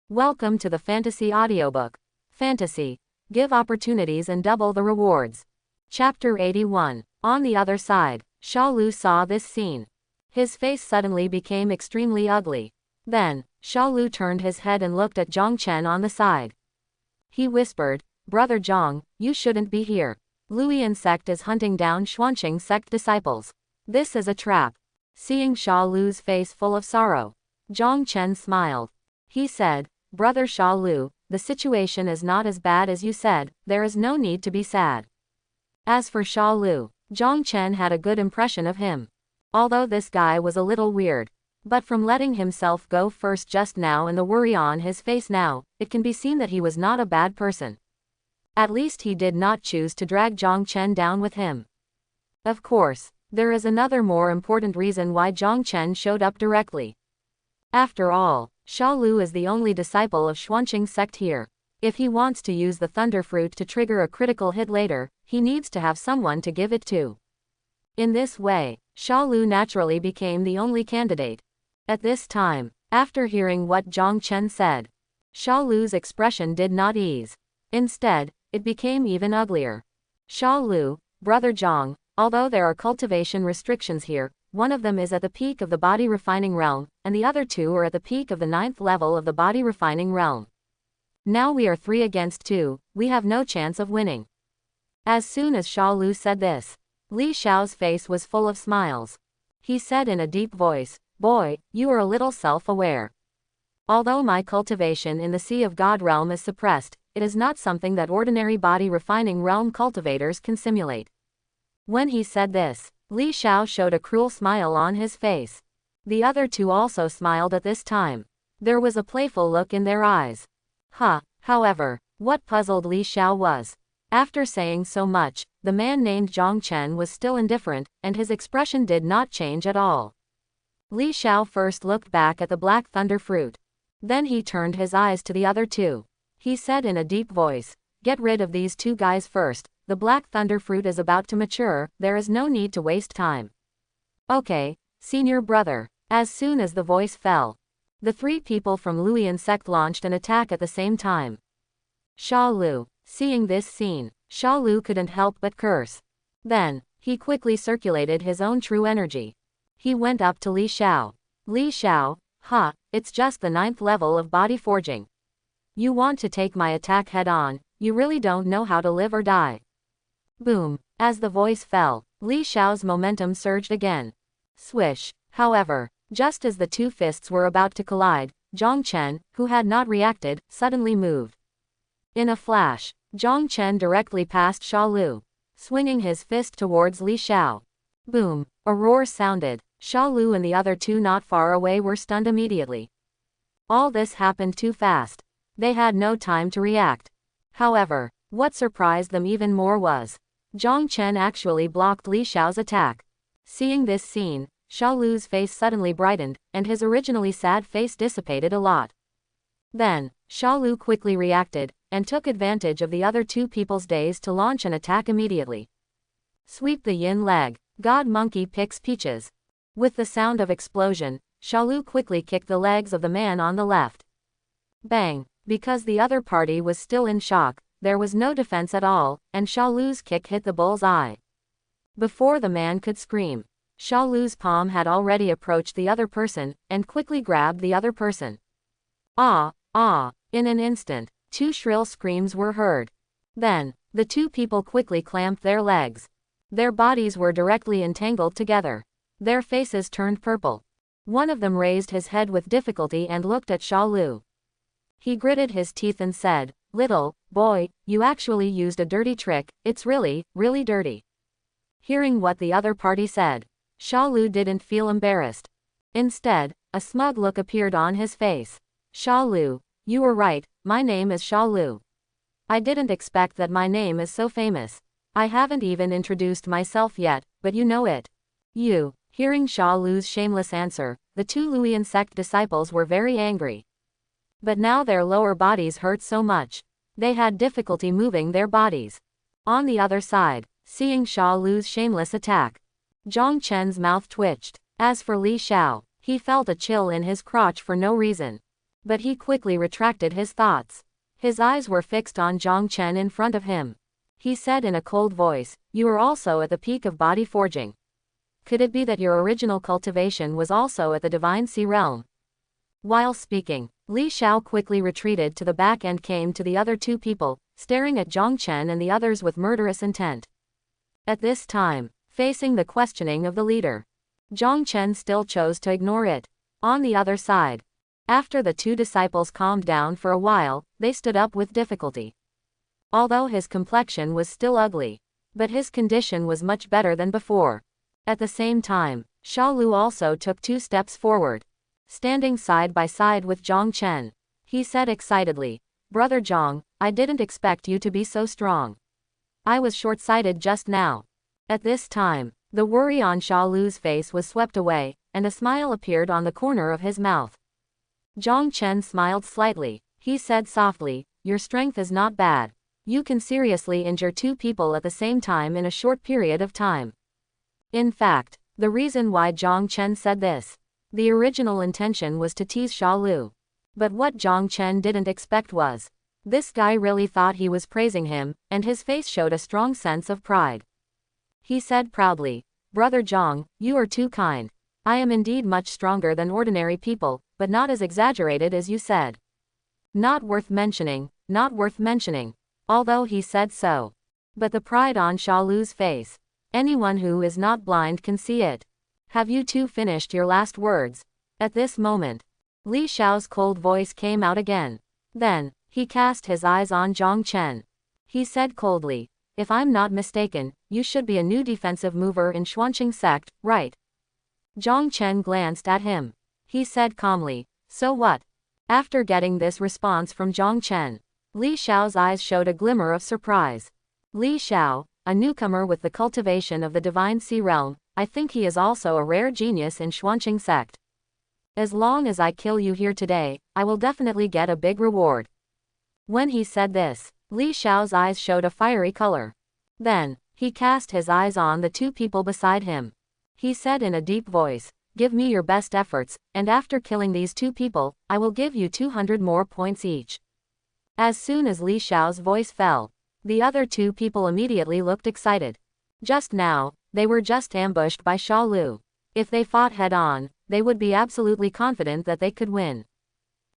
Welcome to the Fantasy Audiobook. Fantasy. Give opportunities and double the rewards. Chapter 81. On the other side, Sha Lu saw this scene. His face suddenly became extremely ugly. Then, Sha Lu turned his head and looked at Zhang Chen on the side. He whispered, "Brother Zhang, you shouldn't be here. Luoyan sect is hunting down Xuanqing sect disciples. This is a trap." Seeing Sha Lu's face full of sorrow, Zhang Chen smiled. He said, "Brother Sha Lu, the situation is not as bad as you said, there is no need to be sad." As for Sha Lu, Zhang Chen had a good impression of him. Although this guy was a little weird. But from letting himself go first just now and the worry on his face now, it can be seen that he was not a bad person. At least he did not choose to drag Zhang Chen down with him. Of course, there is another more important reason why Zhang Chen showed up directly. After all, Sha Lu is the only disciple of Xuanqing sect here. If he wants to use the thunder fruit to trigger a critical hit later, he needs to have someone to give it to. In this way, Sha Lu naturally became the only candidate. At this time, after hearing what Zhang Chen said, Sha Lu's expression did not ease. Instead, it became even uglier. "Sha Lu, Brother Zhang, although there are cultivation restrictions here, one of them is at the peak of the body refining realm, and the other two are at the peak of the 9th level of the body refining realm. Now we are 3 against 2, we have no chance of winning." As soon as Sha Lu said this, Li Xiao's face was full of smiles. He said in a deep voice, "Boy, you are a little self-aware. Although my cultivation in the Sea of God realm is suppressed, it is not something that ordinary body refining realm cultivators can simulate." When he said this, Li Xiao showed a cruel smile on his face. The other two also smiled at this time. There was a playful look in their eyes. However, what puzzled Li Xiao was, after saying so much, the man named Zhang Chen was still indifferent, and his expression did not change at all. Li Xiao first looked back at the black thunder fruit. Then he turned his eyes to the other two. He said in a deep voice, "Get rid of these two guys first. The black thunder fruit is about to mature, there is no need to waste time." "Okay, senior brother." As soon as the voice fell, the 3 people from Luoyan sect launched an attack at the same time. Sha Lu, seeing this scene, Sha Lu couldn't help but curse. Then, he quickly circulated his own true energy. He went up to Li Xiao. "Li Xiao, it's just the 9th level of body forging. You want to take my attack head on, you really don't know how to live or die." Boom. As the voice fell, Li Xiao's momentum surged again. Swish. However, just as the 2 fists were about to collide, Zhang Chen, who had not reacted, suddenly moved. In a flash, Zhang Chen directly passed Sha Lu, swinging his fist towards Li Xiao. Boom. A roar sounded. Sha Lu and the other 2 not far away were stunned immediately. All this happened too fast. They had no time to react. However, what surprised them even more was, Zhang Chen actually blocked Li Xiao's attack. Seeing this scene, Sha Lu's face suddenly brightened, and his originally sad face dissipated a lot. Then, Sha Lu quickly reacted, and took advantage of the other 2 people's daze to launch an attack immediately. Sweep the yin leg. God Monkey picks peaches. With the sound of explosion, Sha Lu quickly kicked the legs of the man on the left. Bang! Because the other party was still in shock, there was no defense at all, and Sha Lu's kick hit the bull's eye. Before the man could scream, Sha Lu's palm had already approached the other person, and quickly grabbed the other person. Ah! In an instant, 2 shrill screams were heard. Then, the 2 people quickly clamped their legs. Their bodies were directly entangled together. Their faces turned purple. One of them raised his head with difficulty and looked at Sha Lu. He gritted his teeth and said, "Little boy, you actually used a dirty trick, it's really, really dirty." Hearing what the other party said, Sha Lu didn't feel embarrassed. Instead, a smug look appeared on his face. "Sha Lu, you were right, my name is Sha Lu. I didn't expect that my name is so famous. I haven't even introduced myself yet, but you know it." "You." Hearing Sha Lu's shameless answer, the 2 Luoyan sect disciples were very angry. But now their lower bodies hurt so much. They had difficulty moving their bodies. On the other side, seeing Sha Lu's shameless attack, Zhang Chen's mouth twitched. As for Li Xiao, he felt a chill in his crotch for no reason. But he quickly retracted his thoughts. His eyes were fixed on Zhang Chen in front of him. He said in a cold voice, "You are also at the peak of body forging. Could it be that your original cultivation was also at the Divine Sea realm?" While speaking, Li Xiao quickly retreated to the back and came to the other two people, staring at Zhang Chen and the others with murderous intent. At this time, facing the questioning of the leader, Zhang Chen still chose to ignore it. On the other side, after the two disciples calmed down for a while, they stood up with difficulty. Although his complexion was still ugly, but his condition was much better than before. At the same time, Xiaolu also took 2 steps forward. Standing side by side with Zhang Chen, he said excitedly, "Brother Zhang, I didn't expect you to be so strong. I was short-sighted just now." At this time, the worry on Xiaolu's face was swept away, and a smile appeared on the corner of his mouth. Zhang Chen smiled slightly. He said softly, "Your strength is not bad. You can seriously injure 2 people at the same time in a short period of time." In fact, the reason why Zhang Chen said this, the original intention was to tease Xiaolu. But what Zhang Chen didn't expect was, this guy really thought he was praising him, and his face showed a strong sense of pride. He said proudly, "Brother Zhang, you are too kind. I am indeed much stronger than ordinary people, but not as exaggerated as you said. Not worth mentioning, not worth mentioning." Although he said so, but the pride on Xiaolu's face, anyone who is not blind can see it. "Have you two finished your last words?" At this moment, Li Xiao's cold voice came out again. Then, he cast his eyes on Zhang Chen. He said coldly, "If I'm not mistaken, you should be a new defensive mover in Xuanqing sect, right?" Zhang Chen glanced at him. He said calmly, "So what?" After getting this response from Zhang Chen, Li Xiao's eyes showed a glimmer of surprise. "Li Xiao, a newcomer with the cultivation of the Divine Sea realm, I think he is also a rare genius in Xuanqing sect. As long as I kill you here today, I will definitely get a big reward." When he said this, Li Xiao's eyes showed a fiery color. Then, he cast his eyes on the 2 people beside him. He said in a deep voice, "Give me your best efforts, and after killing these 2 people, I will give you 200 more points each." As soon as Li Xiao's voice fell, the other 2 people immediately looked excited. Just now, they were just ambushed by Xiaolu. If they fought head-on, they would be absolutely confident that they could win.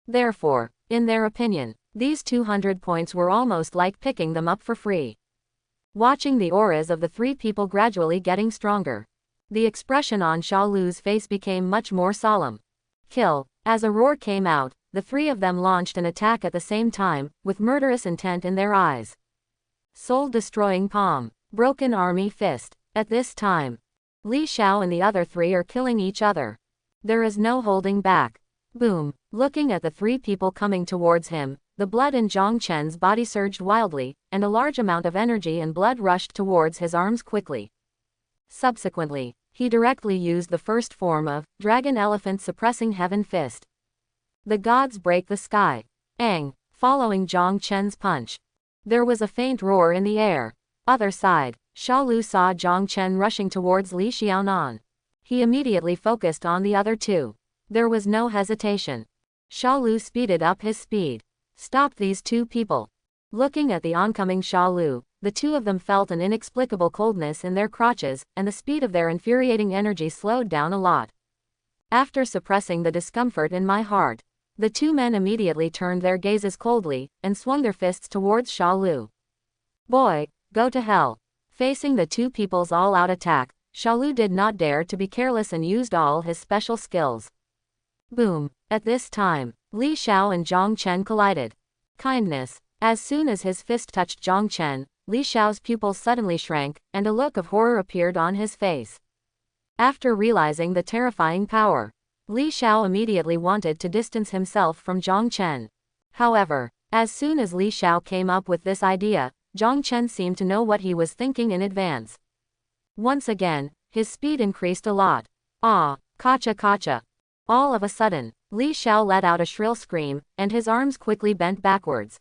Therefore, in their opinion, these 200 points were almost like picking them up for free. Watching the auras of the 3 people gradually getting stronger, the expression on Xiaolu's face became much more solemn. "Kill!" As a roar came out, the 3 of them launched an attack at the same time, with murderous intent in their eyes. Soul-destroying palm, broken army fist. At this time, Li Xiao and the other 3 are killing each other. There is no holding back. Boom! Looking at the 3 people coming towards him, the blood in Zhang Chen's body surged wildly, and a large amount of energy and blood rushed towards his arms quickly. Subsequently, he directly used the first form of Dragon Elephant Suppressing Heaven Fist. The gods break the sky. Ang! Following Zhang Chen's punch, there was a faint roar in the air. Other side, Xiaolu saw Zhang Chen rushing towards Li Xiaonan. He immediately focused on the other 2. There was no hesitation. Xiaolu speeded up his speed. Stop these 2 people. Looking at the oncoming Xiaolu, the 2 of them felt an inexplicable coldness in their crotches, and the speed of their infuriating energy slowed down a lot. After suppressing the discomfort in my heart, the 2 men immediately turned their gazes coldly, and swung their fists towards Xiaolu. "Boy, go to hell." Facing the 2 people's all-out attack, Xiaolu did not dare to be careless and used all his special skills. Boom! At this time, Li Xiao and Zhang Chen collided. Kindness. As soon as his fist touched Zhang Chen, Li Xiao's pupils suddenly shrank, and a look of horror appeared on his face. After realizing the terrifying power, Li Xiao immediately wanted to distance himself from Zhang Chen. However, as soon as Li Xiao came up with this idea, Zhang Chen seemed to know what he was thinking in advance. Once again, his speed increased a lot. Ah! Kacha kacha! All of a sudden, Li Xiao let out a shrill scream, and his arms quickly bent backwards.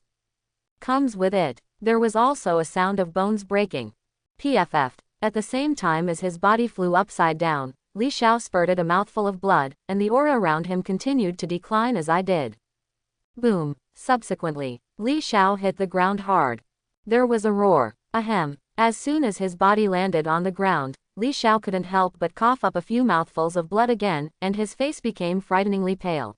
Comes with it, there was also a sound of bones breaking. PFF. At the same time as his body flew upside down, Li Xiao spurted a mouthful of blood, and the aura around him continued to decline as I did. Boom. Subsequently, Li Xiao hit the ground hard. There was a roar. Ahem. As soon as his body landed on the ground, Li Xiao couldn't help but cough up a few mouthfuls of blood again, and his face became frighteningly pale.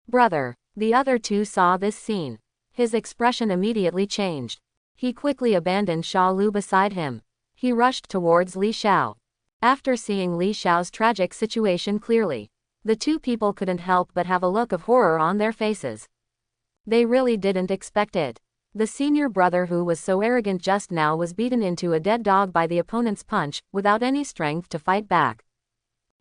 Brother. The other two saw this scene. His expression immediately changed. He quickly abandoned Sha Lu beside him. He rushed towards Li Xiao. After seeing Li Xiao's tragic situation clearly, the two people couldn't help but have a look of horror on their faces. They really didn't expect it. The senior brother who was so arrogant just now was beaten into a dead dog by the opponent's punch, without any strength to fight back.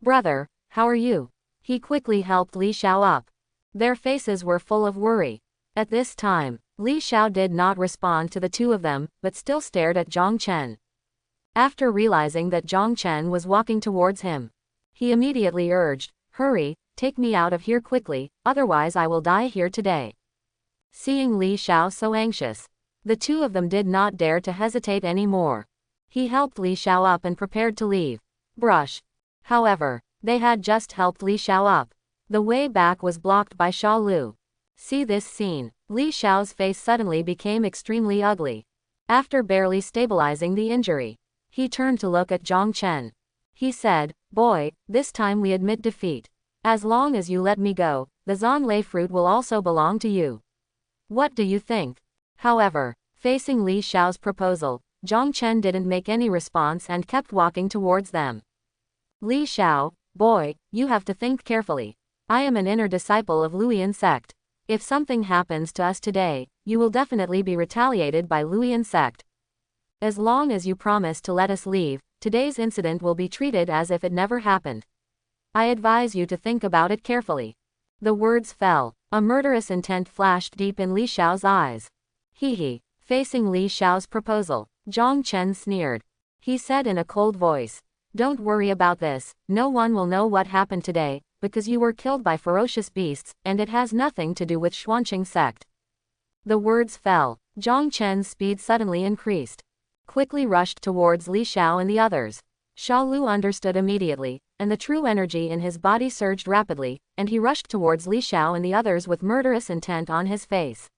Brother, how are you? He quickly helped Li Xiao up. Their faces were full of worry. At this time, Li Xiao did not respond to the two of them, but still stared at Zhang Chen. After realizing that Zhang Chen was walking towards him, he immediately urged, "Hurry, take me out of here quickly, otherwise I will die here today." Seeing Li Xiao so anxious, the two of them did not dare to hesitate anymore. He helped Li Xiao up and prepared to leave. Brush. However, they had just helped Li Xiao up. The way back was blocked by Sha Lu. See this scene. Li Xiao's face suddenly became extremely ugly. After barely stabilizing the injury, he turned to look at Zhang Chen. He said, "Boy, this time we admit defeat. As long as you let me go, the Zanlei fruit will also belong to you. What do you think?" However, facing Li Xiao's proposal, Zhang Chen didn't make any response and kept walking towards them. Li Xiao, boy, you have to think carefully. I am an inner disciple of Luoyan sect. If something happens to us today, you will definitely be retaliated by Luoyan sect. As long as you promise to let us leave, today's incident will be treated as if it never happened. I advise you to think about it carefully. The words fell. A murderous intent flashed deep in Li Xiao's eyes. He. Facing Li Xiao's proposal, Zhang Chen sneered. He said in a cold voice, "Don't worry about this, no one will know what happened today, because you were killed by ferocious beasts, and it has nothing to do with Xuanqing sect." The words fell. Zhang Chen's speed suddenly increased. Quickly rushed towards Li Xiao and the others. Sha Lu understood immediately, and the true energy in his body surged rapidly, and he rushed towards Li Xiao and the others with murderous intent on his face.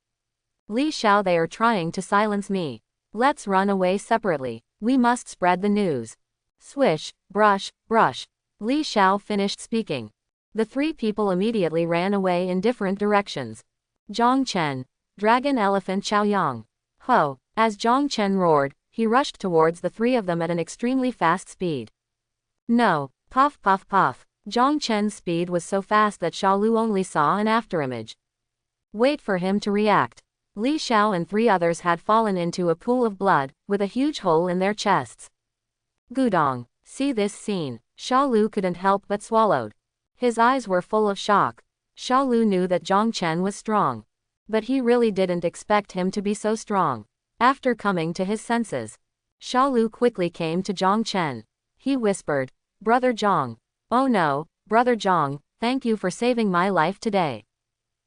"Li Xiao, they are trying to silence me. Let's run away separately. We must spread the news." Swish, brush, brush. Li Xiao finished speaking. The three people immediately ran away in different directions. Zhang Chen. Dragon Elephant Chaoyang. Ho. As Zhang Chen roared, he rushed towards the three of them at an extremely fast speed. No. Puff puff puff. Zhang Chen's speed was so fast that Sha Lu only saw an afterimage. Wait for him to react. Li Xiao and three others had fallen into a pool of blood, with a huge hole in their chests. Gudong. See this scene. Sha Lu couldn't help but swallowed. His eyes were full of shock. Sha Lu knew that Zhang Chen was strong. But he really didn't expect him to be so strong. After coming to his senses, Sha Lu quickly came to Zhang Chen. He whispered, "Brother Zhang." "Oh no, Brother Zhang, thank you for saving my life today.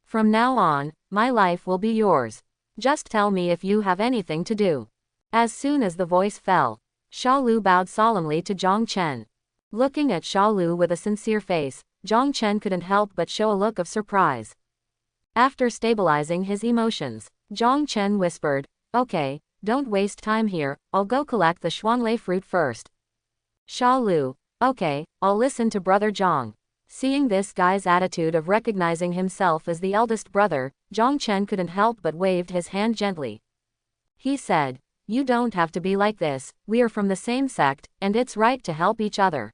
From now on, my life will be yours. Just tell me if you have anything to do." As soon as the voice fell, Sha Lu bowed solemnly to Zhang Chen. Looking at Sha Lu with a sincere face, Zhang Chen couldn't help but show a look of surprise. After stabilizing his emotions, Zhang Chen whispered, "Okay, don't waste time here, I'll go collect the Xuanlei fruit first." Sha Lu, "Okay, I'll listen to Brother Zhang." Seeing this guy's attitude of recognizing himself as the eldest brother, Zhang Chen couldn't help but waved his hand gently. He said, "You don't have to be like this, we are from the same sect, and it's right to help each other."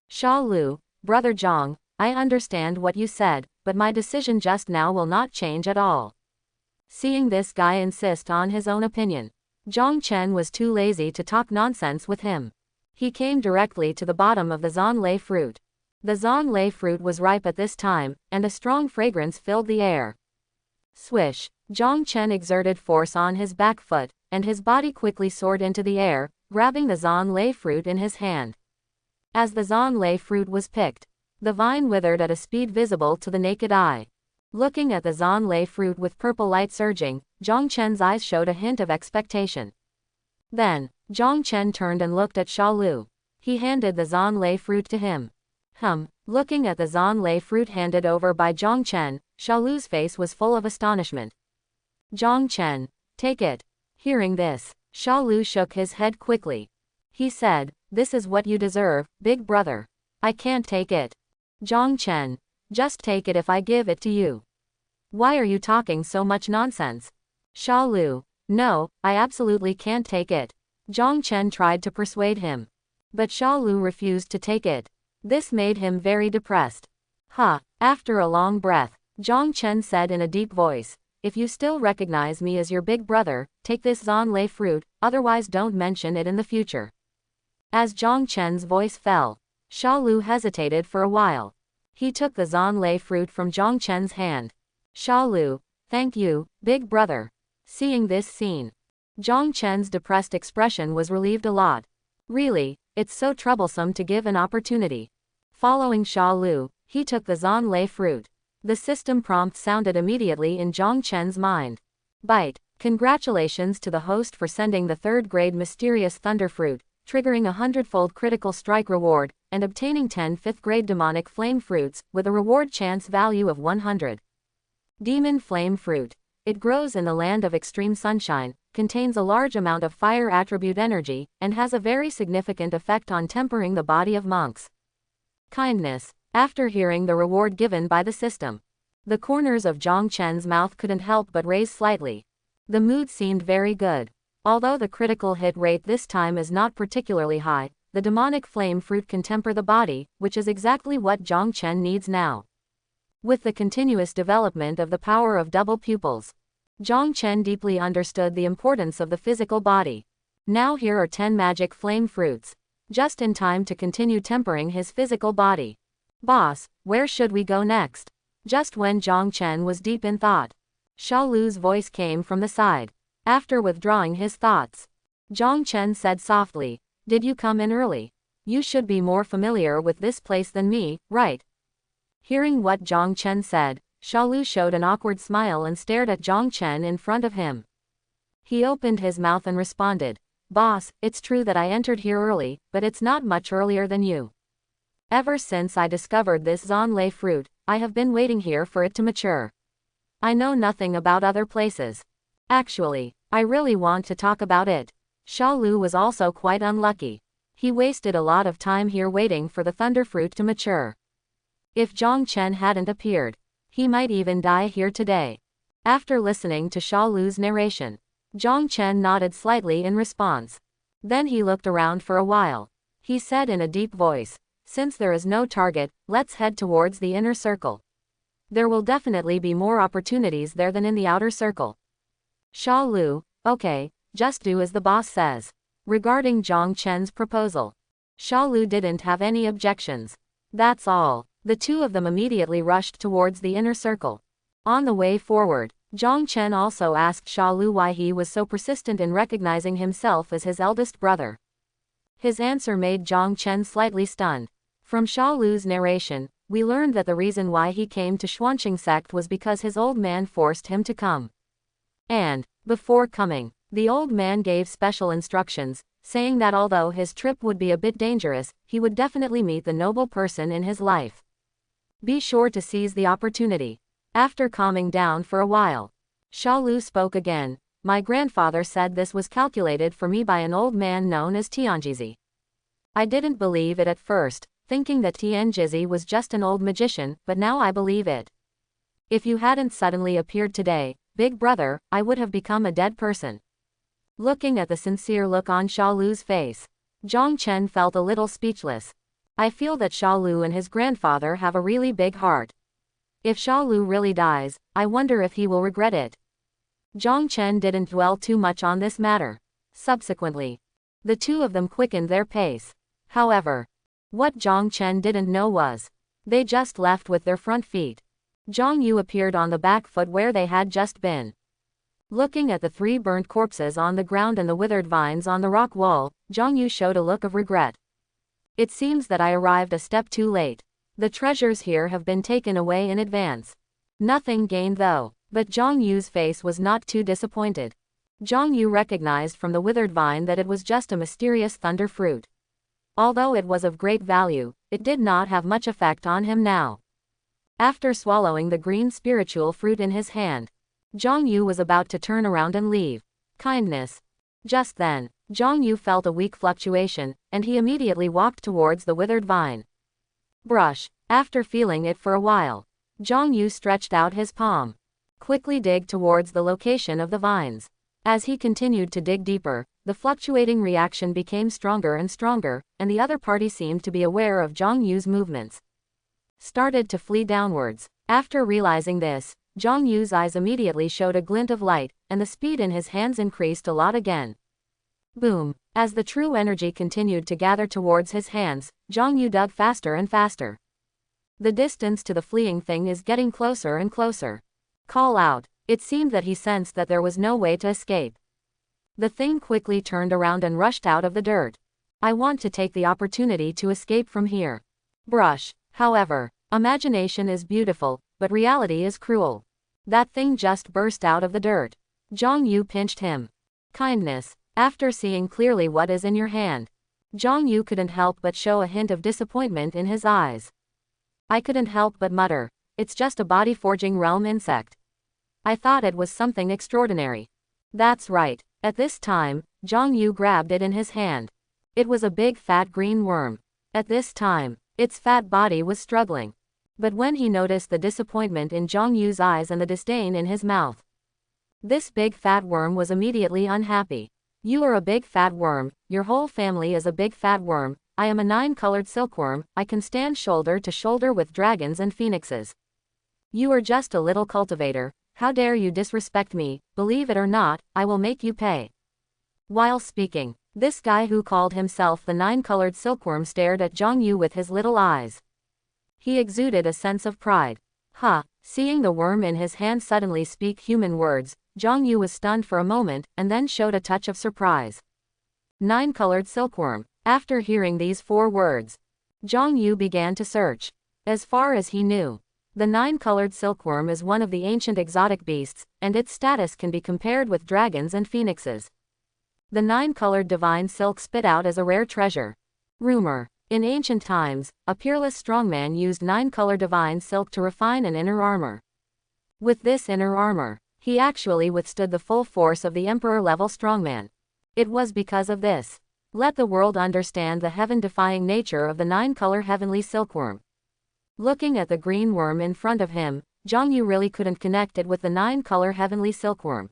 Sha Lu, "Brother Zhang, I understand what you said, but my decision just now will not change at all." Seeing this guy insist on his own opinion, Zhang Chen was too lazy to talk nonsense with him. He came directly to the bottom of the Zanlei fruit. The Zanlei fruit was ripe at this time, and a strong fragrance filled the air. Swish. Zhang Chen exerted force on his back foot, and his body quickly soared into the air, grabbing the Zanlei fruit in his hand. As the Zanlei fruit was picked, the vine withered at a speed visible to the naked eye. Looking at the Zanlei fruit with purple light surging, Zhang Chen's eyes showed a hint of expectation. Then, Zhang Chen turned and looked at Sha Lu. He handed the Zanlei fruit to him. Looking at the Zanlei fruit handed over by Zhang Chen, Shalu's face was full of astonishment. Zhang Chen, take it. Hearing this, Shalu shook his head quickly. He said, this is what you deserve, big brother. I can't take it. Zhang Chen, just take it if I give it to you. Why are you talking so much nonsense? Shalu, no, I absolutely can't take it. Zhang Chen tried to persuade him. But Shalu refused to take it. This made him very depressed. After a long breath, Zhang Chen said in a deep voice, if you still recognize me as your big brother, take this zanlei fruit, otherwise don't mention it in the future. As Zhang Chen's voice fell, Shalu hesitated for a while. He took the zanlei fruit from Zhang Chen's hand. Shalu, thank you, big brother. Seeing this scene, Zhang Chen's depressed expression was relieved a lot. Really, it's so troublesome to give an opportunity. Following Shalu, he took the zanlei fruit. The system prompt sounded immediately in Zhang Chen's mind. Bite. Congratulations to the host for sending the 3rd grade mysterious thunder fruit, triggering a 100-fold critical strike reward, and obtaining 10 5th grade demonic flame fruits, with a reward chance value of 100. Demon flame fruit. It grows in the land of extreme sunshine, contains a large amount of fire attribute energy, and has a very significant effect on tempering the body of monks. Kindness. After hearing the reward given by the system, the corners of Zhang Chen's mouth couldn't help but raise slightly. The mood seemed very good. Although the critical hit rate this time is not particularly high, the demonic flame fruit can temper the body, which is exactly what Zhang Chen needs now. With the continuous development of the power of double pupils, Zhang Chen deeply understood the importance of the physical body. Now here are 10 magic flame fruits, just in time to continue tempering his physical body. Boss, where should we go next? Just when Zhang Chen was deep in thought, Shalu's voice came from the side. After withdrawing his thoughts, Zhang Chen said softly, did you come in early? You should be more familiar with this place than me, right? Hearing what Zhang Chen said, Shalu showed an awkward smile and stared at Zhang Chen in front of him. He opened his mouth and responded, boss, it's true that I entered here early, but it's not much earlier than you. Ever since I discovered this zanlei fruit, I have been waiting here for it to mature. I know nothing about other places. Actually, I really want to talk about it. Shalu was also quite unlucky. He wasted a lot of time here waiting for the thunder fruit to mature. If Zhang Chen hadn't appeared, he might even die here today. After listening to Shalu's narration, Zhang Chen nodded slightly in response. Then he looked around for a while. He said in a deep voice, since there is no target, let's head towards the inner circle. There will definitely be more opportunities there than in the outer circle. Shalu, okay, just do as the boss says. Regarding Zhang Chen's proposal, Shalu didn't have any objections. That's all. The two of them immediately rushed towards the inner circle. On the way forward, Zhang Chen also asked Shalu why he was so persistent in recognizing himself as his eldest brother. His answer made Zhang Chen slightly stunned. From Shalu's narration, we learned that the reason why he came to Xuanqing sect was because his old man forced him to come. And, before coming, the old man gave special instructions, saying that although his trip would be a bit dangerous, he would definitely meet the noble person in his life. Be sure to seize the opportunity. After calming down for a while, Shalu spoke again. My grandfather said this was calculated for me by an old man known as Tianjizi. I didn't believe it at first, thinking that Tianjizi was just an old magician, but now I believe it. If you hadn't suddenly appeared today, big brother, I would have become a dead person. Looking at the sincere look on Shalu's face, Zhang Chen felt a little speechless. I feel that Shalu and his grandfather have a really big heart. If Shalu really dies, I wonder if he will regret it. Zhang Chen didn't dwell too much on this matter. Subsequently, the two of them quickened their pace. However, what Zhang Chen didn't know was, they just left with their front feet. Zhang Yu appeared on the back foot where they had just been. Looking at the 3 burnt corpses on the ground and the withered vines on the rock wall, Zhang Yu showed a look of regret. It seems that I arrived a step too late. The treasures here have been taken away in advance. Nothing gained though, but Zhang Yu's face was not too disappointed. Zhang Yu recognized from the withered vine that it was just a mysterious thunder fruit. Although it was of great value, it did not have much effect on him now. After swallowing the green spiritual fruit in his hand, Zhang Yu was about to turn around and leave. Kindness. Just then, Zhang Yu felt a weak fluctuation, and he immediately walked towards the withered vine. Brush. After feeling it for a while, Zhang Yu stretched out his palm. Quickly dig towards the location of the vines. As he continued to dig deeper, the fluctuating reaction became stronger and stronger, and the other party seemed to be aware of Zhang Yu's movements. Started to flee downwards. After realizing this, Zhang Yu's eyes immediately showed a glint of light, and the speed in his hands increased a lot again. Boom. As the true energy continued to gather towards his hands, Zhang Yu dug faster and faster. The distance to the fleeing thing is getting closer and closer. Call out. It seemed that he sensed that there was no way to escape. The thing quickly turned around and rushed out of the dirt. I want to take the opportunity to escape from here. Brush. However, imagination is beautiful, but reality is cruel. That thing just burst out of the dirt. Zhang Yu pinched him. Kindness. After seeing clearly what is in your hand, Zhang Yu couldn't help but show a hint of disappointment in his eyes. I couldn't help but mutter, it's just a body-forging realm insect. I thought it was something extraordinary. That's right. At this time, Zhang Yu grabbed it in his hand. It was a big fat green worm. At this time, its fat body was struggling. But when he noticed the disappointment in Zhang Yu's eyes and the disdain in his mouth, this big fat worm was immediately unhappy. You are a big fat worm, your whole family is a big fat worm, I am a 9-colored silkworm, I can stand shoulder to shoulder with dragons and phoenixes. You are just a little cultivator, how dare you disrespect me, believe it or not, I will make you pay. While speaking, this guy who called himself the 9-colored silkworm stared at Zhang Yu with his little eyes. He exuded a sense of pride. Seeing the worm in his hand suddenly speak human words, Zhang Yu was stunned for a moment, and then showed a touch of surprise. 9-colored silkworm. After hearing these 4 words, Zhang Yu began to search. As far as he knew, the 9-colored silkworm is one of the ancient exotic beasts, and its status can be compared with dragons and phoenixes. The 9-colored divine silk spit out as a rare treasure. Rumor. In ancient times, a peerless strongman used 9-color divine silk to refine an inner armor. With this inner armor, he actually withstood the full force of the emperor-level strongman. It was because of this. Let the world understand the heaven-defying nature of the 9-color heavenly silkworm. Looking at the green worm in front of him, Zhang Yu really couldn't connect it with the 9-color heavenly silkworm.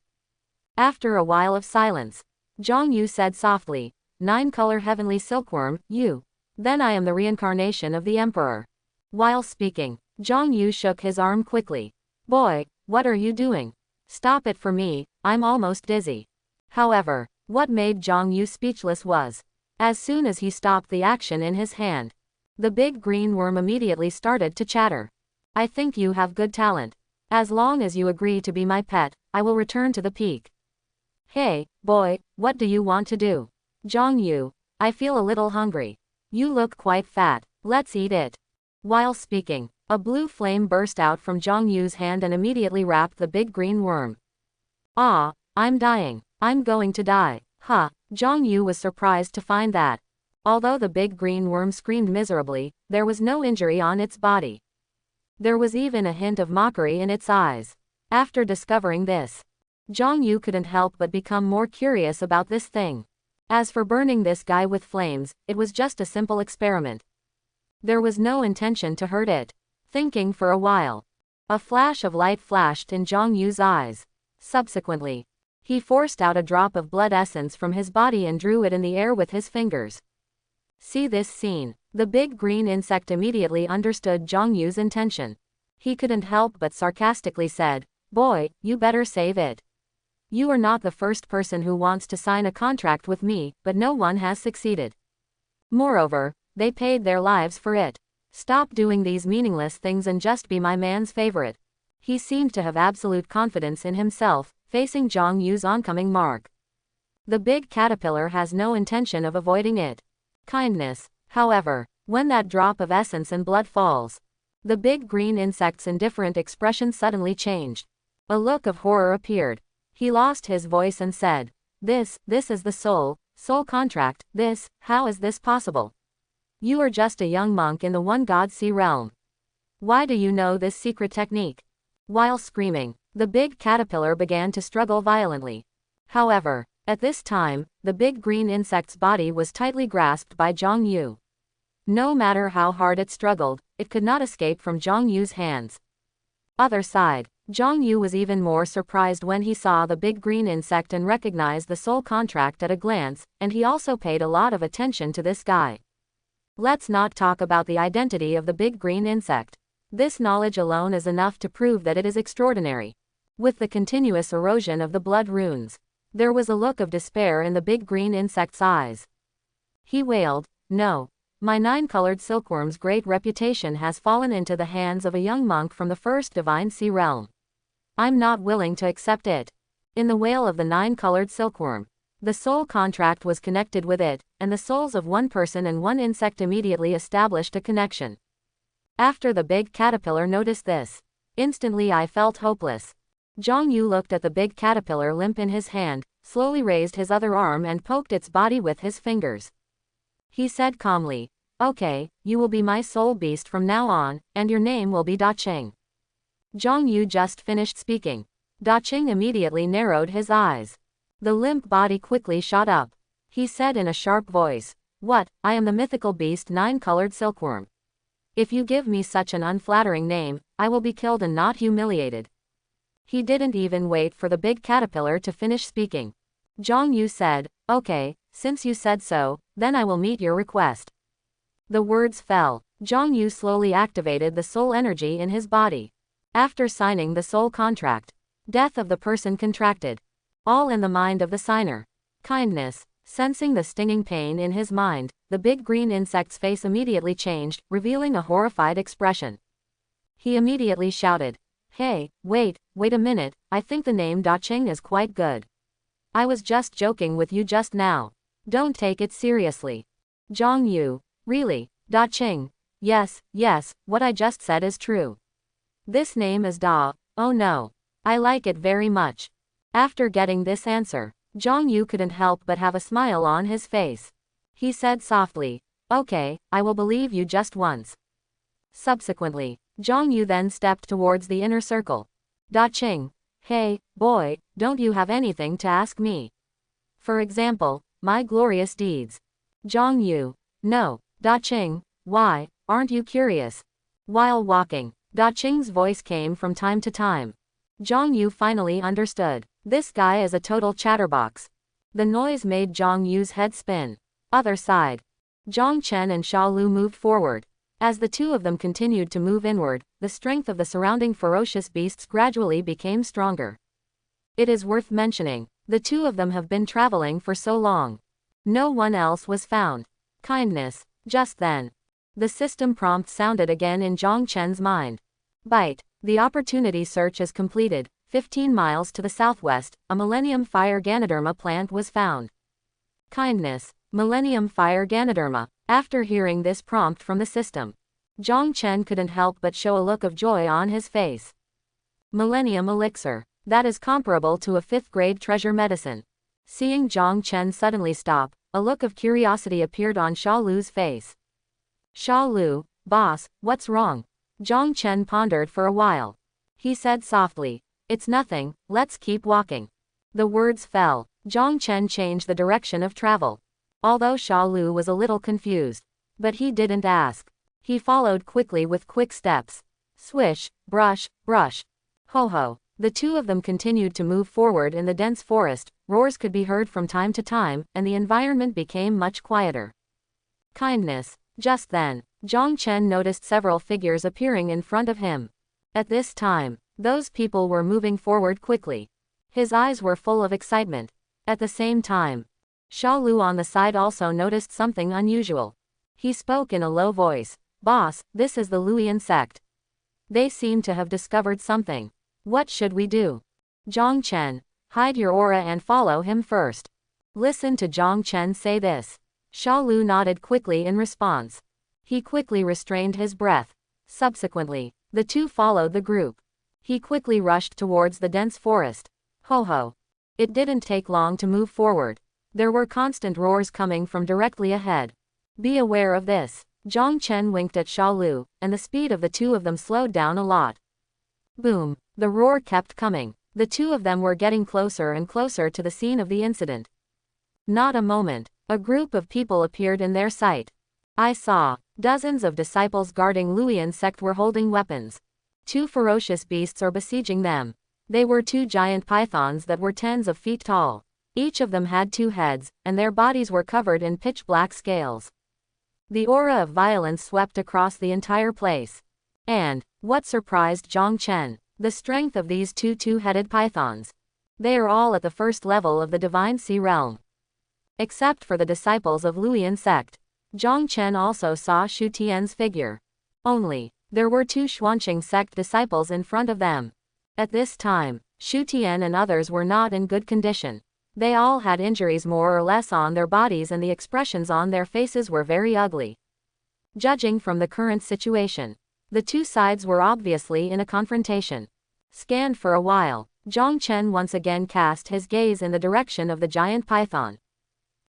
After a while of silence, Zhang Yu said softly, 9-color heavenly silkworm, you. Then I am the reincarnation of the emperor. While speaking, Zhang Yu shook his arm quickly. Boy, what are you doing? Stop it for me, I'm almost dizzy. However, what made Zhang Yu speechless was, as soon as he stopped the action in his hand, the big green worm immediately started to chatter. I think you have good talent. As long as you agree to be my pet, I will return to the peak. Hey, boy, what do you want to do? Zhang Yu, I feel a little hungry. You look quite fat, let's eat it. While speaking, a blue flame burst out from Zhang Yu's hand and immediately wrapped the big green worm. Ah, I'm dying, I'm going to die. Zhang Yu was surprised to find that, although the big green worm screamed miserably, there was no injury on its body. There was even a hint of mockery in its eyes. After discovering this, Zhang Yu couldn't help but become more curious about this thing. As for burning this guy with flames, it was just a simple experiment. There was no intention to hurt it. Thinking for a while, a flash of light flashed in Zhang Yu's eyes. Subsequently, he forced out a drop of blood essence from his body and drew it in the air with his fingers. See this scene. The big green insect immediately understood Zhang Yu's intention. He couldn't help but sarcastically said, "Boy, you better save it. You are not the first person who wants to sign a contract with me, but no one has succeeded. Moreover, they paid their lives for it. Stop doing these meaningless things and just be my man's favorite." He seemed to have absolute confidence in himself, facing Zhang Yu's oncoming mark. The big caterpillar has no intention of avoiding it. Kindness. However, when that drop of essence and blood falls, the big green insect's indifferent expression suddenly changed. A look of horror appeared. He lost his voice and said, This is the soul contract, how is this possible? You are just a young monk in the one god sea realm. Why do you know this secret technique? While screaming, the big caterpillar began to struggle violently. However, at this time, the big green insect's body was tightly grasped by Zhang Yu. No matter how hard it struggled, it could not escape from Zhang Yu's hands. Other side, Zhang Yu was even more surprised when he saw the big green insect and recognized the soul contract at a glance, and he also paid a lot of attention to this guy. Let's not talk about the identity of the big green insect. This knowledge alone is enough to prove that it is extraordinary. With the continuous erosion of the blood runes, there was a look of despair in the big green insect's eyes. He wailed, "No. My 9-colored silkworm's great reputation has fallen into the hands of a young monk from the first divine sea realm. I'm not willing to accept it." In the wail of the 9-colored silkworm, the soul contract was connected with it, and the souls of one person and one insect immediately established a connection. After the big caterpillar noticed this, instantly I felt hopeless. Zhang Yu looked at the big caterpillar limp in his hand, slowly raised his other arm and poked its body with his fingers. He said calmly, "Okay, you will be my soul beast from now on, and your name will be Da Qing." Zhang Yu just finished speaking. Da Qing immediately narrowed his eyes. The limp body quickly shot up. He said in a sharp voice, "What? I am the mythical beast 9-colored silkworm. If you give me such an unflattering name, I will be killed and not humiliated." He didn't even wait for the big caterpillar to finish speaking. Zhang Yu said, "Okay, since you said so, then I will meet your request." The words fell. Zhang Yu slowly activated the soul energy in his body. After signing the soul contract, death of the person contracted. All in the mind of the signer. Kindness. Sensing the stinging pain in his mind, the big green insect's face immediately changed, revealing a horrified expression. He immediately shouted, "Hey, wait a minute, I think the name Da Qing is quite good. I was just joking with you just now. Don't take it seriously." Zhang Yu, "Really, Da Qing? Yes, what I just said is true. This name is Da, oh no. I like it very much." After getting this answer, Zhang Yu couldn't help but have a smile on his face. He said softly, "Okay, I will believe you just once." Subsequently, Zhang Yu then stepped towards the inner circle. Da Qing, "Hey, boy, don't you have anything to ask me? For example, my glorious deeds?" Zhang Yu, "No, Da Qing, why, aren't you curious?" While walking, Da Qing's voice came from time to time. Zhang Yu finally understood. This guy is a total chatterbox. The noise made Zhang Yu's head spin. Other side. Zhang Chen and Xia Lu moved forward. As the two of them continued to move inward, the strength of the surrounding ferocious beasts gradually became stronger. It is worth mentioning, the two of them have been traveling for so long. No one else was found. Kindness. Just then, the system prompt sounded again in Zhang Chen's mind. Bite. The opportunity search is completed. 15 miles to the southwest, a Millennium Fire Ganoderma plant was found. Kindness. Millennium Fire Ganoderma. After hearing this prompt from the system, Zhang Chen couldn't help but show a look of joy on his face. Millennium Elixir. That is comparable to a 5th-grade treasure medicine. Seeing Zhang Chen suddenly stop, a look of curiosity appeared on Xia Lu's face. "Xia Lu, boss, what's wrong?" Zhang Chen pondered for a while. He said softly, "It's nothing, let's keep walking." The words fell. Zhang Chen changed the direction of travel. Although Xia Lu was a little confused, but he didn't ask. He followed quickly with quick steps. Swish, brush, brush. Ho ho. The two of them continued to move forward in the dense forest. Roars could be heard from time to time, and the environment became much quieter. Kindness. Just then, Zhang Chen noticed several figures appearing in front of him. At this time, those people were moving forward quickly. His eyes were full of excitement. At the same time, Xia Lu on the side also noticed something unusual. He spoke in a low voice. "Boss, this is the Luian sect. They seem to have discovered something. What should we do?" Zhang Chen, "Hide your aura and follow him first." Listen to Zhang Chen say this. Xia Lu nodded quickly in response. He quickly restrained his breath. Subsequently, the two followed the group. He quickly rushed towards the dense forest. Ho ho. It didn't take long to move forward. There were constant roars coming from directly ahead. Be aware of this. Zhang Chen winked at Sha Lu, and the speed of the two of them slowed down a lot. Boom! The roar kept coming. The two of them were getting closer and closer to the scene of the incident. Not a moment. A group of people appeared in their sight. I saw dozens of disciples guarding Luoyan sect were holding weapons. Two ferocious beasts are besieging them. They were two giant pythons that were tens of feet tall. Each of them had two heads, and their bodies were covered in pitch-black scales. The aura of violence swept across the entire place. And, what surprised Zhang Chen? The strength of these two-headed pythons. They are all at the first level of the Divine Sea Realm. Except for the disciples of Luoyan sect. Zhang Chen also saw Shu Tian's figure. Only, there were two Xuanqing sect disciples in front of them. At this time, Shu Tian and others were not in good condition. They all had injuries more or less on their bodies and the expressions on their faces were very ugly. Judging from the current situation, the two sides were obviously in a confrontation. Scanned for a while, Zhang Chen once again cast his gaze in the direction of the giant python.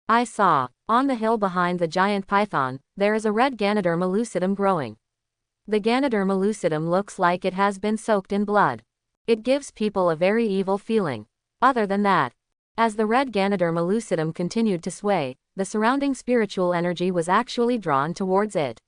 I saw, on the hill behind the giant python, there is a red Ganoderma lucidum growing. The Ganoderma lucidum looks like it has been soaked in blood. It gives people a very evil feeling. Other than that, as the red Ganoderma lucidum continued to sway, the surrounding spiritual energy was actually drawn towards it.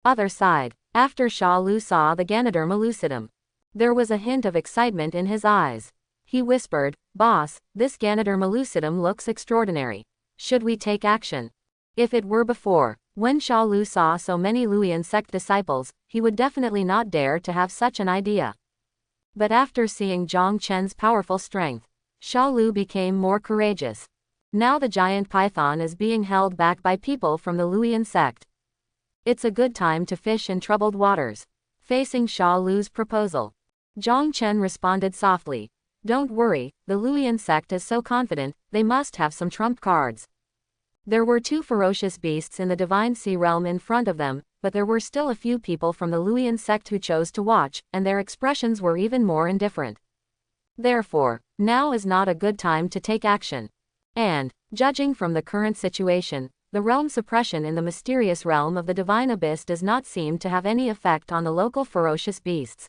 Other side, after Sha Lu saw the Ganoderma lucidum, there was a hint of excitement in his eyes. He whispered, "Boss, this Ganoderma lucidum looks extraordinary. Should we take action?" If it were before, when Sha Lu saw so many Luoyan sect disciples, he would definitely not dare to have such an idea. But after seeing Zhang Chen's powerful strength, Sha Lu became more courageous. Now the giant python is being held back by people from the Luoyan sect. It's a good time to fish in troubled waters. Facing Sha Lu's proposal, Zhang Chen responded softly, "Don't worry, the Luoyan sect is so confident, they must have some trump cards." There were two ferocious beasts in the Divine Sea Realm in front of them, but there were still a few people from the Luoyan sect who chose to watch, and their expressions were even more indifferent. Therefore, now is not a good time to take action. And, judging from the current situation, the realm suppression in the mysterious realm of the Divine Abyss does not seem to have any effect on the local ferocious beasts.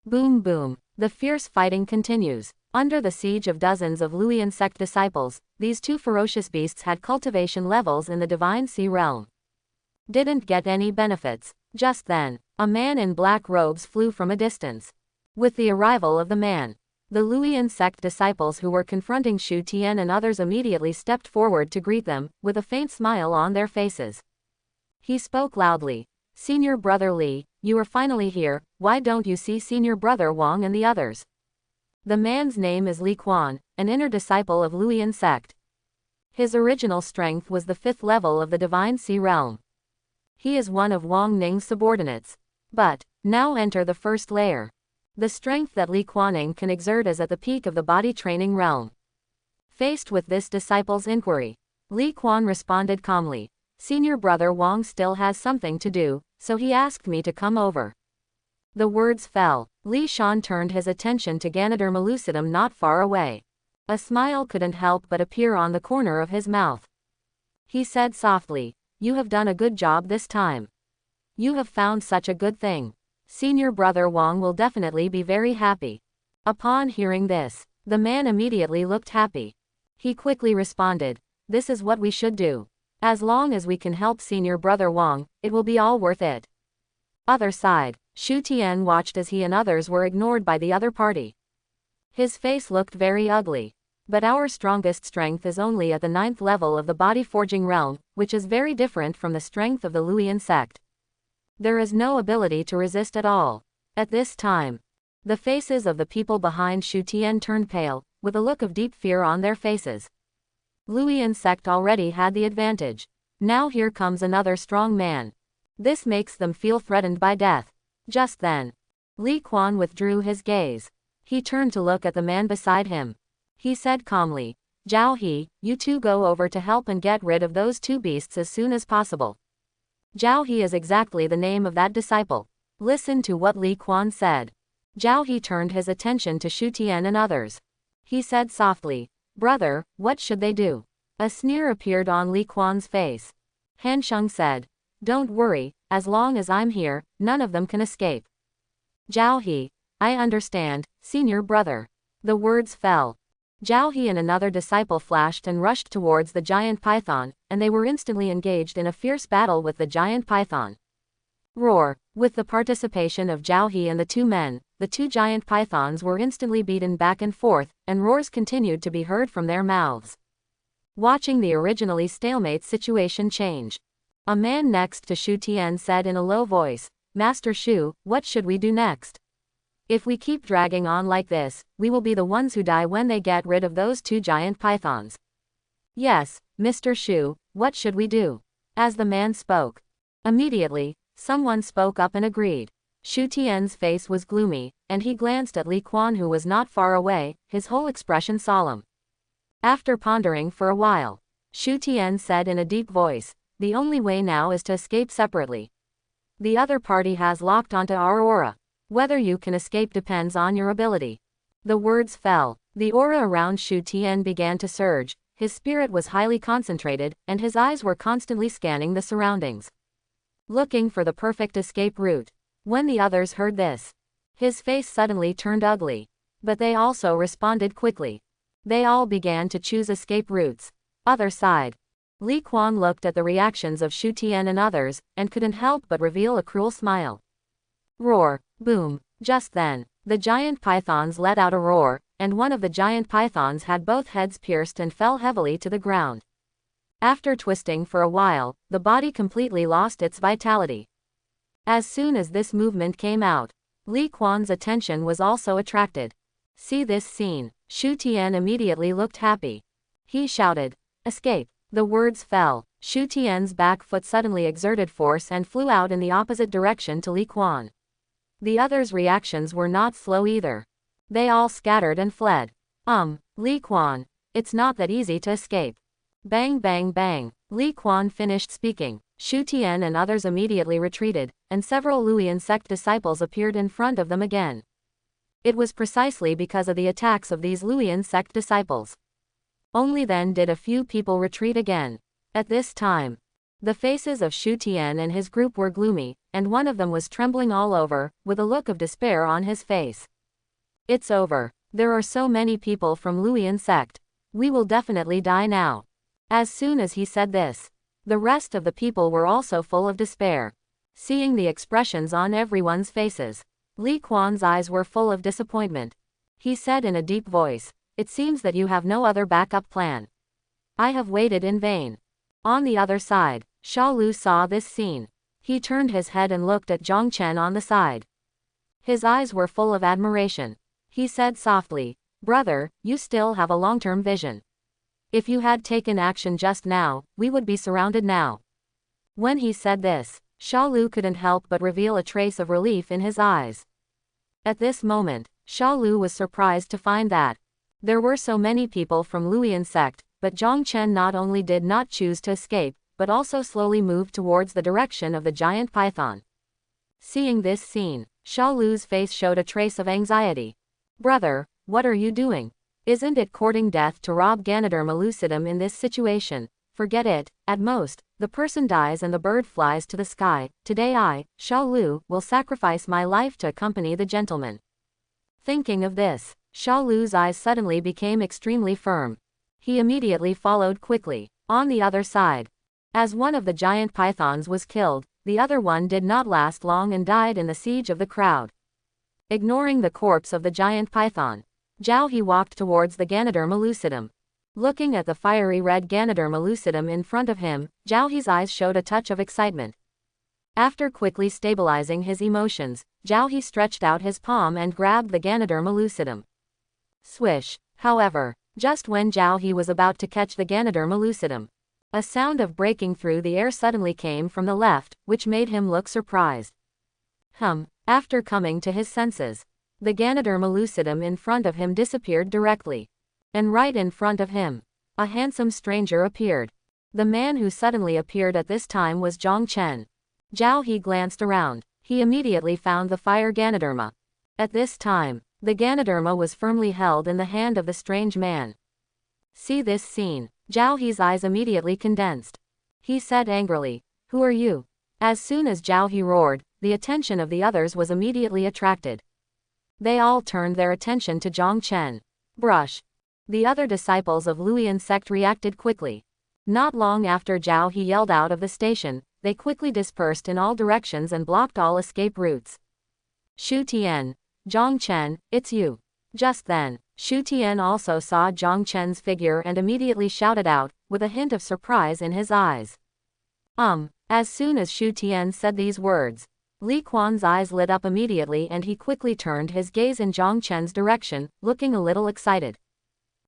Boom boom. The fierce fighting continues. Under the siege of dozens of Luoyan sect disciples, these two ferocious beasts had cultivation levels in the Divine Sea Realm. Didn't get any benefits. Just then, a man in black robes flew from a distance. With the arrival of the man, the Luoyan sect disciples who were confronting Shu Tian and others immediately stepped forward to greet them, with a faint smile on their faces. He spoke loudly. "Senior Brother Li, you are finally here, why don't you see Senior Brother Wang and the others?" The man's name is Li Quan, an inner disciple of Luoyan sect. His original strength was the 5th level of the Divine Sea Realm. He is one of Wang Ning's subordinates. But, now enter the first layer. The strength that Li Quaning can exert is at the peak of the body training realm. Faced with this disciple's inquiry, Li Quan responded calmly, "Senior Brother Wang still has something to do, so he asked me to come over." The words fell. Li Shan turned his attention to Ganoderma lucidum not far away. A smile couldn't help but appear on the corner of his mouth. He said softly, "You have done a good job this time. You have found such a good thing. Senior Brother Wang will definitely be very happy." Upon hearing this, the man immediately looked happy. He quickly responded, "This is what we should do. As long as we can help Senior Brother Wang, it will be all worth it." Other side, Shu Tian watched as he and others were ignored by the other party. His face looked very ugly. "But our strongest strength is only at the 9th level of the body forging realm, which is very different from the strength of the Luoyan sect. There is no ability to resist at all." At this time, the faces of the people behind Shu Tian turned pale, with a look of deep fear on their faces. Luoyan sect already had the advantage. Now here comes another strong man. This makes them feel threatened by death. Just then, Li Quan withdrew his gaze. He turned to look at the man beside him. He said calmly, "Zhao He, you two go over to help and get rid of those two beasts as soon as possible." Zhao He is exactly the name of that disciple. Listen to what Li Quan said. Zhao He turned his attention to Shu Tian and others. He said softly, "Brother, what should they do?" A sneer appeared on Li Quan's face. Han Sheng said, Don't worry, as long as I'm here, none of them can escape. Zhao He, I understand, senior brother. The words fell. Zhao He and another disciple flashed and rushed towards the giant python, and they were instantly engaged in a fierce battle with the giant python. Roar! With the participation of Zhao He and the two men, the two giant pythons were instantly beaten back and forth, and roars continued to be heard from their mouths. Watching the originally stalemate situation change. A man next to Shu Tian said in a low voice, Master Shu, what should we do next? If we keep dragging on like this, we will be the ones who die when they get rid of those two giant pythons. Yes, Mr. Shu, what should we do? As the man spoke. Immediately, someone spoke up and agreed. Shu Tian's face was gloomy, and he glanced at Li Quan who was not far away, his whole expression solemn. After pondering for a while, Shu Tian said in a deep voice, the only way now is to escape separately. The other party has locked onto our aura. Whether you can escape depends on your ability. The words fell. The aura around Shu Tian began to surge, his spirit was highly concentrated, and his eyes were constantly scanning the surroundings, looking for the perfect escape route. When the others heard this, his face suddenly turned ugly. But they also responded quickly. They all began to choose escape routes. Other side. Li Quan looked at the reactions of Shu Tian and others, and couldn't help but reveal a cruel smile. Roar! Boom! Just then, the giant pythons let out a roar, and one of the giant pythons had both heads pierced and fell heavily to the ground. After twisting for a while, the body completely lost its vitality. As soon as this movement came out, Li Quan's attention was also attracted. See this scene. Shu Tian immediately looked happy. He shouted, escape! The words fell. Shu Tian's back foot suddenly exerted force and flew out in the opposite direction to Li Quan. The others' reactions were not slow either. They all scattered and fled. Li Quan, it's not that easy to escape. Bang bang bang. Li Quan finished speaking. Shu Tian and others immediately retreated, and several Luoyan sect disciples appeared in front of them again. It was precisely because of the attacks of these Luoyan sect disciples. Only then did a few people retreat again. At this time, the faces of Shu Tian and his group were gloomy, and one of them was trembling all over, with a look of despair on his face. It's over. There are so many people from Luoyan sect. We will definitely die now. As soon as he said this, the rest of the people were also full of despair. Seeing the expressions on everyone's faces, Li Quan's eyes were full of disappointment. He said in a deep voice, it seems that you have no other backup plan. I have waited in vain. On the other side, Sha Lu saw this scene. He turned his head and looked at Zhang Chen on the side. His eyes were full of admiration. He said softly, brother, you still have a long-term vision. If you had taken action just now, we would be surrounded now. When he said this, Sha Lu couldn't help but reveal a trace of relief in his eyes. At this moment, Sha Lu was surprised to find that there were so many people from Luoyan sect, but Zhang Chen not only did not choose to escape, but also slowly moved towards the direction of the giant python. Seeing this scene, Sha Lu's face showed a trace of anxiety. Brother, what are you doing? Isn't it courting death to rob Ganoderma lucidum in this situation? Forget it. At most, the person dies and the bird flies to the sky. Today I, Sha Lu, will sacrifice my life to accompany the gentleman. Thinking of this, Sha Lu's eyes suddenly became extremely firm. He immediately followed quickly. On the other side, as one of the giant pythons was killed, the other one did not last long and died in the siege of the crowd. Ignoring the corpse of the giant python, Zhao He walked towards the Ganoderma lucidum. Looking at the fiery red Ganoderma lucidum in front of him, Zhao He's eyes showed a touch of excitement. After quickly stabilizing his emotions, Zhao He stretched out his palm and grabbed the Ganoderma lucidum. Swish! However, just when Zhao He was about to catch the Ganoderma lucidum, a sound of breaking through the air suddenly came from the left, which made him look surprised. After coming to his senses, the Ganoderma lucidum in front of him disappeared directly. And right in front of him, a handsome stranger appeared. The man who suddenly appeared at this time was Zhang Chen. Zhao He glanced around. He immediately found the fire Ganoderma. At this time, the Ganoderma was firmly held in the hand of the strange man. See this scene. Zhao He's eyes immediately condensed. He said angrily, who are you? As soon as Zhao He roared, the attention of the others was immediately attracted. They all turned their attention to Zhang Chen. Brush. The other disciples of Luoyan sect reacted quickly. Not long after Zhao He yelled out of the station, they quickly dispersed in all directions and blocked all escape routes. Shu Tian. Zhang Chen, it's you. Just then, Shu Tian also saw Zhang Chen's figure and immediately shouted out, with a hint of surprise in his eyes. As soon as Shu Tian said these words, Li Quan's eyes lit up immediately and he quickly turned his gaze in Zhang Chen's direction, looking a little excited.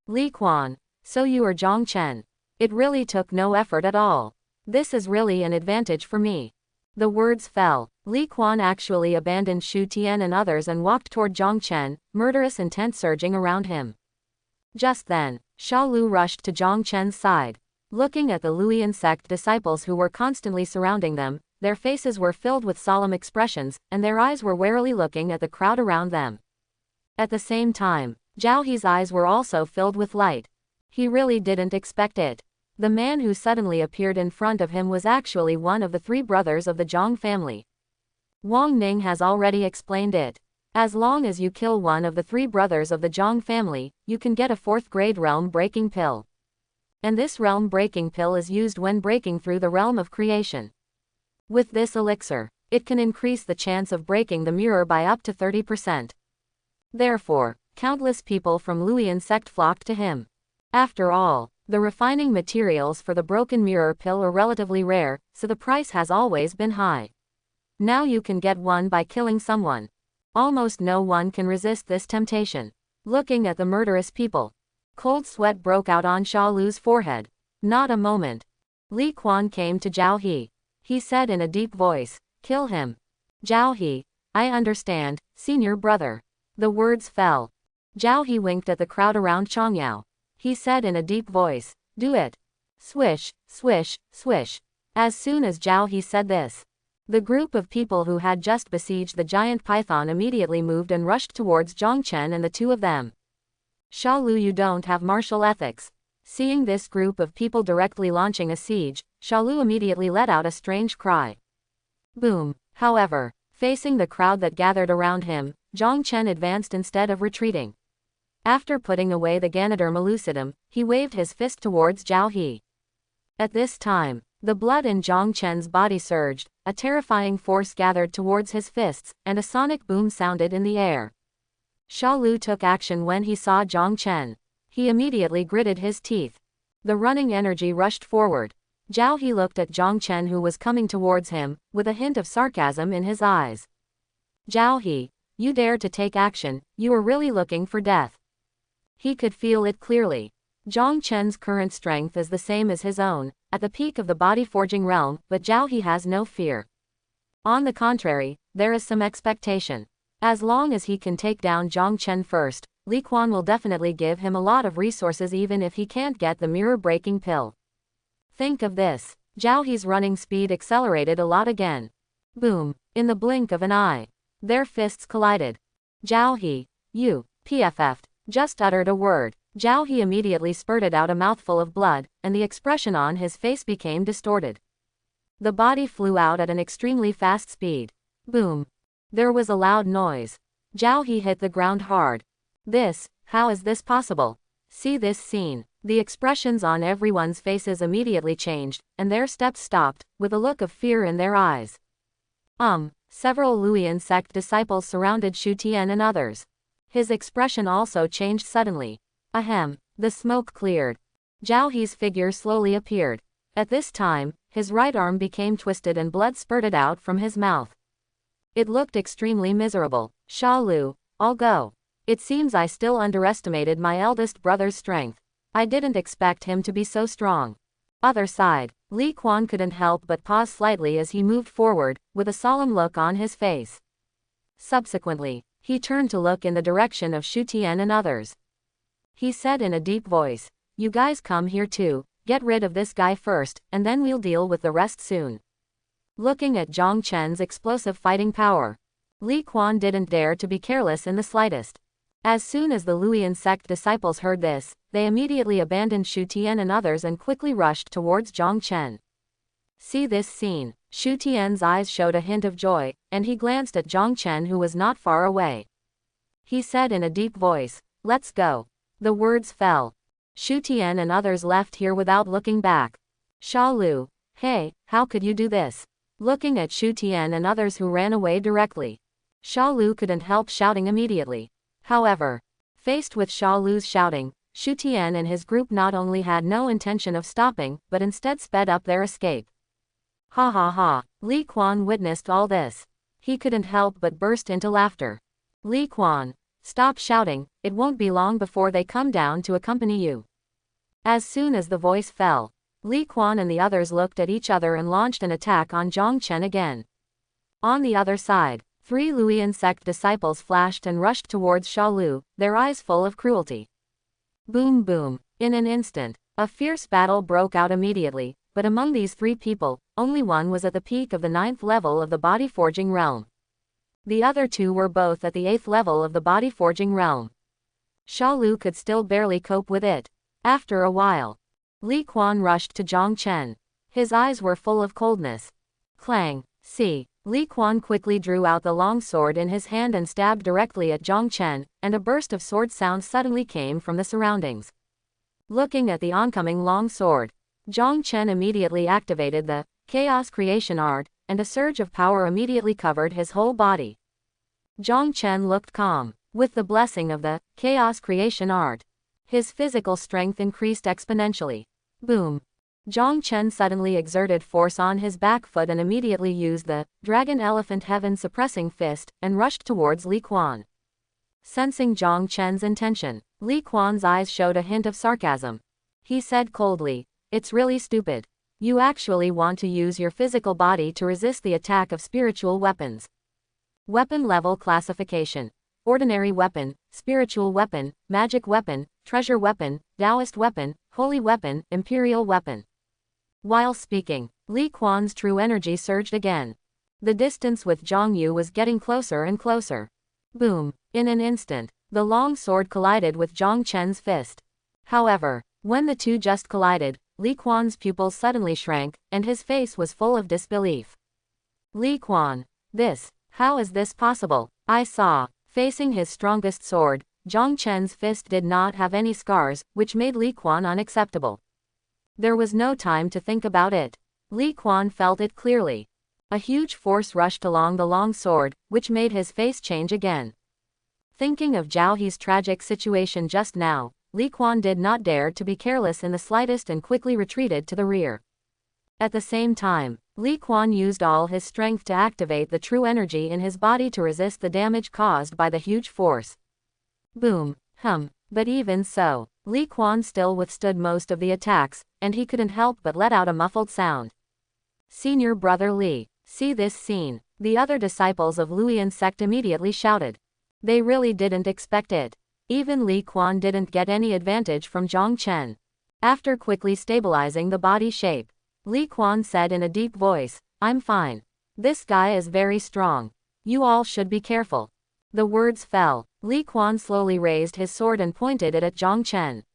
Li Quan, so you are Zhang Chen. It really took no effort at all. This is really an advantage for me. The words fell. Li Quan actually abandoned Shu Tian and others and walked toward Zhang Chen, murderous intent surging around him. Just then, Sha Lu rushed to Zhang Chen's side. Looking at the Luoyan sect disciples who were constantly surrounding them, their faces were filled with solemn expressions, and their eyes were warily looking at the crowd around them. At the same time, Zhao He's eyes were also filled with light. He really didn't expect it. The man who suddenly appeared in front of him was actually one of the 3 brothers of the Zhang family. Wang Ning has already explained it. As long as you kill one of the 3 brothers of the Zhang family, you can get a 4th-grade realm-breaking pill. And this realm-breaking pill is used when breaking through the realm of creation. With this elixir, it can increase the chance of breaking the mirror by up to 30%. Therefore, countless people from Luoyan sect flocked to him. After all, the refining materials for the broken mirror pill are relatively rare, so the price has always been high. Now you can get one by killing someone. Almost no one can resist this temptation. Looking at the murderous people, cold sweat broke out on Sha Lu's forehead. Not a moment. Li Quan came to Zhao He. He said in a deep voice, "Kill him." Zhao He, I understand, senior brother. The words fell. Zhao He winked at the crowd around Changyao. He said in a deep voice, "Do it." Swish, swish, swish. As soon as Zhao He said this, the group of people who had just besieged the giant python immediately moved and rushed towards Zhang Chen and the 2 of them. Sha Lu, you don't have martial ethics. Seeing this group of people directly launching a siege, Sha Lu immediately let out a strange cry. Boom. However, facing the crowd that gathered around him, Zhang Chen advanced instead of retreating. After putting away the Ganoderma lucidum, he waved his fist towards Zhao He. At this time, the blood in Zhang Chen's body surged, a terrifying force gathered towards his fists, and a sonic boom sounded in the air. Sha Lu took action when he saw Zhang Chen. He immediately gritted his teeth. The running energy rushed forward. Zhao He looked at Zhang Chen who was coming towards him, with a hint of sarcasm in his eyes. Zhao He, you dared to take action, you are really looking for death. He could feel it clearly. Zhang Chen's current strength is the same as his own, at the peak of the body-forging realm, but Zhao He has no fear. On the contrary, there is some expectation. As long as he can take down Zhang Chen first, Li Quan will definitely give him a lot of resources even if he can't get the mirror-breaking pill. Think of this. Zhao He's running speed accelerated a lot again. Boom. In the blink of an eye, their fists collided. Zhao He, you, PFF'd, just uttered a word. Zhao He immediately spurted out a mouthful of blood, and the expression on his face became distorted. The body flew out at an extremely fast speed. Boom. There was a loud noise. Zhao He hit the ground hard. How is this possible? See this scene. The expressions on everyone's faces immediately changed, and their steps stopped, with a look of fear in their eyes. Several Luoyan sect disciples surrounded Shu Tian and others. His expression also changed suddenly. Ahem. The smoke cleared. Zhao He's figure slowly appeared. At this time, his right arm became twisted and blood spurted out from his mouth. It looked extremely miserable. Sha Lu, I'll go. It seems I still underestimated my eldest brother's strength. I didn't expect him to be so strong. Other side, Li Quan couldn't help but pause slightly as he moved forward, with a solemn look on his face. Subsequently, he turned to look in the direction of Shu Tian and others. He said in a deep voice, "You guys come here too, get rid of this guy first, and then we'll deal with the rest soon." Looking at Zhang Chen's explosive fighting power, Li Quan didn't dare to be careless in the slightest. As soon as the Luoyan sect disciples heard this, they immediately abandoned Shu Tian and others and quickly rushed towards Zhang Chen. See this scene. Shu Tian's eyes showed a hint of joy, and he glanced at Zhang Chen, who was not far away. He said in a deep voice, "Let's go." The words fell. Shu Tian and others left here without looking back. Sha Lu, hey, how could you do this? Looking at Shu Tian and others who ran away directly, Sha Lu couldn't help shouting immediately. However, faced with Sha Lu's shouting, Shu Tian and his group not only had no intention of stopping, but instead sped up their escape. Ha ha ha. Li Quan witnessed all this. He couldn't help but burst into laughter. Li Quan, stop shouting, it won't be long before they come down to accompany you. As soon as the voice fell, Li Quan and the others looked at each other and launched an attack on Zhang Chen again. On the other side, 3 Luoyan sect disciples flashed and rushed towards Sha Lu, their eyes full of cruelty. Boom boom. In an instant, a fierce battle broke out immediately, but among these 3 people, only one was at the peak of the 9th level of the body forging realm. The other 2 were both at the 8th level of the body forging realm. Sha Lu could still barely cope with it. After a while, Li Quan rushed to Zhang Chen. His eyes were full of coldness. Clang. See. Li Quan quickly drew out the long sword in his hand and stabbed directly at Zhang Chen, and a burst of sword sound suddenly came from the surroundings. Looking at the oncoming long sword, Zhang Chen immediately activated the Chaos Creation Art, and a surge of power immediately covered his whole body. Zhang Chen looked calm. With the blessing of the Chaos Creation Art, his physical strength increased exponentially. Boom. Zhang Chen suddenly exerted force on his back foot and immediately used the Dragon Elephant Heaven Suppressing Fist, and rushed towards Li Quan. Sensing Zhang Chen's intention, Li Quan's eyes showed a hint of sarcasm. He said coldly, "It's really stupid. You actually want to use your physical body to resist the attack of spiritual weapons." Weapon level classification. Ordinary weapon, spiritual weapon, magic weapon, treasure weapon, Taoist weapon, holy weapon, imperial weapon. While speaking, Li Quan's true energy surged again. The distance with Zhang Yu was getting closer and closer. Boom. In an instant, the long sword collided with Zhang Chen's fist. However, when the two just collided, Li Quan's pupils suddenly shrank, and his face was full of disbelief. Li Quan. How is this possible? I saw. Facing his strongest sword, Zhang Chen's fist did not have any scars, which made Li Quan unacceptable. There was no time to think about it. Li Quan felt it clearly. A huge force rushed along the long sword, which made his face change again. Thinking of Zhao He's tragic situation just now, Li Quan did not dare to be careless in the slightest and quickly retreated to the rear. At the same time, Li Quan used all his strength to activate the true energy in his body to resist the damage caused by the huge force. Boom. But even so, Li Quan still withstood most of the attacks, and he couldn't help but let out a muffled sound. Senior brother Li, see this scene. The other disciples of Luoyan sect immediately shouted. They really didn't expect it. Even Li Quan didn't get any advantage from Zhang Chen. After quickly stabilizing the body shape, Li Quan said in a deep voice, "I'm fine. This guy is very strong. You all should be careful." The words fell. Li Quan slowly raised his sword and pointed it at Zhang Chen.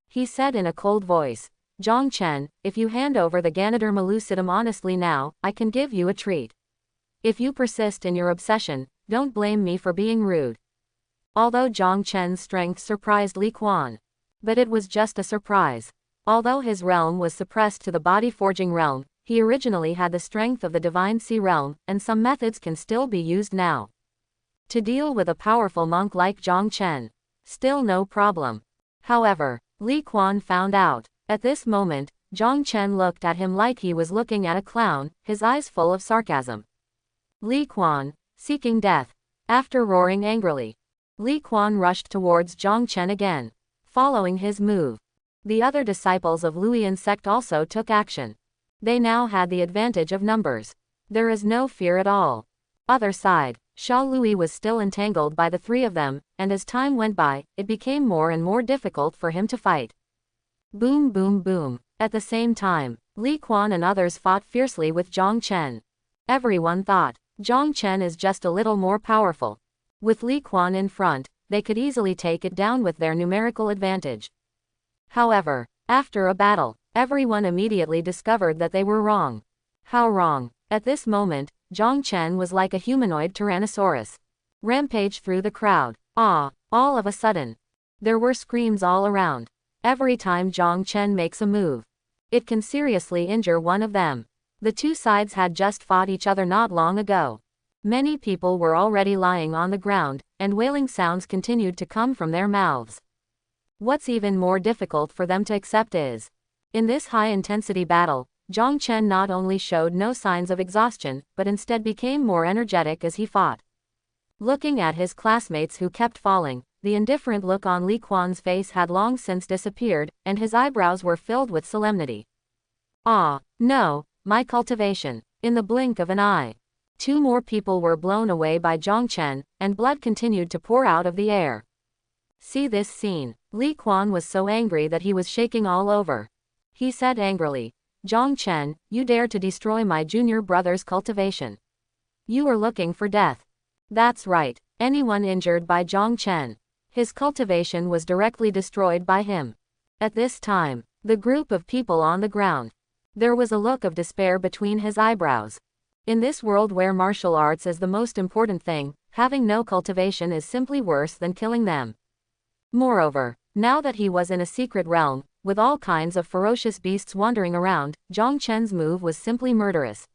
He said in a cold voice, "Zhang Chen, if you hand over the Ganoderma lucidum honestly now, I can give you a treat. If you persist in your obsession, don't blame me for being rude." Although Zhang Chen's strength surprised Li Quan, but it was just a surprise. Although his realm was suppressed to the body forging realm, he originally had the strength of the divine sea realm, and some methods can still be used now. To deal with a powerful monk like Zhang Chen, still no problem. However, Li Quan found out. At this moment, Zhang Chen looked at him like he was looking at a clown, his eyes full of sarcasm. Li Quan, seeking death. After roaring angrily, Li Quan rushed towards Zhang Chen again. Following his move, the other disciples of Luoyan sect also took action. They now had the advantage of numbers. There is no fear at all. Other side, Sha Lui was still entangled by the 3 of them, and as time went by, it became more and more difficult for him to fight. Boom boom boom. At the same time, Li Quan and others fought fiercely with Zhang Chen. Everyone thought, Zhang Chen is just a little more powerful. With Li Quan in front, they could easily take it down with their numerical advantage. However, after a battle, everyone immediately discovered that they were wrong. How wrong. At this moment, Zhang Chen was like a humanoid tyrannosaurus. Rampage through the crowd. All of a sudden. There were screams all around. Every time Zhang Chen makes a move, it can seriously injure one of them. The two sides had just fought each other not long ago. Many people were already lying on the ground, and wailing sounds continued to come from their mouths. What's even more difficult for them to accept is, in this high-intensity battle, Zhang Chen not only showed no signs of exhaustion, but instead became more energetic as he fought. Looking at his classmates who kept falling, the indifferent look on Li Quan's face had long since disappeared, and his eyebrows were filled with solemnity. No, my cultivation. In the blink of an eye, 2 more people were blown away by Zhang Chen, and blood continued to pour out of the air. See this scene. Li Quan was so angry that he was shaking all over. He said angrily, Zhang Chen, you dare to destroy my junior brother's cultivation. You are looking for death. That's right, anyone injured by Zhang Chen, his cultivation was directly destroyed by him. At this time, the group of people on the ground, there was a look of despair between his eyebrows. In this world where martial arts is the most important thing, having no cultivation is simply worse than killing them. Moreover, now that he was in a secret realm, with all kinds of ferocious beasts wandering around, Zhang Chen's move was simply murderous.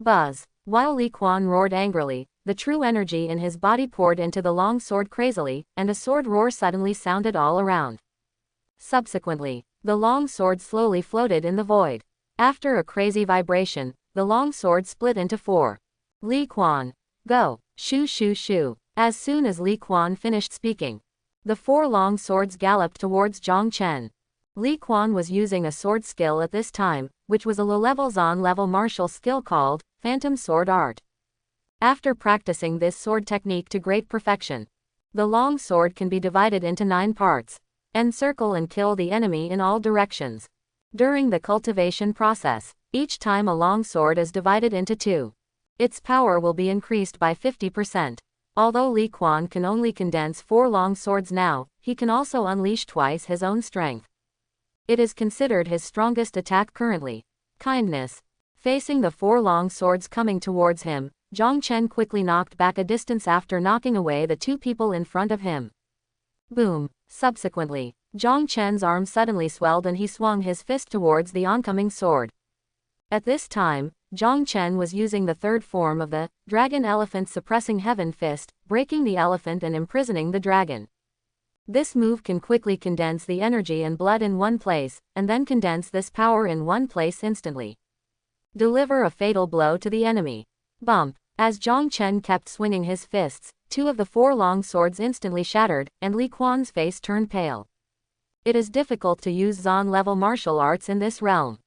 Buzz. While Li Quan roared angrily, the true energy in his body poured into the long sword crazily, and a sword roar suddenly sounded all around. Subsequently, the long sword slowly floated in the void. After a crazy vibration, the long sword split into 4. Li Quan. Go. Shoo shoo shoo. As soon as Li Quan finished speaking, the 4 long swords galloped towards Zhang Chen. Li Quan was using a sword skill at this time, which was a low-level Zon-level martial skill called Phantom Sword Art. After practicing this sword technique to great perfection, the long sword can be divided into 9 parts. Encircle and kill the enemy in all directions. During the cultivation process, each time a long sword is divided into 2, its power will be increased by 50%. Although Li Quan can only condense 4 long swords now, he can also unleash twice his own strength. It is considered his strongest attack currently. Kindness. Facing the 4 long swords coming towards him, Zhang Chen quickly knocked back a distance after knocking away the 2 people in front of him. Boom. Subsequently, Zhang Chen's arm suddenly swelled and he swung his fist towards the oncoming sword. At this time, Zhang Chen was using the 3rd form of the Dragon Elephant Suppressing Heaven Fist, breaking the elephant and imprisoning the dragon. This move can quickly condense the energy and blood in one place, and then condense this power in one place instantly. Deliver a fatal blow to the enemy. Bump. As Zhang Chen kept swinging his fists, 2 of the 4 long swords instantly shattered, and Li Quan's face turned pale. It is difficult to use Zon-level martial arts in this realm.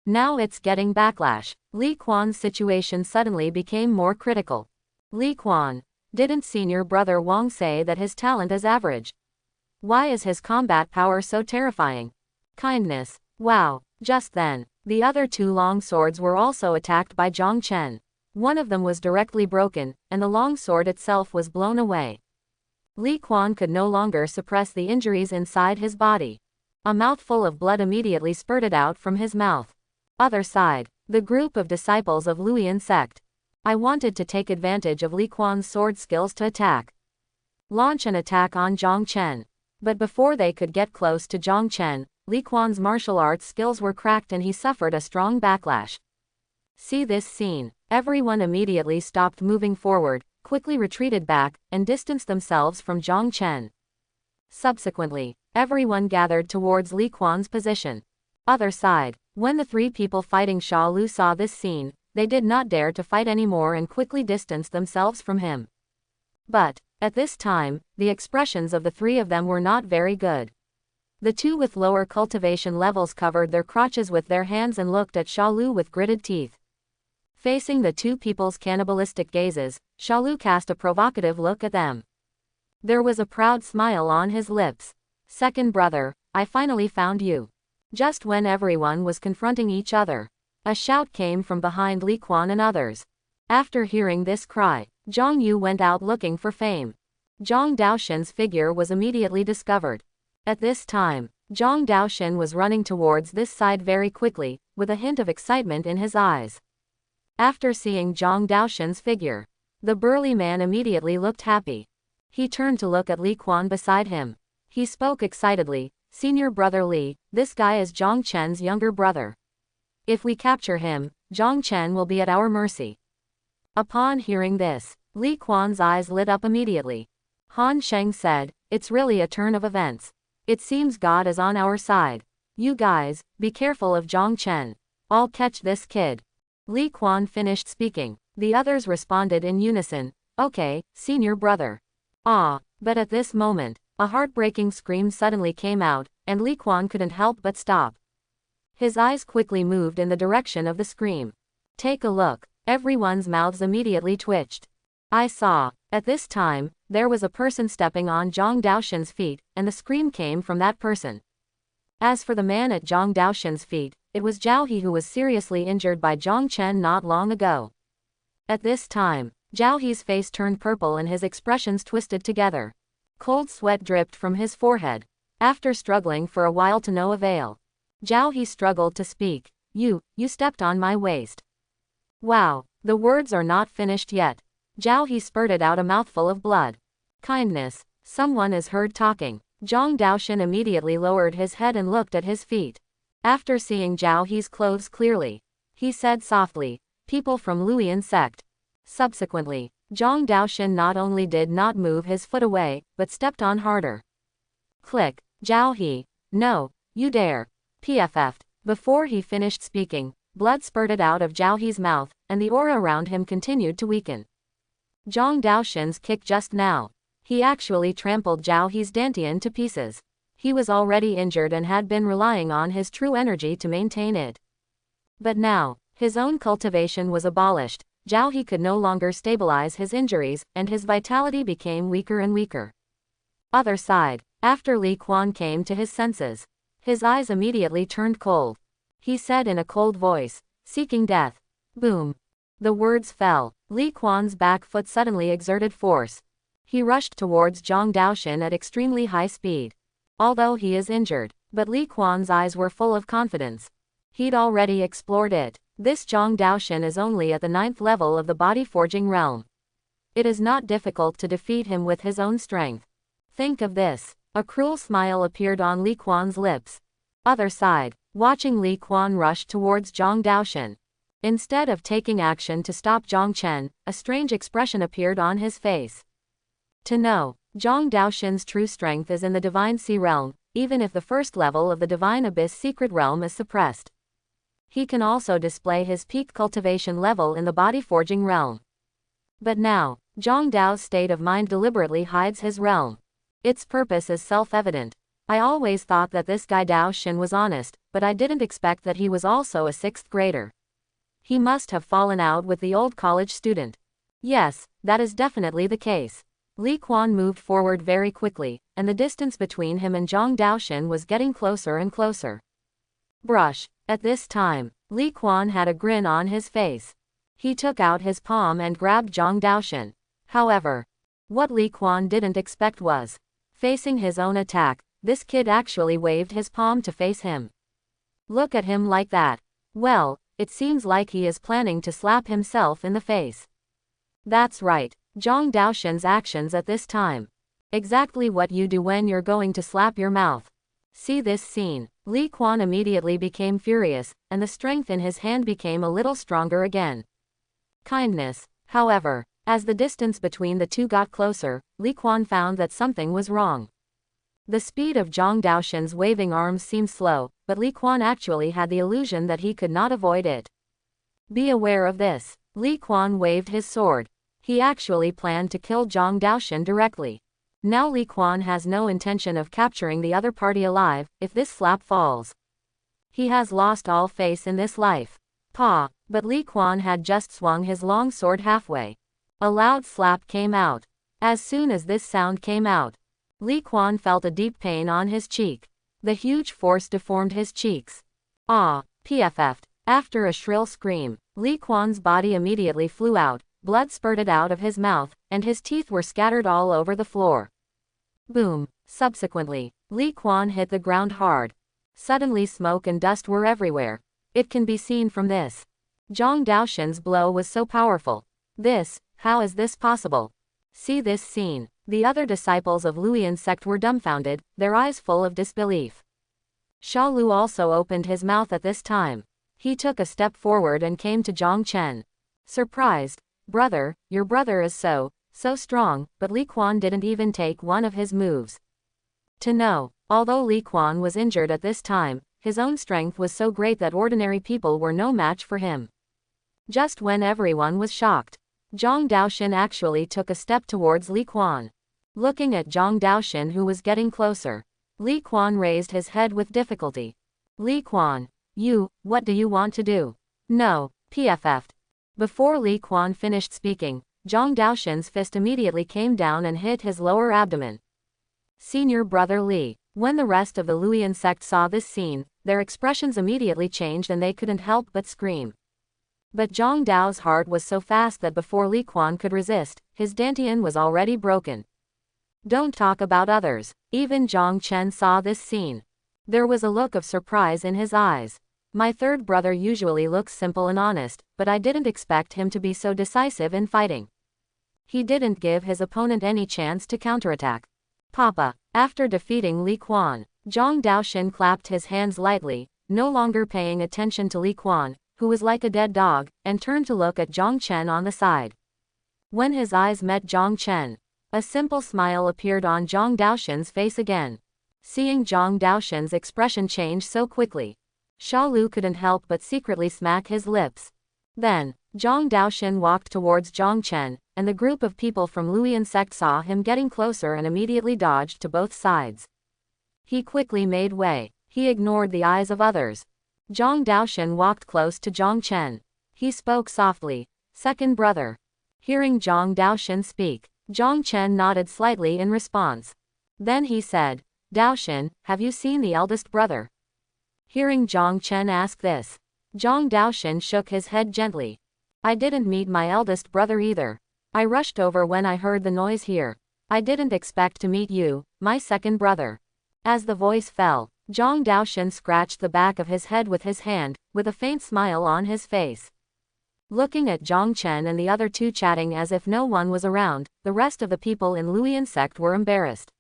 Now it's getting backlash. Li Quan's situation suddenly became more critical. Li Quan. Didn't senior brother Wang say that his talent is average? Why is his combat power so terrifying? Kindness. Wow. Just then, the other 2 long swords were also attacked by Zhang Chen. One of them was directly broken, and the long sword itself was blown away. Li Quan could no longer suppress the injuries inside his body. A mouthful of blood immediately spurted out from his mouth. Other side. The group of disciples of Luoyan sect. I wanted to take advantage of Li Quan's sword skills to attack. Launch an attack on Zhang Chen. But before they could get close to Zhang Chen, Li Quan's martial arts skills were cracked and he suffered a strong backlash. See this scene. Everyone immediately stopped moving forward, quickly retreated back, and distanced themselves from Zhang Chen. Subsequently, everyone gathered towards Li Quan's position. Other side. When the 3 people fighting Sha Lu saw this scene, they did not dare to fight anymore and quickly distanced themselves from him. But, at this time, the expressions of the 3 of them were not very good. The 2 with lower cultivation levels covered their crotches with their hands and looked at Sha Lu with gritted teeth. Facing the 2 people's cannibalistic gazes, Sha Lu cast a provocative look at them. There was a proud smile on his lips. Second brother, I finally found you. Just when everyone was confronting each other, a shout came from behind Li Quan and others. After hearing this cry, Zhang Yu went out looking for fame. Zhang Daoshen's figure was immediately discovered. At this time, Zhang Daoshen was running towards this side very quickly, with a hint of excitement in his eyes. After seeing Zhang Daoshen's figure, the burly man immediately looked happy. He turned to look at Li Quan beside him. He spoke excitedly, "Senior brother Li, this guy is Zhang Chen's younger brother. If we capture him, Zhang Chen will be at our mercy." Upon hearing this, Li Quan's eyes lit up immediately. Han Sheng said, "It's really a turn of events. It seems God is on our side. You guys, be careful of Zhang Chen. I'll catch this kid." Li Quan finished speaking. The others responded in unison, "Okay, senior brother." But at this moment, a heartbreaking scream suddenly came out, and Li Quan couldn't help but stop. His eyes quickly moved in the direction of the scream. "Take a look." Everyone's mouths immediately twitched. I saw. At this time, there was a person stepping on Zhang Daoshen's feet, and the scream came from that person. As for the man at Zhang Daoshen's feet, it was Zhao He who was seriously injured by Zhang Chen not long ago. At this time, Zhao He's face turned purple and his expressions twisted together. Cold sweat dripped from his forehead. After struggling for a while to no avail, Zhao He struggled to speak. You stepped on my waist." "Wow, the words are not finished yet." Zhao He spurted out a mouthful of blood. "Kindness, someone is heard talking." Zhang Daoshen immediately lowered his head and looked at his feet. After seeing Zhao He's clothes clearly, he said softly, "People from Luoyan sect." Subsequently, Zhang Daoshen not only did not move his foot away, but stepped on harder. Click. "Zhao He, no, you dare." PFF'd. Before he finished speaking, blood spurted out of Zhao He's mouth, and the aura around him continued to weaken. Zhang Daoshen's kick just now. He actually trampled Zhao He's dantian to pieces. He was already injured and had been relying on his true energy to maintain it. But now, his own cultivation was abolished. Zhao He could no longer stabilize his injuries, and his vitality became weaker and weaker. Other side. After Li Quan came to his senses, his eyes immediately turned cold. He said in a cold voice, "Seeking death." Boom. The words fell. Li Quan's back foot suddenly exerted force. He rushed towards Zhang Daoshen at extremely high speed. Although he is injured, but Li Quan's eyes were full of confidence. He'd already explored it. This Zhang Daoshen is only at the 9th level of the body forging realm. It is not difficult to defeat him with his own strength. Think of this. A cruel smile appeared on Li Quan's lips. Other side. Watching Li Quan rush towards Zhang Daoshen, instead of taking action to stop Zhang Chen, a strange expression appeared on his face. To know, Zhang Daoshen's true strength is in the Divine Sea realm, even if the first level of the Divine Abyss secret realm is suppressed. He can also display his peak cultivation level in the body forging realm. But now, Zhang Dao's state of mind deliberately hides his realm. Its purpose is self-evident. I always thought that this guy Daoshen was honest, but I didn't expect that he was also a 6th grader. He must have fallen out with the old college student. Yes, that is definitely the case. Li Quan moved forward very quickly, and the distance between him and Zhang Daoshen was getting closer and closer. Brush. At this time, Li Quan had a grin on his face. He took out his palm and grabbed Zhang Daoshen. However, what Li Quan didn't expect was, facing his own attack, this kid actually waved his palm to face him. Look at him like that. Well, it seems like he is planning to slap himself in the face. That's right, Zhang Daoshen's actions at this time. Exactly what you do when you're going to slap your mouth. See this scene. Li Quan immediately became furious, and the strength in his hand became a little stronger again. Kindness. However, as the distance between the two got closer, Li Quan found that something was wrong. The speed of Zhang Daoshen's waving arms seemed slow, but Li Quan actually had the illusion that he could not avoid it. Be aware of this. Li Quan waved his sword. He actually planned to kill Zhang Daoshen directly. Now Li Quan has no intention of capturing the other party alive, if this slap falls. He has lost all faith in this life. Paw. But Li Quan had just swung his long sword halfway. A loud slap came out. As soon as this sound came out, Li Quan felt a deep pain on his cheek. The huge force deformed his cheeks. PFF'd. After a shrill scream, Li Quan's body immediately flew out, blood spurted out of his mouth, and his teeth were scattered all over the floor. Boom. Subsequently, Li Quan hit the ground hard. Suddenly smoke and dust were everywhere. It can be seen from this. Zhang Daoshen's blow was so powerful. How is this possible? See this scene. The other disciples of Luoyuan sect were dumbfounded, their eyes full of disbelief. Sha Lu also opened his mouth at this time. He took a step forward and came to Zhang Chen. Surprised, "Brother, your brother is so strong," but Li Quan didn't even take one of his moves. To know, although Li Quan was injured at this time, his own strength was so great that ordinary people were no match for him. Just when everyone was shocked, Zhang Daoshen actually took a step towards Li Quan. Looking at Zhang Daoshen, who was getting closer, Li Quan raised his head with difficulty. "Li Quan, what do you want to do?" "No, PFF'd." Before Li Quan finished speaking, Zhang Daoshen's fist immediately came down and hit his lower abdomen. Senior brother Li. When the rest of the Luoyuan sect saw this scene, their expressions immediately changed and they couldn't help but scream. But Zhang Dao's heart was so fast that before Li Quan could resist, his dantian was already broken. Don't talk about others. Even Zhang Chen saw this scene. There was a look of surprise in his eyes. My third brother usually looks simple and honest, but I didn't expect him to be so decisive in fighting. He didn't give his opponent any chance to counterattack. Papa. After defeating Li Quan, Zhang Daoshen clapped his hands lightly, no longer paying attention to Li Quan, who was like a dead dog, and turned to look at Zhang Chen on the side. When his eyes met Zhang Chen, a simple smile appeared on Zhang Daoshen's face again. Seeing Zhang Daoshen's expression change so quickly, Sha Lu couldn't help but secretly smack his lips. Then, Zhang Daoshen walked towards Zhang Chen, and the group of people from Luoyuan sect saw him getting closer and immediately dodged to both sides. He quickly made way. He ignored the eyes of others. Zhang Daoshen walked close to Zhang Chen. He spoke softly, "Second brother." Hearing Zhang Daoshen speak, Zhang Chen nodded slightly in response. Then he said, "Daoshen, have you seen the eldest brother?" Hearing Zhang Chen ask this, Zhang Daoshen shook his head gently. "I didn't meet my eldest brother either. I rushed over when I heard the noise here. I didn't expect to meet you, my second brother." As the voice fell, Zhang Daoshen scratched the back of his head with his hand, with a faint smile on his face. Looking at Zhang Chen and the other two chatting as if no one was around, the rest of the people in Luoyuan sect were embarrassed.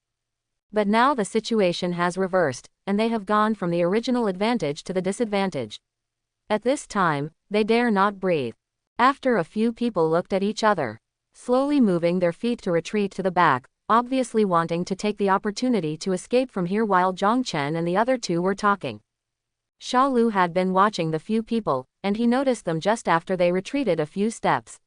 But now the situation has reversed, and they have gone from the original advantage to the disadvantage. At this time, they dare not breathe. After a few people looked at each other, slowly moving their feet to retreat to the back, obviously wanting to take the opportunity to escape from here while Zhang Chen and the other two were talking. Sha Lu had been watching the few people, and he noticed them just after they retreated a few steps.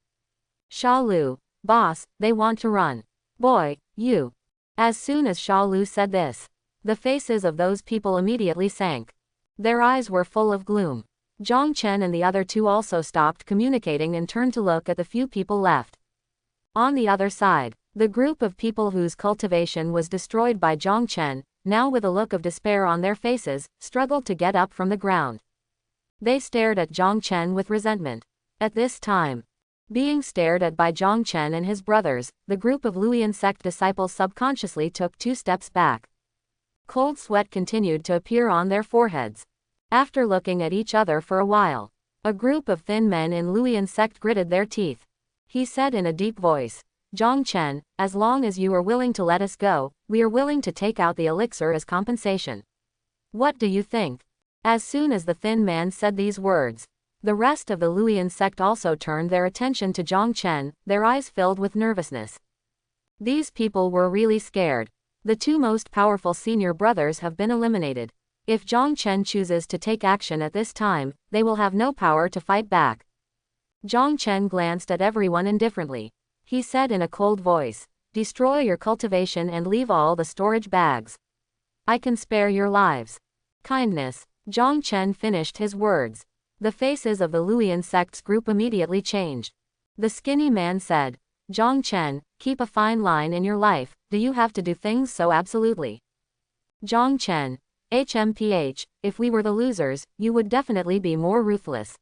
"Sha Lu, boss, they want to run. Boy, you." As soon as Sha Lu said this, the faces of those people immediately sank. Their eyes were full of gloom. Zhang Chen and the other two also stopped communicating and turned to look at the few people left. On the other side, the group of people whose cultivation was destroyed by Zhang Chen, now with a look of despair on their faces, struggled to get up from the ground. They stared at Zhang Chen with resentment. At this time, being stared at by Zhang Chen and his brothers, the group of Luoyuan sect disciples subconsciously took 2 steps back. Cold sweat continued to appear on their foreheads. After looking at each other for a while, a group of thin men in Luoyuan sect gritted their teeth. He said in a deep voice, "Zhang Chen, as long as you are willing to let us go, we are willing to take out the elixir as compensation. What do you think?" As soon as the thin man said these words, the rest of the Luoyuan sect also turned their attention to Zhang Chen, their eyes filled with nervousness. These people were really scared. The 2 most powerful senior brothers have been eliminated. If Zhang Chen chooses to take action at this time, they will have no power to fight back. Zhang Chen glanced at everyone indifferently. He said in a cold voice, "Destroy your cultivation and leave all the storage bags. I can spare your lives." Kindness. Zhang Chen finished his words. The faces of the Luoyuan sect's group immediately changed. The skinny man said, "Zhang Chen, keep a fine line in your life, do you have to do things so absolutely?" Zhang Chen, HMPH, if we were the losers, you would definitely be more ruthless.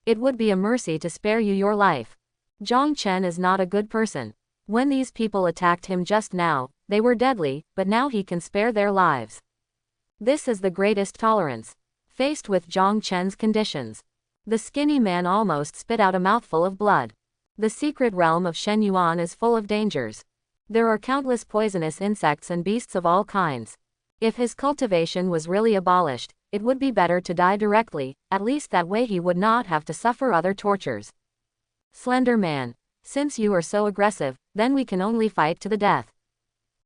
It would be a mercy to spare you your life. Zhang Chen is not a good person. When these people attacked him just now, they were deadly, but now he can spare their lives. This is the greatest tolerance. Faced with Zhang Chen's conditions, the skinny man almost spit out a mouthful of blood. The secret realm of Shen Yuan is full of dangers. There are countless poisonous insects and beasts of all kinds. If his cultivation was really abolished, it would be better to die directly, at least that way he would not have to suffer other tortures. Slender Man, since you are so aggressive, then we can only fight to the death.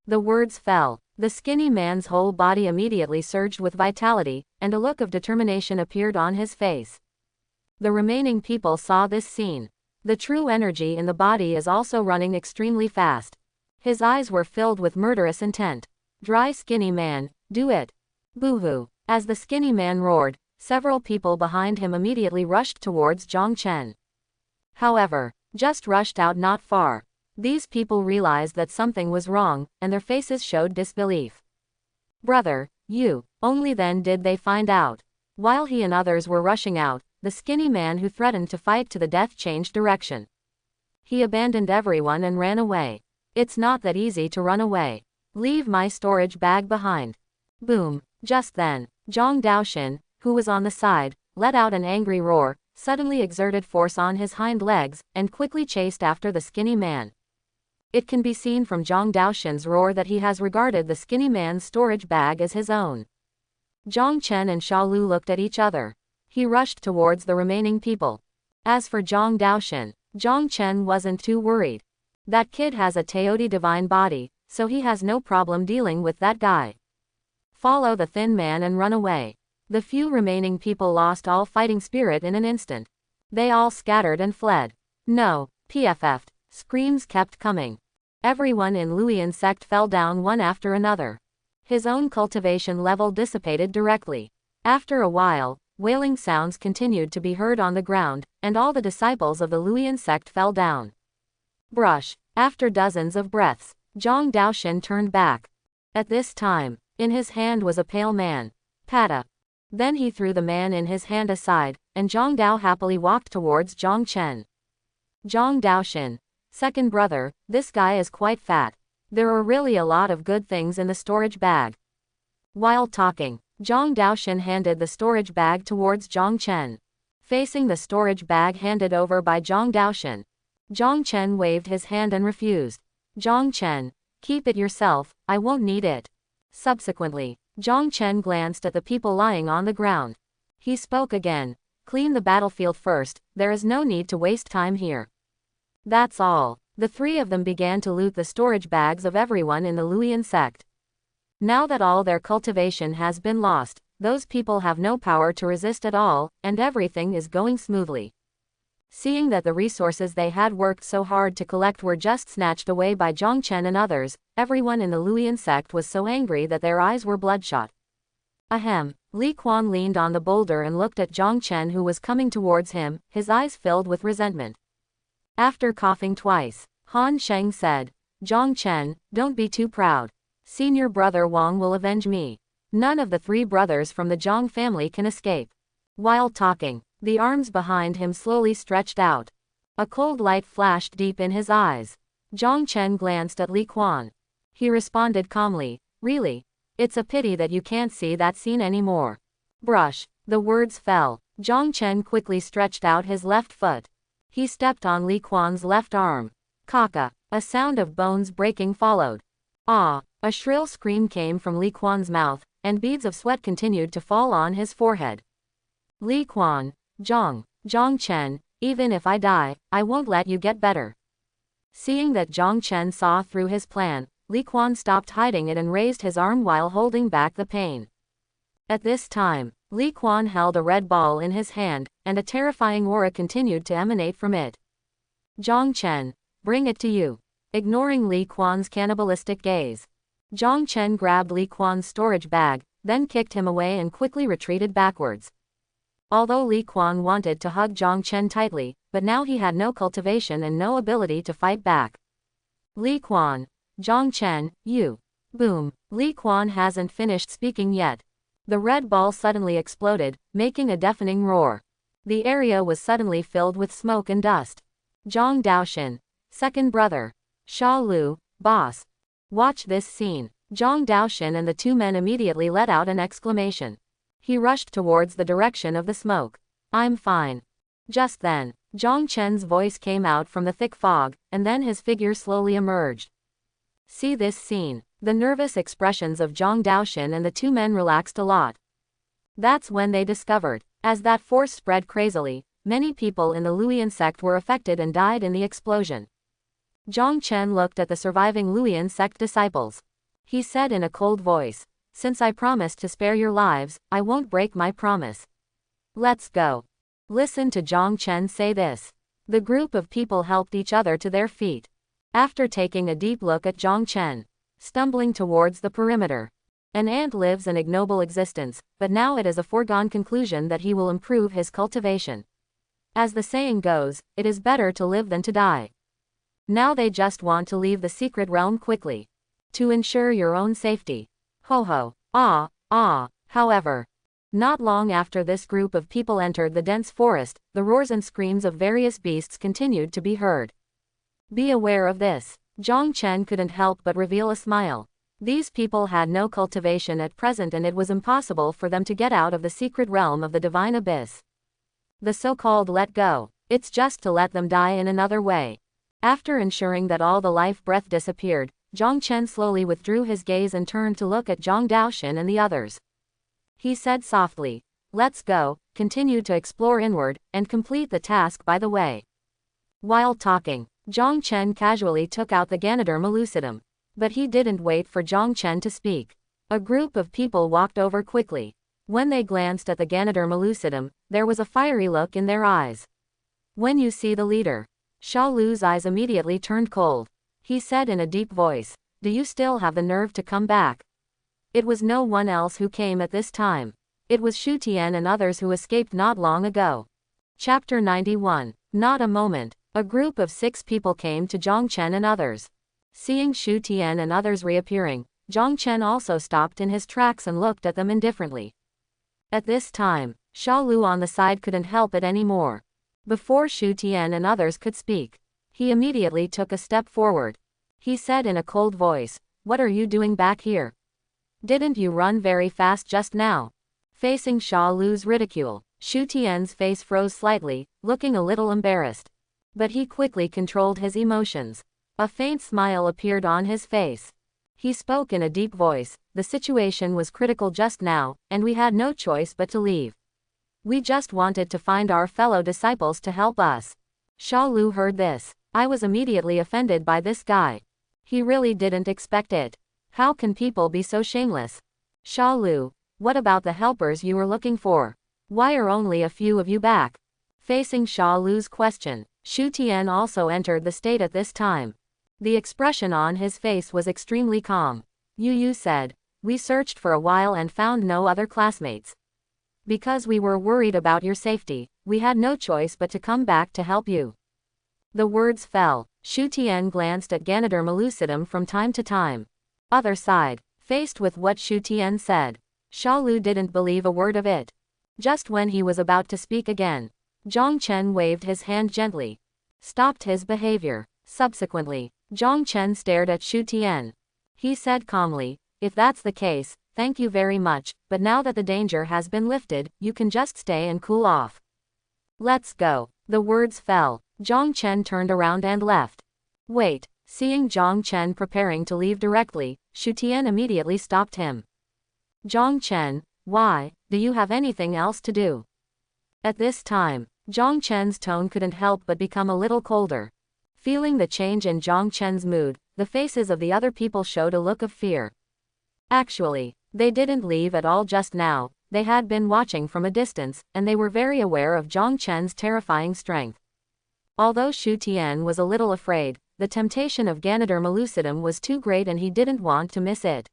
The words fell. The skinny man's whole body immediately surged with vitality, and a look of determination appeared on his face. The remaining people saw this scene. The true energy in the body is also running extremely fast. His eyes were filled with murderous intent. Dry skinny man, do it. Boo-hoo. As the skinny man roared, several people behind him immediately rushed towards Zhang Chen. However, just rushed out not far. These people realized that something was wrong, and their faces showed disbelief. Brother, you. Only then did they find out. While he and others were rushing out, the skinny man who threatened to fight to the death changed direction. He abandoned everyone and ran away. It's not that easy to run away. Leave my storage bag behind. Boom. Just then, Zhang Daoxin, who was on the side, let out an angry roar, suddenly exerted force on his hind legs, and quickly chased after the skinny man. It can be seen from Zhang Daoxin's roar that he has regarded the skinny man's storage bag as his own. Zhang Chen and Xiaolu looked at each other. He rushed towards the remaining people. As for Zhang Daoxin, Zhang Chen wasn't too worried. That kid has a Teoti divine body, so he has no problem dealing with that guy. Follow the thin man and run away. The few remaining people lost all fighting spirit in an instant. They all scattered and fled. No, PFF'd. Screams kept coming. Everyone in Luoyan sect fell down one after another. His own cultivation level dissipated directly. After a while, wailing sounds continued to be heard on the ground, and all the disciples of the Luoyan sect fell down. Brush. After dozens of breaths, Zhang Daoxin turned back. At this time, in his hand was a pale man. Pata. Then he threw the man in his hand aside, and Zhang Dao happily walked towards Zhang Chen. Zhang Daoxin. Second brother, this guy is quite fat. There are really a lot of good things in the storage bag. While talking, Zhang Daoxin handed the storage bag towards Zhang Chen. Facing the storage bag handed over by Zhang Daoxin, Zhang Chen waved his hand and refused. Zhang Chen, keep it yourself, I won't need it. Subsequently, Zhang Chen glanced at the people lying on the ground. He spoke again. Clean the battlefield first, there is no need to waste time here. That's all. The three of them began to loot the storage bags of everyone in the Luoyan sect. Now that all their cultivation has been lost, those people have no power to resist at all, and everything is going smoothly. Seeing that the resources they had worked so hard to collect were just snatched away by Zhang Chen and others, everyone in the Luoyan sect was so angry that their eyes were bloodshot. Ahem. Li Quan leaned on the boulder and looked at Zhang Chen who was coming towards him, his eyes filled with resentment. After coughing twice, Han Sheng said, Zhang Chen, don't be too proud. Senior brother Wang will avenge me. None of the three brothers from the Zhang family can escape. While talking, the arms behind him slowly stretched out. A cold light flashed deep in his eyes. Zhang Chen glanced at Li Quan. He responded calmly, really? It's a pity that you can't see that scene anymore. Brush. The words fell. Zhang Chen quickly stretched out his left foot. He stepped on Li Quan's left arm. Kaka. A sound of bones breaking followed. Ah! A shrill scream came from Li Quan's mouth, and beads of sweat continued to fall on his forehead. Li Quan. Zhang Chen, even if I die, I won't let you get better. Seeing that Zhang Chen saw through his plan, Li Quan stopped hiding it and raised his arm while holding back the pain. At this time, Li Quan held a red ball in his hand, and a terrifying aura continued to emanate from it. Zhang Chen, bring it to you. Ignoring Li Quan's cannibalistic gaze, Zhang Chen grabbed Li Quan's storage bag, then kicked him away and quickly retreated backwards. Although Li Quan wanted to hug Zhang Chen tightly, but now he had no cultivation and no ability to fight back. Li Quan. Zhang Chen, you. Boom. Li Quan hasn't finished speaking yet. The red ball suddenly exploded, making a deafening roar. The area was suddenly filled with smoke and dust. Zhang Daoxin. Second brother. Sha Lu, boss. Watch this scene. Zhang Daoshin and the two men immediately let out an exclamation. He rushed towards the direction of the smoke. I'm fine. Just then, Zhang Chen's voice came out from the thick fog, and then his figure slowly emerged. See this scene. The nervous expressions of Zhang Daoshin and the two men relaxed a lot. That's when they discovered, as that force spread crazily, many people in the Luoyan sect were affected and died in the explosion. Zhang Chen looked at the surviving Luoyan sect disciples. He said in a cold voice, since I promised to spare your lives, I won't break my promise. Let's go. Listen to Zhang Chen say this. The group of people helped each other to their feet. After taking a deep look at Zhang Chen, stumbling towards the perimeter. An ant lives an ignoble existence, but now it is a foregone conclusion that he will improve his cultivation. As the saying goes, it is better to live than to die. Now they just want to leave the secret realm quickly. To ensure your own safety. Ho ho, however. Not long after this group of people entered the dense forest, the roars and screams of various beasts continued to be heard. Be aware of this. Zhang Chen couldn't help but reveal a smile. These people had no cultivation at present and it was impossible for them to get out of the secret realm of the divine abyss. The so-called let go, it's just to let them die in another way. After ensuring that all the life breath disappeared, Zhang Chen slowly withdrew his gaze and turned to look at Zhang Daoshin and the others. He said softly, let's go, continue to explore inward, and complete the task by the way. While talking, Zhang Chen casually took out the Ganoderma lucidum. But he didn't wait for Zhang Chen to speak. A group of people walked over quickly. When they glanced at the Ganoderma lucidum, there was a fiery look in their eyes. When you see the leader, Sha Lu's eyes immediately turned cold. He said in a deep voice, do you still have the nerve to come back? It was no one else who came at this time. It was Shu Tian and others who escaped not long ago. Chapter 91. Not a moment. A group of 6 people came to Zhang Chen and others. Seeing Shu Tian and others reappearing, Zhang Chen also stopped in his tracks and looked at them indifferently. At this time, Sha Lu on the side couldn't help it anymore. Before Shu Tian and others could speak, he immediately took a step forward. He said in a cold voice, what are you doing back here? Didn't you run very fast just now? Facing Sha Lu's ridicule, Shu Tian's face froze slightly, looking a little embarrassed. But he quickly controlled his emotions. A faint smile appeared on his face. He spoke in a deep voice, the situation was critical just now, and we had no choice but to leave. We just wanted to find our fellow disciples to help us. Sha Lu heard this. I was immediately offended by this guy. He really didn't expect it. How can people be so shameless? Sha Lu, what about the helpers you were looking for? Why are only a few of you back? Facing Sha Lu's question, Shu Tian also entered the state at this time. The expression on his face was extremely calm. Yu said, we searched for a while and found no other classmates. Because we were worried about your safety, we had no choice but to come back to help you. The words fell. Shu Tian glanced at Ganoderma lucidum from time to time. Other side, faced with what Shu Tian said, Sha Lu didn't believe a word of it. Just when he was about to speak again, Zhang Chen waved his hand gently, stopped his behavior. Subsequently, Zhang Chen stared at Shu Tian. He said calmly, if that's the case, thank you very much, but now that the danger has been lifted, you can just stay and cool off. Let's go. The words fell. Zhang Chen turned around and left. Wait. Seeing Zhang Chen preparing to leave directly, Shu Tian immediately stopped him. Zhang Chen, why, do you have anything else to do? At this time, Zhang Chen's tone couldn't help but become a little colder. Feeling the change in Zhang Chen's mood, the faces of the other people showed a look of fear. Actually, they didn't leave at all just now, they had been watching from a distance, and they were very aware of Zhang Chen's terrifying strength. Although Shu Tian was a little afraid, the temptation of Ganoderma lucidum was too great and he didn't want to miss it.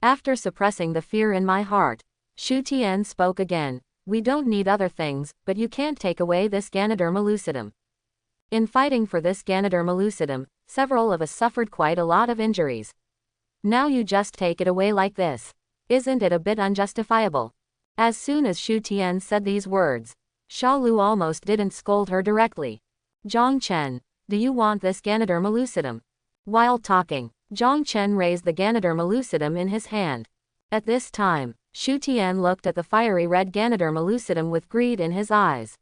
After suppressing the fear in my heart, Shu Tian spoke again, we don't need other things, but you can't take away this Ganoderma lucidum. In fighting for this Ganoderma lucidum, several of us suffered quite a lot of injuries. Now you just take it away like this. Isn't it a bit unjustifiable? As soon as Shu Tian said these words, Sha Lu almost didn't scold her directly. Zhang Chen, do you want this Ganoderma lucidum? While talking, Zhang Chen raised the Ganoderma lucidum in his hand. At this time, Shu Tian looked at the fiery red Ganoderma lucidum with greed in his eyes.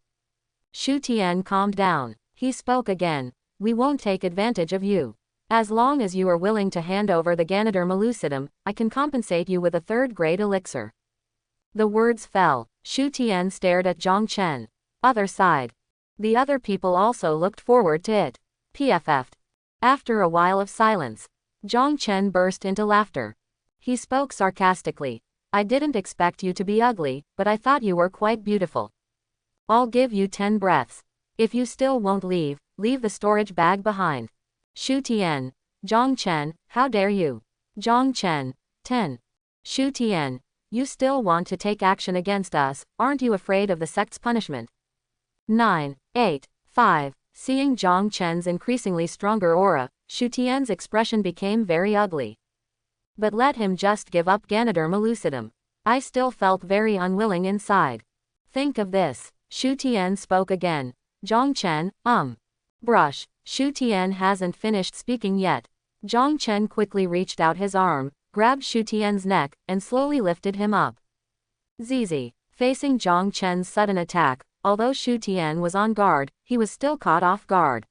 Shu Tian calmed down. He spoke again. We won't take advantage of you. As long as you are willing to hand over the Ganoderma lucidum, I can compensate you with a third-grade elixir. The words fell. Shu Tian stared at Zhang Chen. Other side. The other people also looked forward to it. PFF'd. After a while of silence, Zhang Chen burst into laughter. He spoke sarcastically. I didn't expect you to be ugly, but I thought you were quite beautiful. I'll give you 10 breaths. If you still won't leave, leave the storage bag behind. Shu Tian. Zhang Chen, how dare you? Zhang Chen. 10. Shu Tian. You still want to take action against us, aren't you afraid of the sect's punishment? 9, 8, 5. Seeing Zhang Chen's increasingly stronger aura, Shu Tian's expression became very ugly. But let him just give up Ganoderma lucidum. I still felt very unwilling inside. Think of this. Shu Tian spoke again. Zhang Chen, Brush. Shu Tian hasn't finished speaking yet. Zhang Chen quickly reached out his arm, grabbed Shu Tian's neck, and slowly lifted him up. Zizi. Facing Zhang Chen's sudden attack, although Shu Tian was on guard, he was still caught off guard.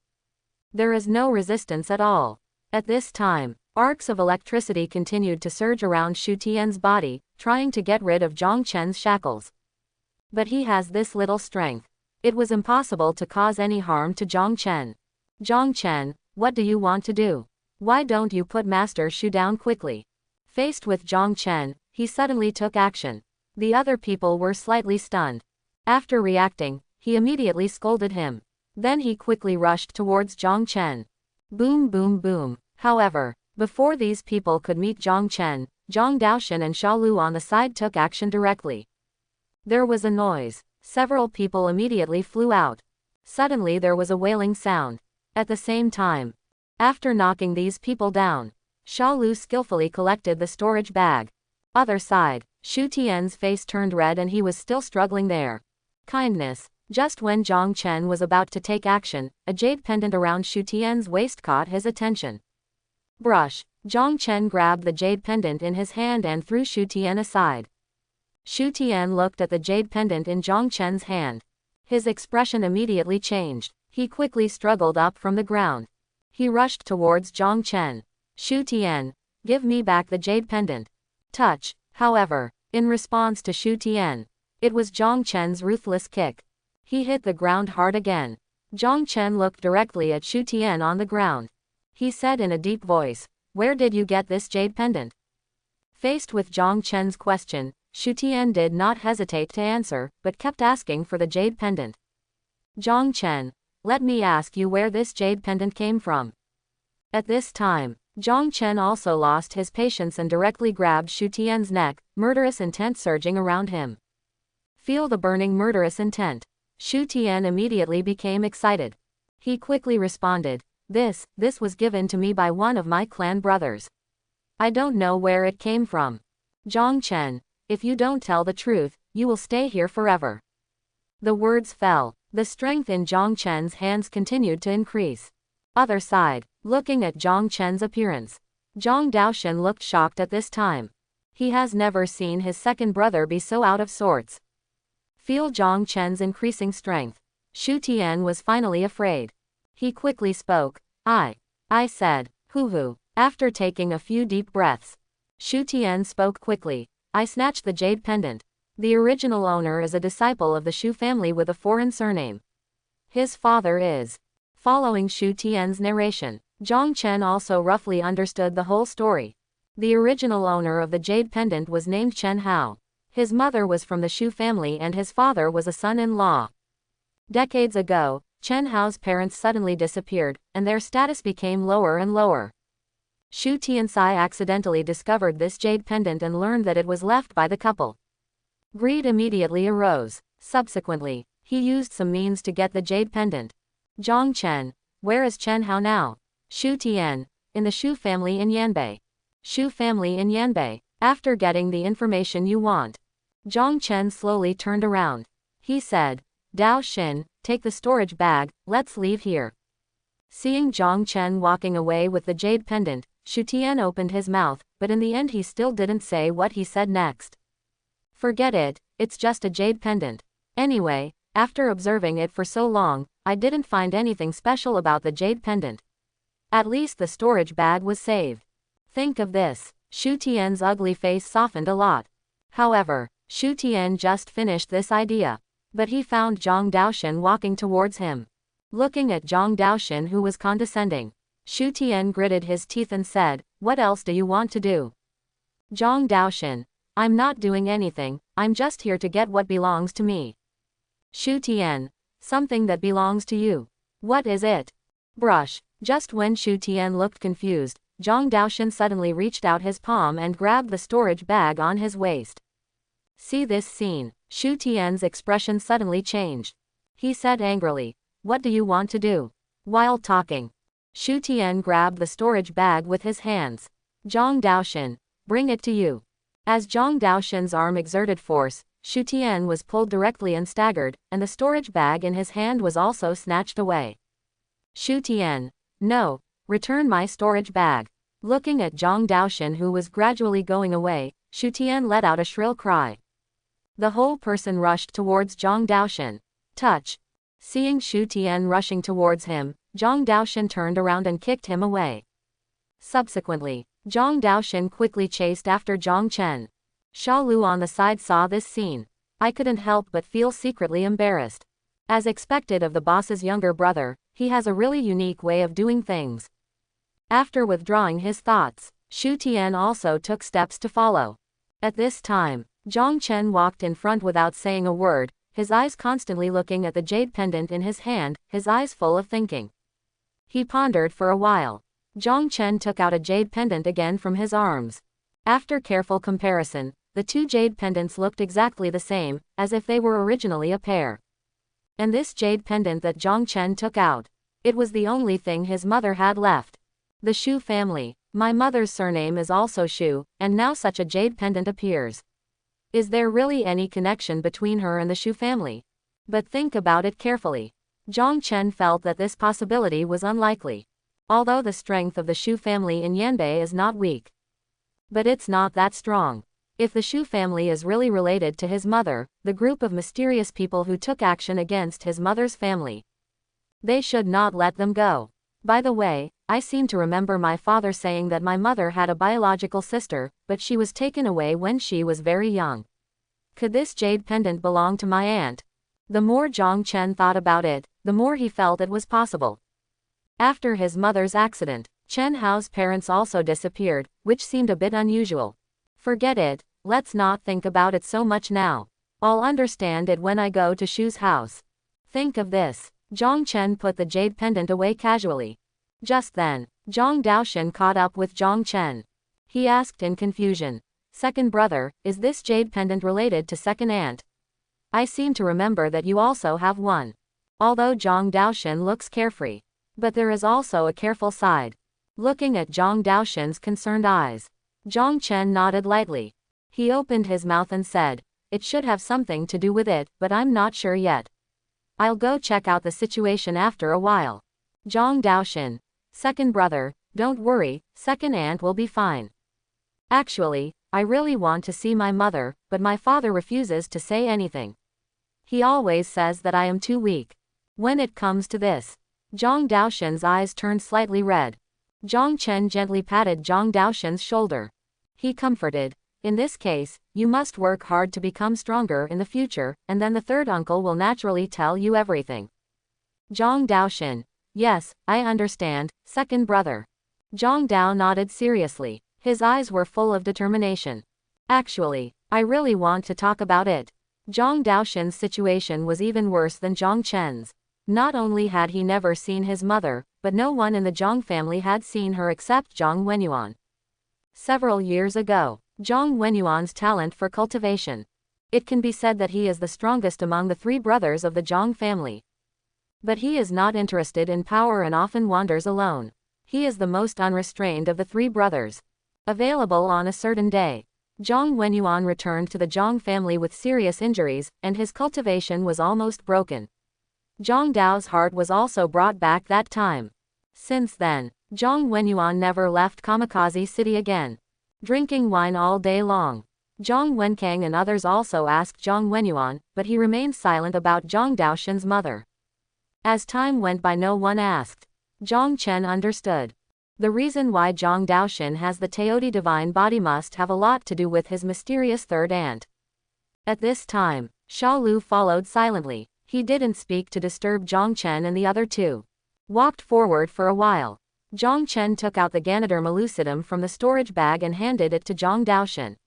There is no resistance at all. At this time, arcs of electricity continued to surge around Shu Tian's body, trying to get rid of Zhang Chen's shackles. But he has this little strength. It was impossible to cause any harm to Zhang Chen. Zhang Chen, what do you want to do? Why don't you put Master Shu down quickly? Faced with Zhang Chen, he suddenly took action. The other people were slightly stunned. After reacting, he immediately scolded him. Then he quickly rushed towards Zhang Chen. Boom boom boom. However, before these people could meet Zhang Chen, Zhang Daoshan and Xia Lu on the side took action directly. There was a noise. Several people immediately flew out. Suddenly there was a wailing sound. At the same time, after knocking these people down, Xia Lu skillfully collected the storage bag. Other side, Shu Tian's face turned red and he was still struggling there. Kindness. Just when Zhang Chen was about to take action, a jade pendant around Shu Tian's waist caught his attention. Brush. Zhang Chen grabbed the jade pendant in his hand and threw Shu Tian aside. Shu Tian looked at the jade pendant in Zhang Chen's hand. His expression immediately changed. He quickly struggled up from the ground. He rushed towards Zhang Chen. Shu Tian, give me back the jade pendant. Touch. However, in response to Shu Tian, it was Zhang Chen's ruthless kick. He hit the ground hard again. Zhang Chen looked directly at Shu Tian on the ground. He said in a deep voice, where did you get this jade pendant? Faced with Zhang Chen's question, Shu Tian did not hesitate to answer, but kept asking for the jade pendant. Zhang Chen, let me ask you where this jade pendant came from. At this time, Zhang Chen also lost his patience and directly grabbed Shu Tian's neck, murderous intent surging around him. Feel the burning murderous intent. Shu Tian immediately became excited. He quickly responded, this was given to me by one of my clan brothers. I don't know where it came from. Zhang Chen, if you don't tell the truth, you will stay here forever. The words fell. The strength in Zhang Chen's hands continued to increase. Other side, looking at Zhang Chen's appearance, Zhang Daoshan looked shocked at this time. He has never seen his second brother be so out of sorts. Feel Zhang Chen's increasing strength. Shu Tian was finally afraid. He quickly spoke. I said, hoo. After taking a few deep breaths, Shu Tian spoke quickly. I snatched the jade pendant. The original owner is a disciple of the Shu family with a foreign surname. His father is. Following Shu Tian's narration, Zhang Chen also roughly understood the whole story. The original owner of the jade pendant was named Chen Hao. His mother was from the Shu family and his father was a son-in-law. Decades ago, Chen Hao's parents suddenly disappeared, and their status became lower and lower. Shu Tianxi accidentally discovered this jade pendant and learned that it was left by the couple. Greed immediately arose. Subsequently, he used some means to get the jade pendant. Zhang Chen, where is Chen Hao now? Shu Tian, in the Shu family in Yanbei. Shu family in Yanbei. After getting the information you want, Zhang Chen slowly turned around. He said, Dao Xin, take the storage bag, let's leave here. Seeing Zhang Chen walking away with the jade pendant, Shu Tian opened his mouth, but in the end he still didn't say what he said next. Forget it, it's just a jade pendant. Anyway, after observing it for so long, I didn't find anything special about the jade pendant. At least the storage bag was saved. Think of this. Shu Tian's ugly face softened a lot. However, Shu Tian just finished this idea. But he found Zhang Daoshan walking towards him. Looking at Zhang Daoshan, who was condescending, Shu Tian gritted his teeth and said, "What else do you want to do?" Zhang Daoshan, "I'm not doing anything, I'm just here to get what belongs to me." Shu Tian, "Something that belongs to you. What is it?" Brush. Just when Shu Tian looked confused, Zhang Daoshan suddenly reached out his palm and grabbed the storage bag on his waist. See this scene. Shu Tian's expression suddenly changed. He said angrily, "What do you want to do?" While talking, Shu Tian grabbed the storage bag with his hands. Zhang Daoshan, "Bring it to you." As Zhang Daoshan's arm exerted force, Shu Tian was pulled directly and staggered, and the storage bag in his hand was also snatched away. Shu Tian, "No, return my storage bag." Looking at Zhang Daoshan, who was gradually going away, Shu Tian let out a shrill cry. The whole person rushed towards Zhang Daoshan. Touch. Seeing Shu Tian rushing towards him, Zhang Daoshan turned around and kicked him away. Subsequently, Zhang Daoshan quickly chased after Zhang Chen. Sha Lu on the side saw this scene. I couldn't help but feel secretly embarrassed. As expected of the boss's younger brother, he has a really unique way of doing things. After withdrawing his thoughts, Shu Tian also took steps to follow. At this time, Zhang Chen walked in front without saying a word, his eyes constantly looking at the jade pendant in his hand, his eyes full of thinking. He pondered for a while. Zhang Chen took out a jade pendant again from his arms. After careful comparison, the two jade pendants looked exactly the same, as if they were originally a pair. And this jade pendant that Zhang Chen took out, it was the only thing his mother had left. The Shu family. My mother's surname is also Shu, and now such a jade pendant appears. Is there really any connection between her and the Shu family? But think about it carefully. Zhang Chen felt that this possibility was unlikely. Although the strength of the Shu family in Yanbei is not weak. But it's not that strong. If the Shu family is really related to his mother, the group of mysterious people who took action against his mother's family, they should not let them go. By the way, I seem to remember my father saying that my mother had a biological sister, but she was taken away when she was very young. Could this jade pendant belong to my aunt? The more Zhang Chen thought about it, the more he felt it was possible. After his mother's accident, Chen Hao's parents also disappeared, which seemed a bit unusual. Forget it, let's not think about it so much now. I'll understand it when I go to Shu's house. Think of this. Zhang Chen put the jade pendant away casually. Just then, Zhang Daoshan caught up with Zhang Chen. He asked in confusion, "Second brother, is this jade pendant related to second aunt? I seem to remember that you also have one." Although Zhang Daoshan looks carefree, but there is also a careful side. Looking at Zhang Daoshan's concerned eyes, Zhang Chen nodded lightly. He opened his mouth and said, "It should have something to do with it, but I'm not sure yet. I'll go check out the situation after a while." Zhang Daoshan, "Second brother, don't worry, second aunt will be fine. Actually, I really want to see my mother, but my father refuses to say anything. He always says that I am too weak. When it comes to this." Zhang Daoshan's eyes turned slightly red. Zhang Chen gently patted Zhang Daoshan's shoulder. He comforted, "In this case, you must work hard to become stronger in the future, and then the third uncle will naturally tell you everything." Zhang Daoshan, "Yes, I understand, second brother." Zhang Dao nodded seriously. His eyes were full of determination. "Actually, I really want to talk about it." Zhang Daoshan's situation was even worse than Zhang Chen's. Not only had he never seen his mother, but no one in the Zhang family had seen her except Zhang Wenyuan. Several years ago, Zhang Wenyuan's talent for cultivation. It can be said that he is the strongest among the three brothers of the Zhang family. But he is not interested in power and often wanders alone. He is the most unrestrained of the three brothers. Available on a certain day, Zhang Wenyuan returned to the Zhang family with serious injuries, and his cultivation was almost broken. Zhang Dao's heart was also brought back that time. Since then, Zhang Wenyuan never left Kamikaze City again, drinking wine all day long. Zhang Wenkang and others also asked Zhang Wenyuan, but he remained silent about Zhang Daoshen's mother. As time went by, no one asked. Zhang Chen understood. The reason why Zhang Daoshen has the Teoti divine body must have a lot to do with his mysterious third aunt. At this time, Sha Lu followed silently. He didn't speak to disturb Zhang Chen, and the other two walked forward for a while. Zhang Chen took out the Ganoderma lucidum from the storage bag and handed it to Zhang Daoshen.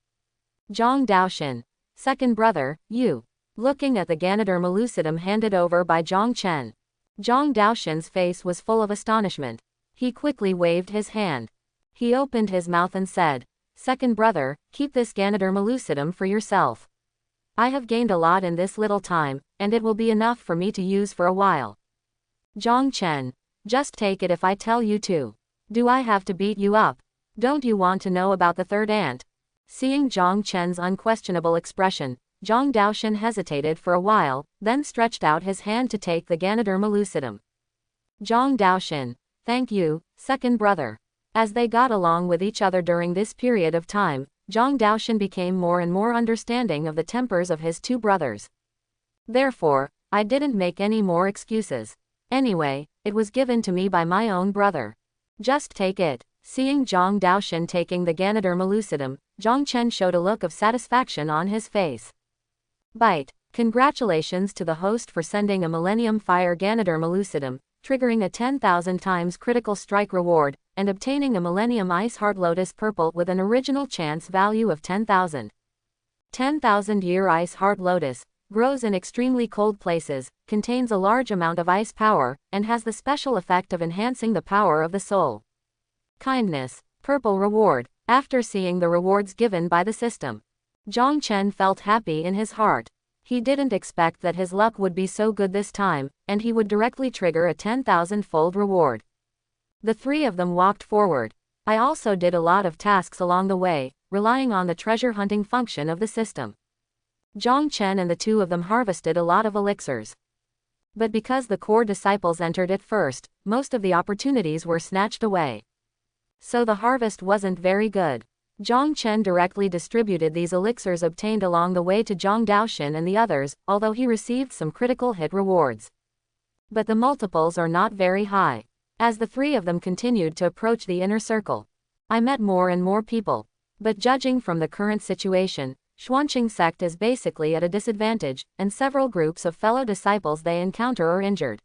Zhang Daoshen, second brother, you. Looking at the Ganoderma lucidum handed over by Zhang Chen, Zhang Daoshen's face was full of astonishment. He quickly waved his hand. He opened his mouth and said, "Second brother, keep this Ganoderma lucidum for yourself. I have gained a lot in this little time, and it will be enough for me to use for a while." Zhang Chen, just take it if I tell you to. Do I have to beat you up? Don't you want to know about the third aunt? Seeing Zhang Chen's unquestionable expression, Zhang Daoshen hesitated for a while, then stretched out his hand to take the Ganoderma lucidum. Zhang Daoshen, thank you, second brother. As they got along with each other during this period of time, Zhang Daoshen became more and more understanding of the tempers of his two brothers. Therefore, I didn't make any more excuses. Anyway, it was given to me by my own brother. Just take it. Seeing Zhang Daoshen taking the Ganoderma lucidum, Zhang Chen showed a look of satisfaction on his face. Bite. Congratulations to the host for sending a Millennium Fire Ganoderma lucidum, triggering a 10,000 times critical strike reward, and obtaining a Millennium Ice Heart Lotus Purple with an original chance value of 10,000. 10,000-year Ice Heart Lotus grows in extremely cold places, contains a large amount of ice power, and has the special effect of enhancing the power of the soul. Kindness. Purple reward. After seeing the rewards given by the system, Zhang Chen felt happy in his heart. He didn't expect that his luck would be so good this time, and he would directly trigger a 10,000-fold reward. The three of them walked forward. I also did a lot of tasks along the way, relying on the treasure hunting function of the system. Zhang Chen and the two of them harvested a lot of elixirs. But because the core disciples entered it first, most of the opportunities were snatched away. So the harvest wasn't very good. Zhang Chen directly distributed these elixirs obtained along the way to Zhang Daoshen and the others, although he received some critical hit rewards. But the multiples are not very high. As the three of them continued to approach the inner circle, I met more and more people. But judging from the current situation, Xuanqing sect is basically at a disadvantage, and several groups of fellow disciples they encounter are injured.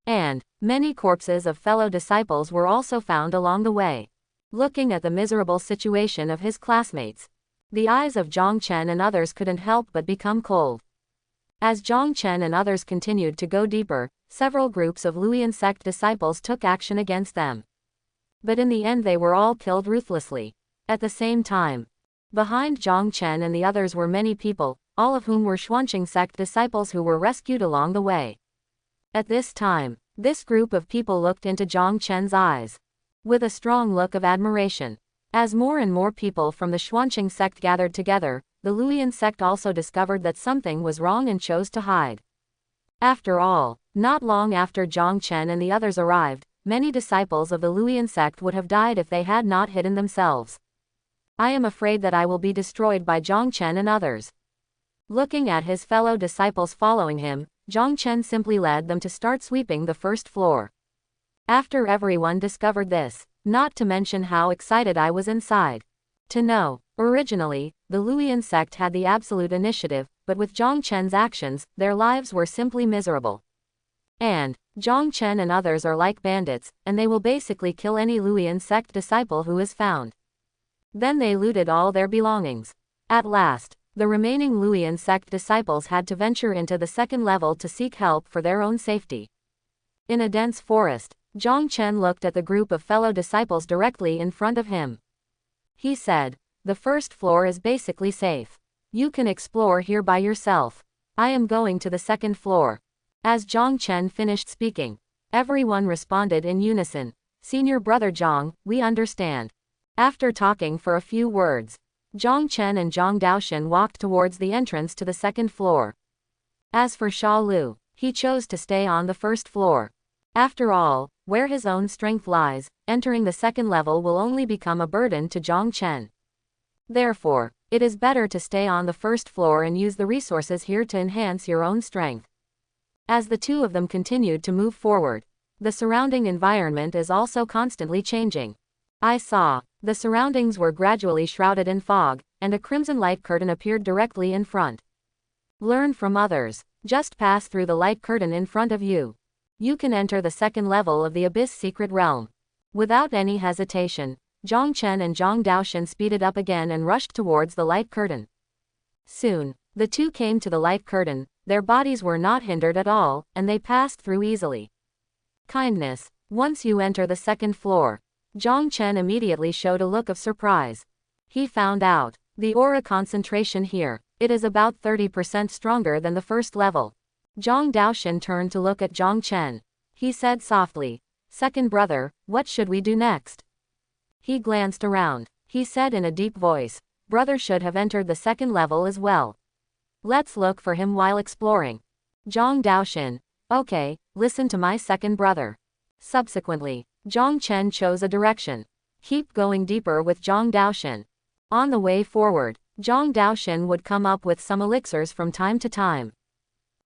And many corpses of fellow disciples were also found along the way. Looking at the miserable situation of his classmates, the eyes of Zhang Chen and others couldn't help but become cold. As Zhang Chen and others continued to go deeper, several groups of Luoyan sect disciples took action against them. But in the end they were all killed ruthlessly. At the same time, behind Zhang Chen and the others were many people, all of whom were Xuanqing sect disciples who were rescued along the way. At this time, this group of people looked into Zhang Chen's eyes with a strong look of admiration. As more and more people from the Xuanqing sect gathered together, the Luoyan sect also discovered that something was wrong and chose to hide. After all, not long after Zhang Chen and the others arrived, many disciples of the Luoyan sect would have died if they had not hidden themselves. I am afraid that I will be destroyed by Zhang Chen and others. Looking at his fellow disciples following him, Zhang Chen simply led them to start sweeping the first floor. After everyone discovered this, not to mention how excited I was inside. To know, originally, the Luoyan sect had the absolute initiative, but with Zhang Chen's actions, their lives were simply miserable. And Zhang Chen and others are like bandits, and they will basically kill any Luoyan sect disciple who is found. Then they looted all their belongings. At last, the remaining Luoyan sect disciples had to venture into the second level to seek help for their own safety. In a dense forest, Zhang Chen looked at the group of fellow disciples directly in front of him. He said, "The first floor is basically safe. You can explore here by yourself. I am going to the second floor." As Zhang Chen finished speaking, everyone responded in unison. "Senior brother Zhang, we understand." After talking for a few words, Zhang Chen and Zhang Daoshen walked towards the entrance to the second floor. As for Sha Lu, he chose to stay on the first floor. After all, where his own strength lies, entering the second level will only become a burden to Zhang Chen. Therefore, it is better to stay on the first floor and use the resources here to enhance your own strength. As the two of them continued to move forward, the surrounding environment is also constantly changing. I saw. The surroundings were gradually shrouded in fog, and a crimson light curtain appeared directly in front. Learn from others. Just pass through the light curtain in front of you. You can enter the second level of the Abyss Secret Realm. Without any hesitation, Zhang Chen and Zhang Daoshan speeded up again and rushed towards the light curtain. Soon, the two came to the light curtain, their bodies were not hindered at all, and they passed through easily. Kindness. Once you enter the second floor, Zhang Chen immediately showed a look of surprise. He found out, the aura concentration here, it is about 30% stronger than the first level. Zhang Daoshan turned to look at Zhang Chen. He said softly, "Second brother, what should we do next?" He glanced around. He said in a deep voice, "Brother should have entered the second level as well. Let's look for him while exploring." Zhang Daoshan, "Okay, listen to my second brother." Subsequently, Zhang Chen chose a direction. Keep going deeper with Zhang Daoshan. On the way forward, Zhang Daoshan would come up with some elixirs from time to time.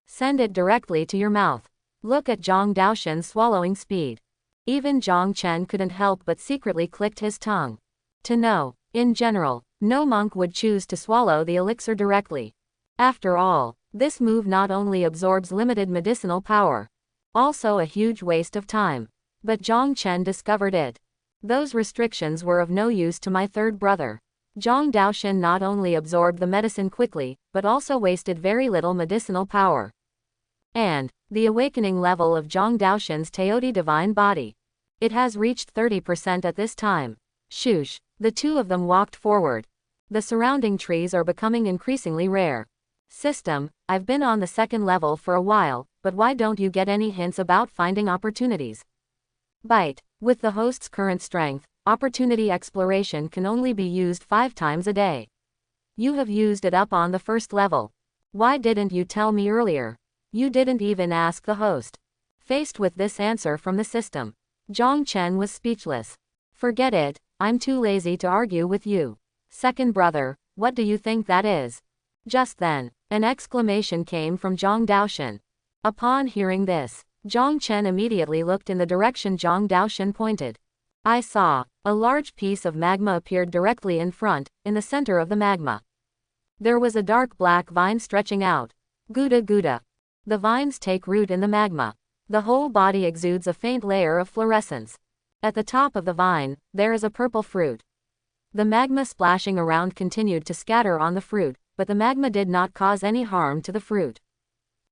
Send it directly to your mouth. Look at Zhang Daoshan's swallowing speed. Even Zhang Chen couldn't help but secretly clicked his tongue. To know, in general, no monk would choose to swallow the elixir directly. After all, this move not only absorbs limited medicinal power, also a huge waste of time. But Zhang Chen discovered it. Those restrictions were of no use to my third brother. Zhang Daoshan not only absorbed the medicine quickly, but also wasted very little medicinal power. And, the awakening level of Zhang Daoshan's Teoti divine body. It has reached 30% at this time. Shush. The two of them walked forward. The surrounding trees are becoming increasingly rare. System, I've been on the second level for a while, but why don't you get any hints about finding opportunities? Bite. With the host's current strength, opportunity exploration can only be used 5 times a day. You have used it up on the first level. Why didn't you tell me earlier? You didn't even ask the host. Faced with this answer from the system, Zhang Chen was speechless. Forget it, I'm too lazy to argue with you. Second brother, what do you think that is? Just then, an exclamation came from Zhang Daoshan. Upon hearing this, Zhang Chen immediately looked in the direction Zhang Daoshan pointed. I saw. A large piece of magma appeared directly in front, in the center of the magma. There was a dark black vine stretching out. Gouda Gouda. The vines take root in the magma. The whole body exudes a faint layer of fluorescence. At the top of the vine, there is a purple fruit. The magma splashing around continued to scatter on the fruit, but the magma did not cause any harm to the fruit.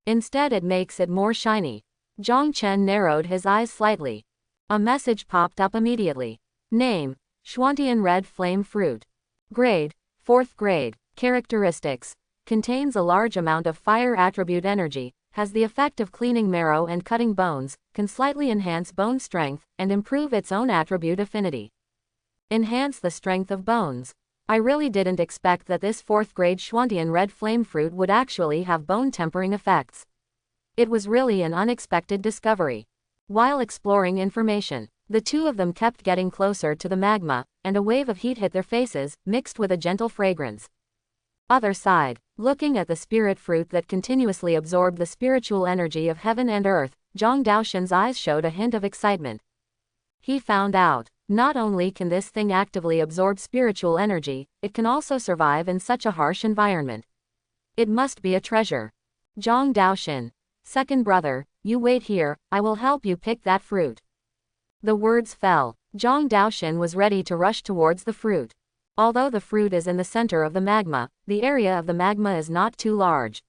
Instead, it makes it more shiny. Zhang Chen narrowed his eyes slightly. A message popped up immediately. Name, Schwantian red flame fruit. Grade, 4th grade. Characteristics, contains a large amount of fire attribute energy, has the effect of cleaning marrow and cutting bones, can slightly enhance bone strength, and improve its own attribute affinity. Enhance the strength of bones. I really didn't expect that this 4th grade Schwantian red flame fruit would actually have bone tempering effects. It was really an unexpected discovery. While exploring information, the two of them kept getting closer to the magma, and a wave of heat hit their faces, mixed with a gentle fragrance. Other side, looking at the spirit fruit that continuously absorbed the spiritual energy of heaven and earth, Zhang Daoshan's eyes showed a hint of excitement. He found out, not only can this thing actively absorb spiritual energy, it can also survive in such a harsh environment. It must be a treasure. Zhang Daoshan, second brother, you wait here, I will help you pick that fruit. The words fell. Zhang Daoshan was ready to rush towards the fruit. Although the fruit is in the center of the magma, the area of the magma is not too large.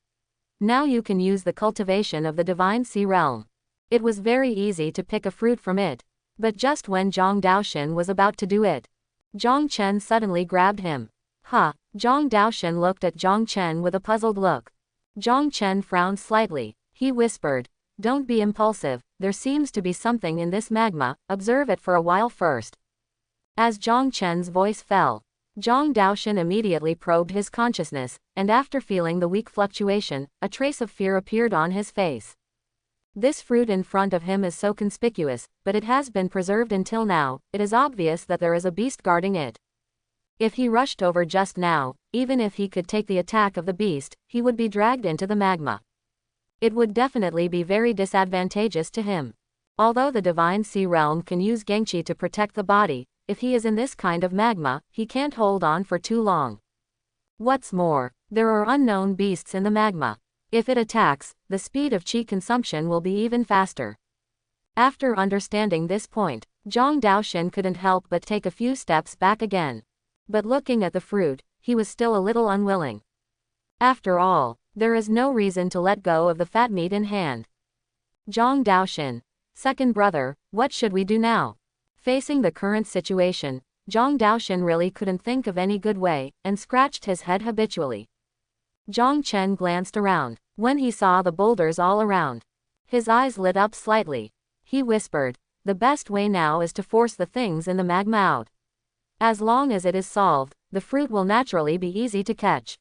Now you can use the cultivation of the divine sea realm. It was very easy to pick a fruit from it. But just when Zhang Daoshan was about to do it, Zhang Chen suddenly grabbed him. Huh. Zhang Daoshan looked at Zhang Chen with a puzzled look. Zhang Chen frowned slightly. He whispered, "Don't be impulsive, there seems to be something in this magma, observe it for a while first." As Zhang Chen's voice fell, Zhang Daoshan immediately probed his consciousness, and after feeling the weak fluctuation, a trace of fear appeared on his face. This fruit in front of him is so conspicuous, but it has been preserved until now. It is obvious that there is a beast guarding it. If he rushed over just now, even if he could take the attack of the beast, he would be dragged into the magma. It would definitely be very disadvantageous to him. Although the Divine Sea Realm can use Genchi to protect the body, if he is in this kind of magma, he can't hold on for too long. What's more, there are unknown beasts in the magma. If it attacks, the speed of chi consumption will be even faster. After understanding this point, Zhang Daoxin couldn't help but take a few steps back again. But looking at the fruit, he was still a little unwilling. After all, there is no reason to let go of the fat meat in hand. Zhang Daoxin, second brother, what should we do now? Facing the current situation, Zhang Daoxin really couldn't think of any good way, and scratched his head habitually. Zhang Chen glanced around. When he saw the boulders all around, his eyes lit up slightly. He whispered, the best way now is to force the things in the magma out. As long as it is solved, the fruit will naturally be easy to catch.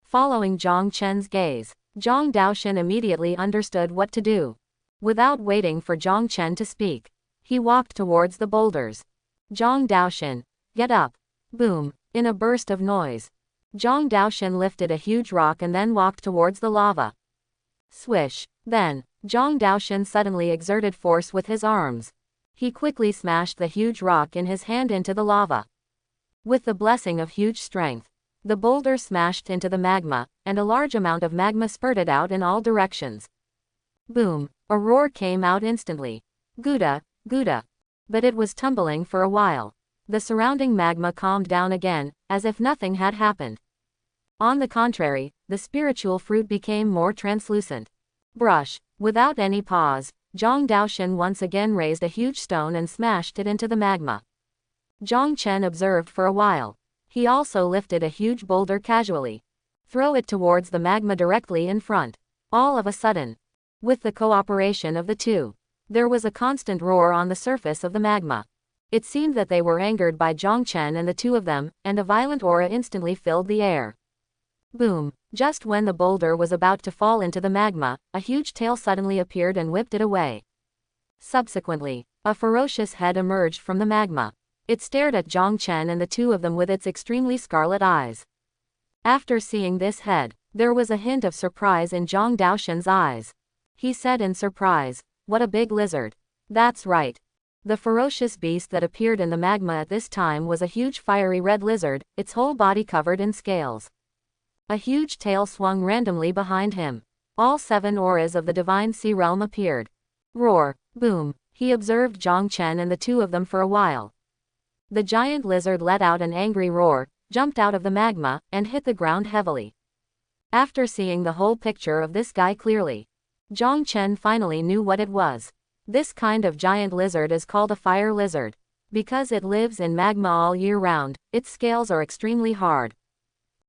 Following Zhang Chen's gaze, Zhang Daoxin immediately understood what to do. Without waiting for Zhang Chen to speak, he walked towards the boulders. Zhang Daoxin, get up. Boom, in a burst of noise, Zhang Daoxin lifted a huge rock and then walked towards the lava. Swish. Then, Zhang Daoxin suddenly exerted force with his arms. He quickly smashed the huge rock in his hand into the lava. With the blessing of huge strength, the boulder smashed into the magma, and a large amount of magma spurted out in all directions. Boom, a roar came out instantly. Gouda, Gouda. But it was tumbling for a while. The surrounding magma calmed down again, as if nothing had happened. On the contrary, the spiritual fruit became more translucent. Brush. Without any pause, Zhang Daoxin once again raised a huge stone and smashed it into the magma. Zhang Chen observed for a while. He also lifted a huge boulder casually. Throw it towards the magma directly in front. All of a sudden, with the cooperation of the two, there was a constant roar on the surface of the magma. It seemed that they were angered by Zhang Chen and the two of them, and a violent aura instantly filled the air. Boom! Just when the boulder was about to fall into the magma, a huge tail suddenly appeared and whipped it away. Subsequently, a ferocious head emerged from the magma. It stared at Zhang Chen and the two of them with its extremely scarlet eyes. After seeing this head, there was a hint of surprise in Zhang Daoxin's eyes. He said in surprise, "What a big lizard." That's right. The ferocious beast that appeared in the magma at this time was a huge fiery red lizard, its whole body covered in scales. A huge tail swung randomly behind him. All 7 auras of the Divine Sea Realm appeared. Roar, boom, he observed Zhang Chen and the two of them for a while. The giant lizard let out an angry roar, jumped out of the magma, and hit the ground heavily. After seeing the whole picture of this guy clearly, Zhang Chen finally knew what it was. This kind of giant lizard is called a fire lizard. Because it lives in magma all year round, its scales are extremely hard.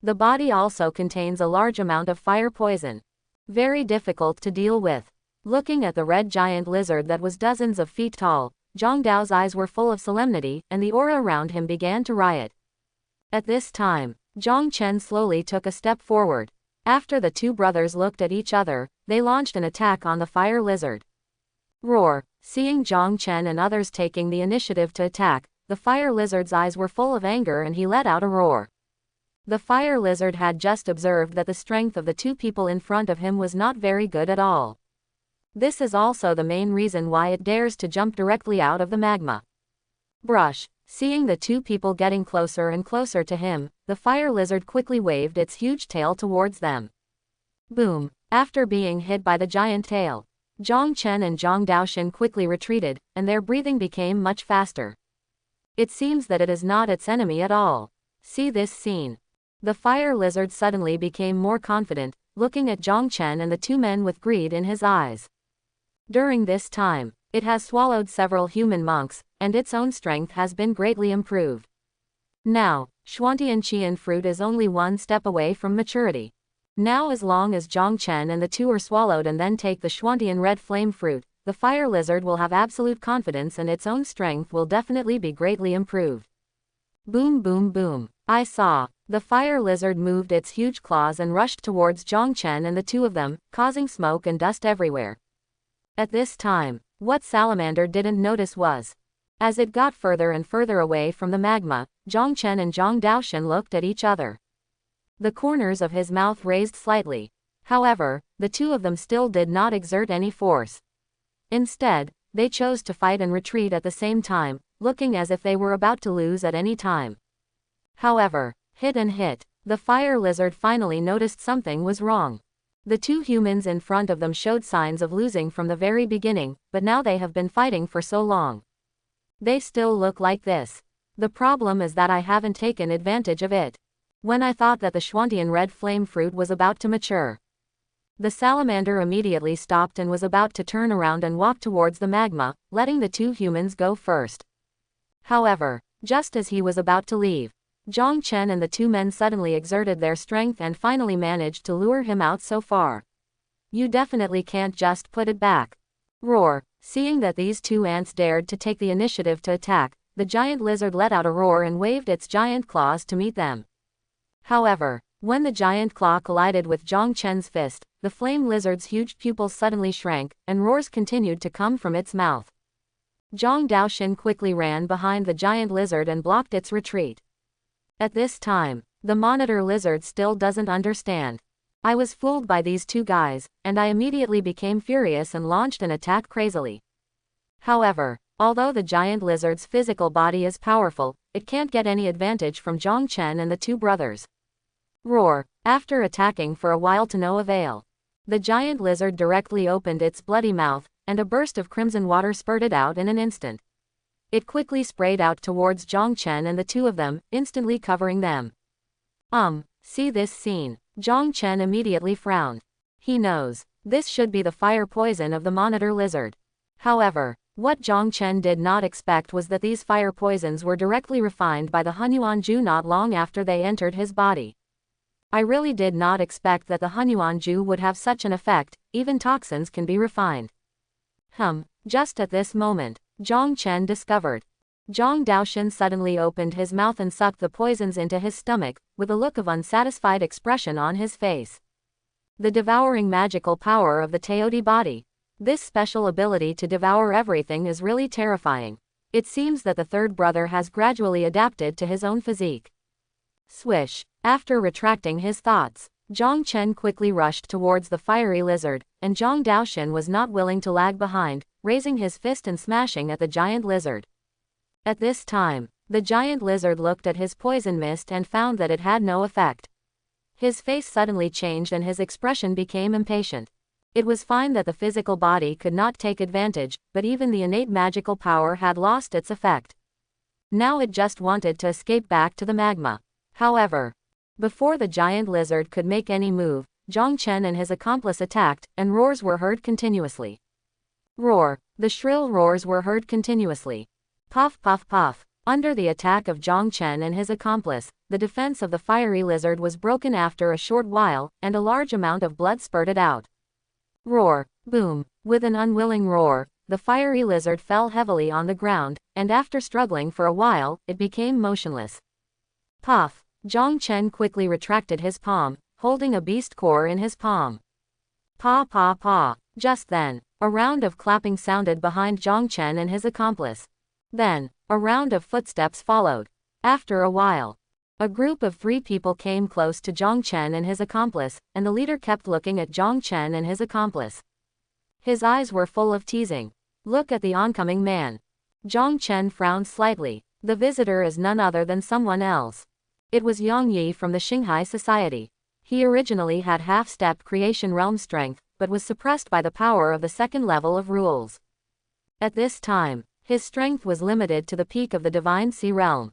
The body also contains a large amount of fire poison. Very difficult to deal with. Looking at the red giant lizard that was dozens of feet tall, Zhang Dao's eyes were full of solemnity, and the aura around him began to riot. At this time, Zhang Chen slowly took a step forward. After the two brothers looked at each other, they launched an attack on the fire lizard. Roar! Seeing Zhang Chen and others taking the initiative to attack, the fire lizard's eyes were full of anger and he let out a roar. The fire lizard had just observed that the strength of the two people in front of him was not very good at all. This is also the main reason why it dares to jump directly out of the magma. Brush. Seeing the two people getting closer and closer to him, the fire lizard quickly waved its huge tail towards them. Boom! After being hit by the giant tail, Zhang Chen and Zhang Daoxin quickly retreated, and their breathing became much faster. It seems that it is not its enemy at all. See this scene. The fire lizard suddenly became more confident, looking at Zhang Chen and the two men with greed in his eyes. During this time, it has swallowed several human monks, and its own strength has been greatly improved. Now, Xuantian fruit is only one step away from maturity. Now as long as Zhang Chen and the two are swallowed and then take the Xuantian red flame fruit, the fire lizard will have absolute confidence and its own strength will definitely be greatly improved. Boom boom boom. I saw. The fire lizard moved its huge claws and rushed towards Zhang Chen and the two of them, causing smoke and dust everywhere. At this time, what Salamander didn't notice was, as it got further and further away from the magma, Zhang Chen and Zhang Daoshan looked at each other. The corners of his mouth raised slightly. However, the two of them still did not exert any force. Instead, they chose to fight and retreat at the same time, looking as if they were about to lose at any time. However, hit and hit, the fire lizard finally noticed something was wrong. The two humans in front of them showed signs of losing from the very beginning, but now they have been fighting for so long. They still look like this. The problem is that I haven't taken advantage of it. When I thought that the Schwantian red flame fruit was about to mature. The salamander immediately stopped and was about to turn around and walk towards the magma, letting the two humans go first. However, just as he was about to leave, Zhang Chen and the two men suddenly exerted their strength and finally managed to lure him out so far. You definitely can't just put it back. Roar. Seeing that these two ants dared to take the initiative to attack, the giant lizard let out a roar and waved its giant claws to meet them. However, when the giant claw collided with Zhang Chen's fist, the flame lizard's huge pupils suddenly shrank, and roars continued to come from its mouth. Zhang Daoshan quickly ran behind the giant lizard and blocked its retreat. At this time, the monitor lizard still doesn't understand. I was fooled by these two guys, and I immediately became furious and launched an attack crazily. However, although the giant lizard's physical body is powerful, it can't get any advantage from Zhang Chen and the two brothers. Roar. After attacking for a while to no avail, the giant lizard directly opened its bloody mouth, and a burst of crimson water spurted out in an instant. It quickly sprayed out towards Zhang Chen and the two of them, instantly covering them. See this scene. Zhang Chen immediately frowned. He knows, this should be the fire poison of the monitor lizard. However, what Zhang Chen did not expect was that these fire poisons were directly refined by the Hunyuan Ju not long after they entered his body. I really did not expect that the Hunyuan Ju would have such an effect. Even toxins can be refined. Just at this moment, Zhang Chen discovered. Zhang Daoshan suddenly opened his mouth and sucked the poisons into his stomach, with a look of unsatisfied expression on his face. The devouring magical power of the Teoti body. This special ability to devour everything is really terrifying. It seems that the third brother has gradually adapted to his own physique. Swish. After retracting his thoughts, Zhang Chen quickly rushed towards the fiery lizard, and Zhang Daoshan was not willing to lag behind, raising his fist and smashing at the giant lizard. At this time, the giant lizard looked at his poison mist and found that it had no effect. His face suddenly changed and his expression became impatient. It was fine that the physical body could not take advantage, but even the innate magical power had lost its effect. Now it just wanted to escape back to the magma. However, before the giant lizard could make any move, Zhang Chen and his accomplice attacked, and roars were heard continuously. Roar. The shrill roars were heard continuously. Puff puff puff. Under the attack of Zhang Chen and his accomplice, the defense of the fiery lizard was broken after a short while, and a large amount of blood spurted out. Roar. Boom. With an unwilling roar, the fiery lizard fell heavily on the ground, and after struggling for a while, it became motionless. Puff. Zhang Chen quickly retracted his palm, holding a beast core in his palm. Paw paw paw. Just then, a round of clapping sounded behind Zhang Chen and his accomplice. Then, a round of footsteps followed. After a while, a group of 3 people came close to Zhang Chen and his accomplice, and the leader kept looking at Zhang Chen and his accomplice. His eyes were full of teasing. Look at the oncoming man. Zhang Chen frowned slightly. The visitor is none other than someone else. It was Yang Yi from the Shanghai Society. He originally had half-step creation realm strength, but was suppressed by the power of the second level of rules. At this time, his strength was limited to the peak of the Divine Sea realm.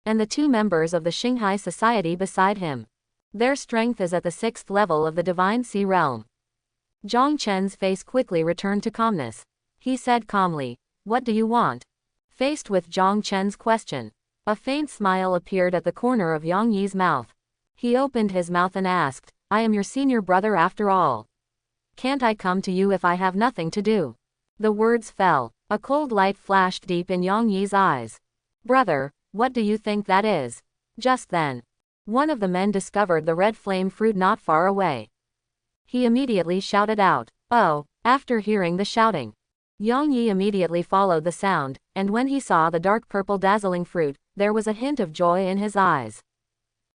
And the 2 members of the Shanghai Society beside him. Their strength is at the 6th level of the Divine Sea realm. Zhang Chen's face quickly returned to calmness. He said calmly, "What do you want?" Faced with Zhang Chen's question, a faint smile appeared at the corner of Yang Yi's mouth. He opened his mouth and asked, "I am your senior brother after all. Can't I come to you if I have nothing to do?" The words fell. A cold light flashed deep in Yang Yi's eyes. "Brother, what do you think that is?" Just then, one of the men discovered the red flame fruit not far away. He immediately shouted out, "Oh, After hearing the shouting, Yang Yi immediately followed the sound, and when he saw the dark purple dazzling fruit, there was a hint of joy in his eyes.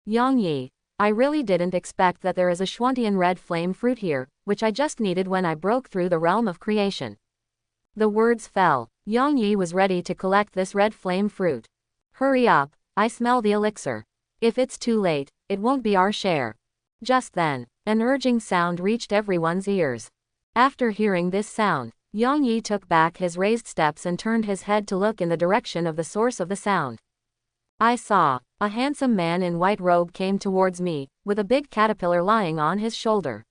Yang Yi, I really didn't expect that there is a Schwantian red flame fruit here, which I just needed when I broke through the realm of creation. The words fell. Yang Yi was ready to collect this red flame fruit. Hurry up, I smell the elixir. If it's too late, it won't be our share. Just then, an urging sound reached everyone's ears. After hearing this sound, Yang Yi took back his raised steps and turned his head to look in the direction of the source of the sound. I saw, a handsome man in white robe came towards me, with a big caterpillar lying on his shoulder.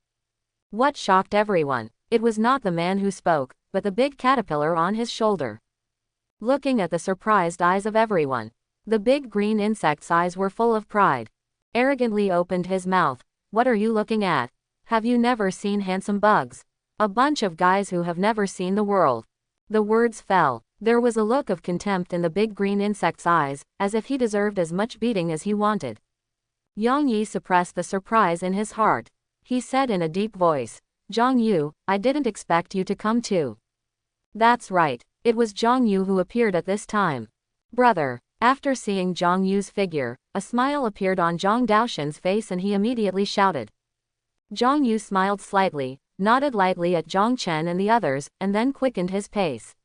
What shocked everyone, it was not the man who spoke, but the big caterpillar on his shoulder. Looking at the surprised eyes of everyone, the big green insect's eyes were full of pride. Arrogantly opened his mouth. What are you looking at? Have you never seen handsome bugs? A bunch of guys who have never seen the world. The words fell. There was a look of contempt in the big green insect's eyes, as if he deserved as much beating as he wanted. Yang Yi suppressed the surprise in his heart. He said in a deep voice, Zhang Yu, I didn't expect you to come too. That's right, it was Zhang Yu who appeared at this time. Brother. After seeing Zhang Yu's figure, a smile appeared on Zhang Daoshen's face and he immediately shouted. Zhang Yu smiled slightly, nodded lightly at Zhang Chen and the others, and then quickened his pace.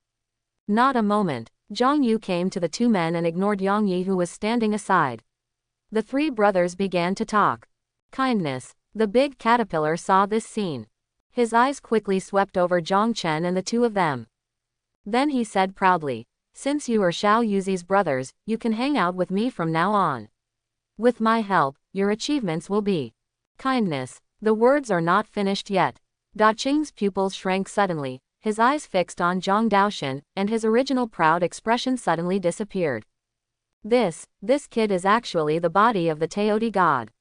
Not a moment, Zhang Yu came to the two men and ignored Yang Yi who was standing aside. The three brothers began to talk. Kindness. The big caterpillar saw this scene. His eyes quickly swept over Zhang Chen and the two of them. Then he said proudly, since you are Xiao Yuzi's brothers, you can hang out with me from now on. With my help, your achievements will be kindness. The words are not finished yet. Da Qing's pupils shrank suddenly, his eyes fixed on Zhang Daoshen, and his original proud expression suddenly disappeared. This kid is actually the body of the Teodi god.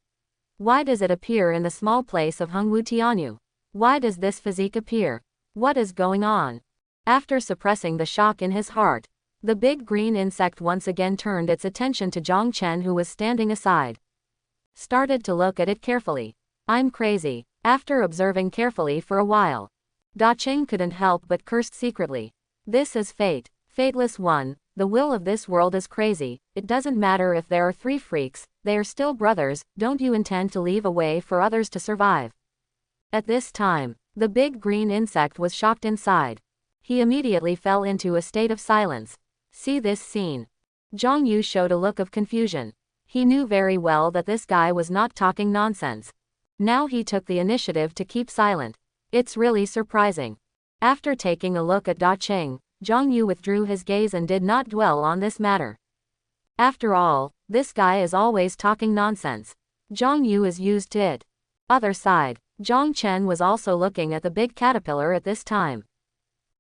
Why does it appear in the small place of Hongwu Tianyu? Why does this physique appear? What is going on? After suppressing the shock in his heart, the big green insect once again turned its attention to Zhang Chen who was standing aside. Started to look at it carefully. I'm crazy. After observing carefully for a while, Da Qing couldn't help but cursed secretly. This is fate. Fateless one, the will of this world is crazy. It doesn't matter if there are three freaks, they are still brothers. Don't you intend to leave a way for others to survive? At this time, the big green insect was shocked inside. He immediately fell into a state of silence. See this scene. Zhang Yu showed a look of confusion. He knew very well that this guy was not talking nonsense. Now he took the initiative to keep silent. It's really surprising. After taking a look at Da Qing, Zhang Yu withdrew his gaze and did not dwell on this matter. After all, this guy is always talking nonsense. Zhang Yu is used to it. Other side, Zhang Chen was also looking at the big caterpillar at this time.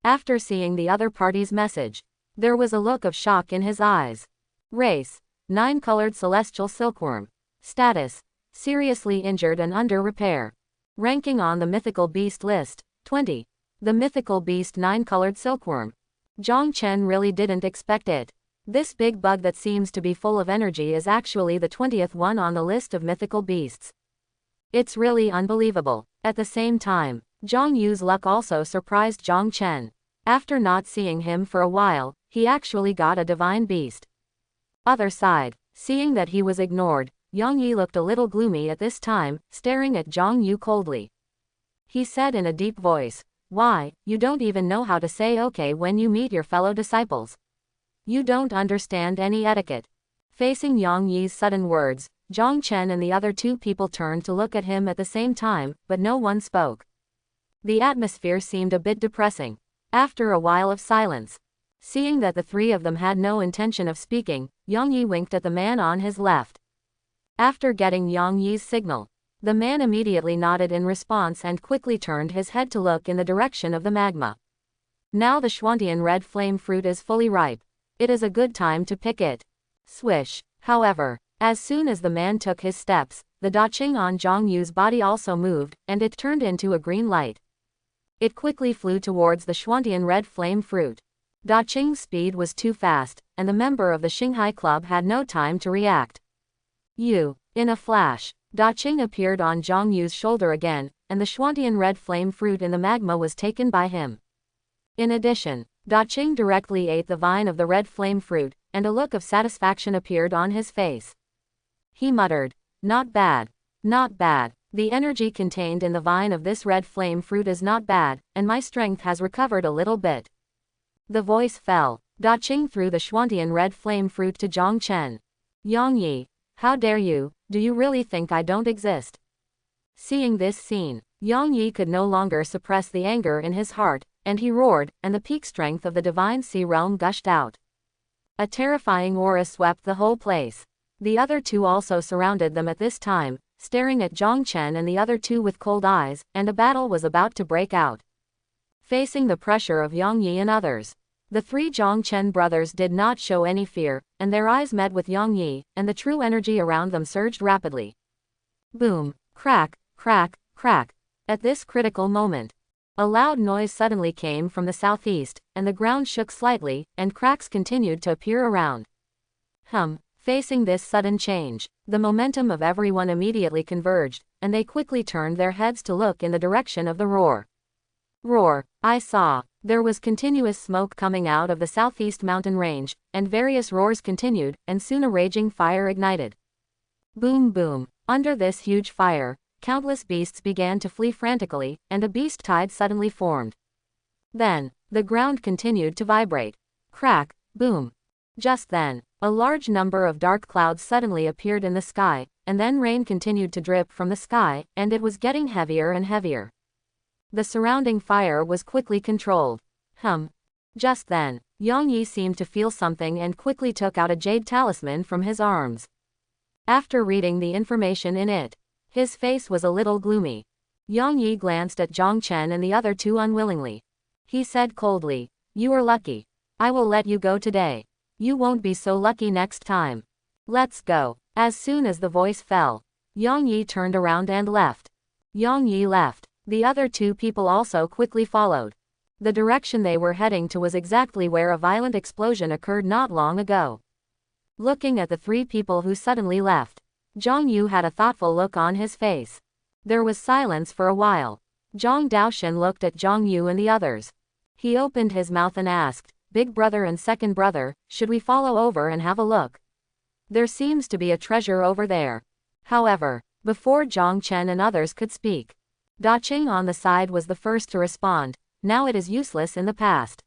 After seeing the other party's message, there was a look of shock in his eyes. Race: 9-colored celestial silkworm. Status: seriously injured and under repair. Ranking on the mythical beast list: 20. The mythical beast 9-colored silkworm. Zhang Chen really didn't expect it. This big bug that seems to be full of energy is actually the 20th one on the list of mythical beasts. It's really unbelievable. At the same time, Zhang Yu's luck also surprised Zhang Chen. After not seeing him for a while, he actually got a divine beast. Other side, seeing that he was ignored, Yang Yi looked a little gloomy at this time, staring at Zhang Yu coldly. He said in a deep voice, why, you don't even know how to say okay when you meet your fellow disciples. You don't understand any etiquette. Facing Yang Yi's sudden words, Zhang Chen and the other two people turned to look at him at the same time, but no one spoke. The atmosphere seemed a bit depressing. After a while of silence, seeing that the three of them had no intention of speaking, Yang Yi winked at the man on his left. After getting Yang Yi's signal, the man immediately nodded in response and quickly turned his head to look in the direction of the magma. Now the Schwantian red flame fruit is fully ripe. It is a good time to pick it. Swish. However, as soon as the man took his steps, the Da Qing on Zhang Yu's body also moved, and it turned into a green light. It quickly flew towards the Schwantian red flame fruit. Da Qing's speed was too fast, and the member of the Xinghai Club had no time to react. In a flash, Da Qing appeared on Zhang Yu's shoulder again, and the Xuantian red flame fruit in the magma was taken by him. In addition, Da Qing directly ate the vine of the red flame fruit, and a look of satisfaction appeared on his face. He muttered, "Not bad. Not bad. The energy contained in the vine of this red flame fruit is not bad, and my strength has recovered a little bit." The voice fell. Da Qing threw the Xuantian red flame fruit to Zhang Chen. "Yang Yi, how dare you, do you really think I don't exist?" Seeing this scene, Yang Yi could no longer suppress the anger in his heart, and he roared, and the peak strength of the divine sea realm gushed out. A terrifying aura swept the whole place. The other two also surrounded them at this time, staring at Zhang Chen and the other two with cold eyes, and a battle was about to break out. Facing the pressure of Yang Yi and others, the three Zhang Chen brothers did not show any fear, and their eyes met with Yang Yi, and the true energy around them surged rapidly. Boom, crack, crack, crack. At this critical moment, a loud noise suddenly came from the southeast, and the ground shook slightly, and cracks continued to appear around. Facing this sudden change, the momentum of everyone immediately converged, and they quickly turned their heads to look in the direction of the roar. Roar, I saw. There was continuous smoke coming out of the southeast mountain range, and various roars continued, and soon a raging fire ignited. Boom boom. Under this huge fire, countless beasts began to flee frantically, and a beast tide suddenly formed. Then, the ground continued to vibrate. Crack, boom. Just then, a large number of dark clouds suddenly appeared in the sky, and then rain continued to drip from the sky, and it was getting heavier and heavier. The surrounding fire was quickly controlled. Just then, Yang Yi seemed to feel something and quickly took out a jade talisman from his arms. After reading the information in it, his face was a little gloomy. Yang Yi glanced at Zhang Chen and the other two unwillingly. He said coldly, "You are lucky. I will let you go today. You won't be so lucky next time. Let's go." As soon as the voice fell, Yang Yi turned around and left. Yang Yi left. The other two people also quickly followed. The direction they were heading to was exactly where a violent explosion occurred not long ago. Looking at the three people who suddenly left, Zhang Yu had a thoughtful look on his face. There was silence for a while. Zhang Daoshan looked at Zhang Yu and the others. He opened his mouth and asked, "Big brother and second brother, should we follow over and have a look? There seems to be a treasure over there." However, before Zhang Chen and others could speak, Da Qing on the side was the first to respond. "Now it is useless in the past.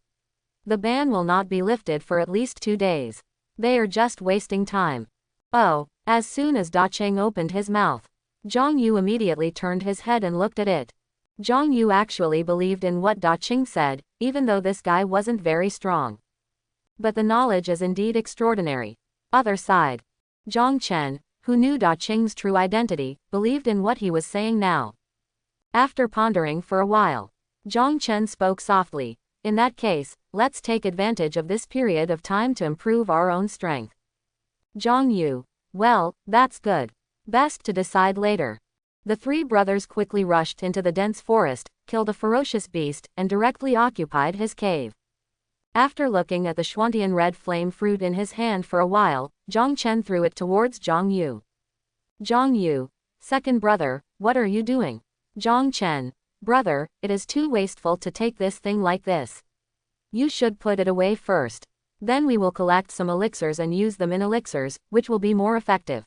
The ban will not be lifted for at least 2 days. They are just wasting time." Oh, as soon as Da Qing opened his mouth, Zhang Yu immediately turned his head and looked at it. Zhang Yu actually believed in what Da Qing said, even though this guy wasn't very strong. But the knowledge is indeed extraordinary. Other side, Zhang Chen, who knew Da Qing's true identity, believed in what he was saying now. After pondering for a while, Zhang Chen spoke softly, "In that case, let's take advantage of this period of time to improve our own strength." Zhang Yu, "Well, that's good. Best to decide later." The three brothers quickly rushed into the dense forest, killed a ferocious beast, and directly occupied his cave. After looking at the Xuantian red flame fruit in his hand for a while, Zhang Chen threw it towards Zhang Yu. "Zhang Yu, second brother, what are you doing?" Zhang Chen, "Brother, it is too wasteful to take this thing like this. You should put it away first. Then we will collect some elixirs and use them in elixirs, which will be more effective."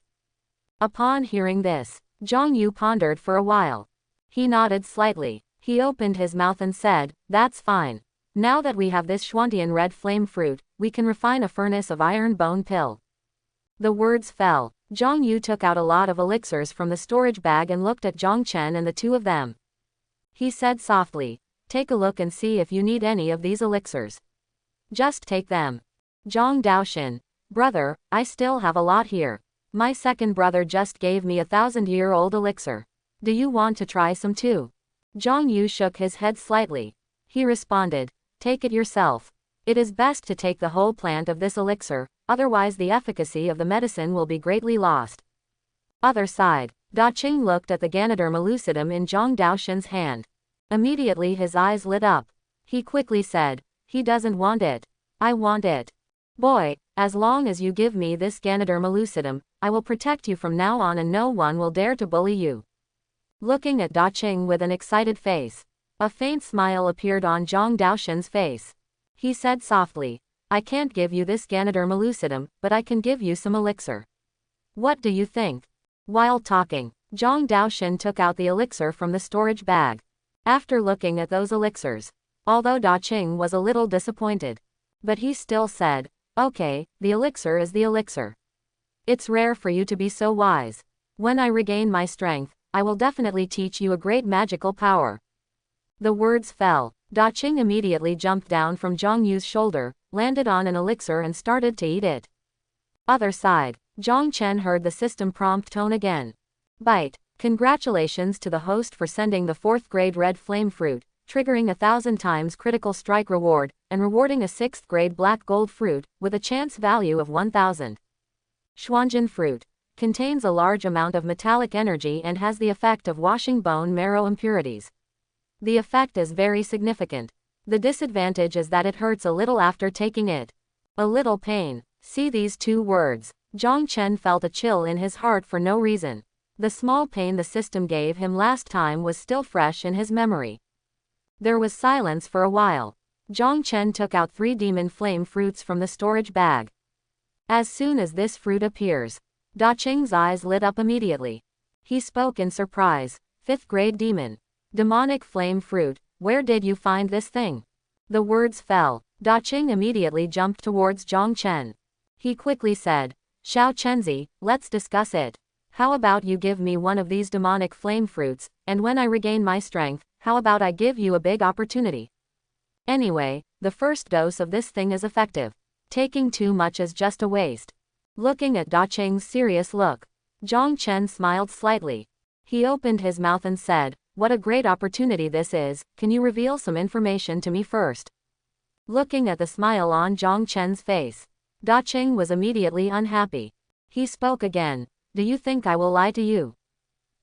Upon hearing this, Zhang Yu pondered for a while. He nodded slightly. He opened his mouth and said, "That's fine. Now that we have this Xuantian red flame fruit, we can refine a furnace of iron bone pill." The words fell. Zhang Yu took out a lot of elixirs from the storage bag and looked at Zhang Chen and the two of them. He said softly, "Take a look and see if you need any of these elixirs. Just take them." Zhang Daoshan, "Brother, I still have a lot here. My second brother just gave me 1,000-year-old elixir. Do you want to try some too?" Zhang Yu shook his head slightly. He responded, "Take it yourself. It is best to take the whole plant of this elixir, otherwise the efficacy of the medicine will be greatly lost." Other side, Da Qing looked at the Ganoderma lucidum in Zhang Daoshan's hand. Immediately his eyes lit up. He quickly said, "He doesn't want it. I want it. Boy, as long as you give me this Ganoderma lucidum, I will protect you from now on and no one will dare to bully you. Looking at Da Qing with an excited face, a faint smile appeared on Zhang Daoshen's face. He said softly, I can't give you this Ganoderma lucidum, but I can give you some elixir. What do you think? While talking, Zhang Daoshen took out the elixir from the storage bag. After looking at those elixirs, although Da Qing was a little disappointed, but he still said, okay, the elixir is the elixir. It's rare for you to be so wise. When I regain my strength, I will definitely teach you a great magical power. The words fell. Da Qing immediately jumped down from Zhang Yu's shoulder, landed on an elixir and started to eat it. Other side, Zhang Chen heard the system prompt tone again. Bite. Congratulations to the host for sending the 4th grade red flame fruit, triggering 1,000 times critical strike reward, and rewarding a 6th grade black gold fruit, with a chance value of 1,000. Xuanjin fruit. Contains a large amount of metallic energy and has the effect of washing bone marrow impurities. The effect is very significant. The disadvantage is that it hurts a little after taking it. A little pain. See these 2 words. Zhang Chen felt a chill in his heart for no reason. The small pain the system gave him last time was still fresh in his memory. There was silence for a while. Zhang Chen took out 3 demon flame fruits from the storage bag. As soon as this fruit appears, Da Qing's eyes lit up immediately. He spoke in surprise. 5th grade demon. Demonic flame fruit, where did you find this thing? The words fell. Da Qing immediately jumped towards Zhang Chen. He quickly said, Xiao Chenzi, let's discuss it. How about you give me one of these demonic flame fruits, and when I regain my strength, how about I give you a big opportunity? Anyway, the first dose of this thing is effective. Taking too much is just a waste. Looking at Da Qing's serious look, Zhang Chen smiled slightly. He opened his mouth and said, what a great opportunity this is, can you reveal some information to me first? Looking at the smile on Zhang Chen's face, Da Qing was immediately unhappy. He spoke again, do you think I will lie to you?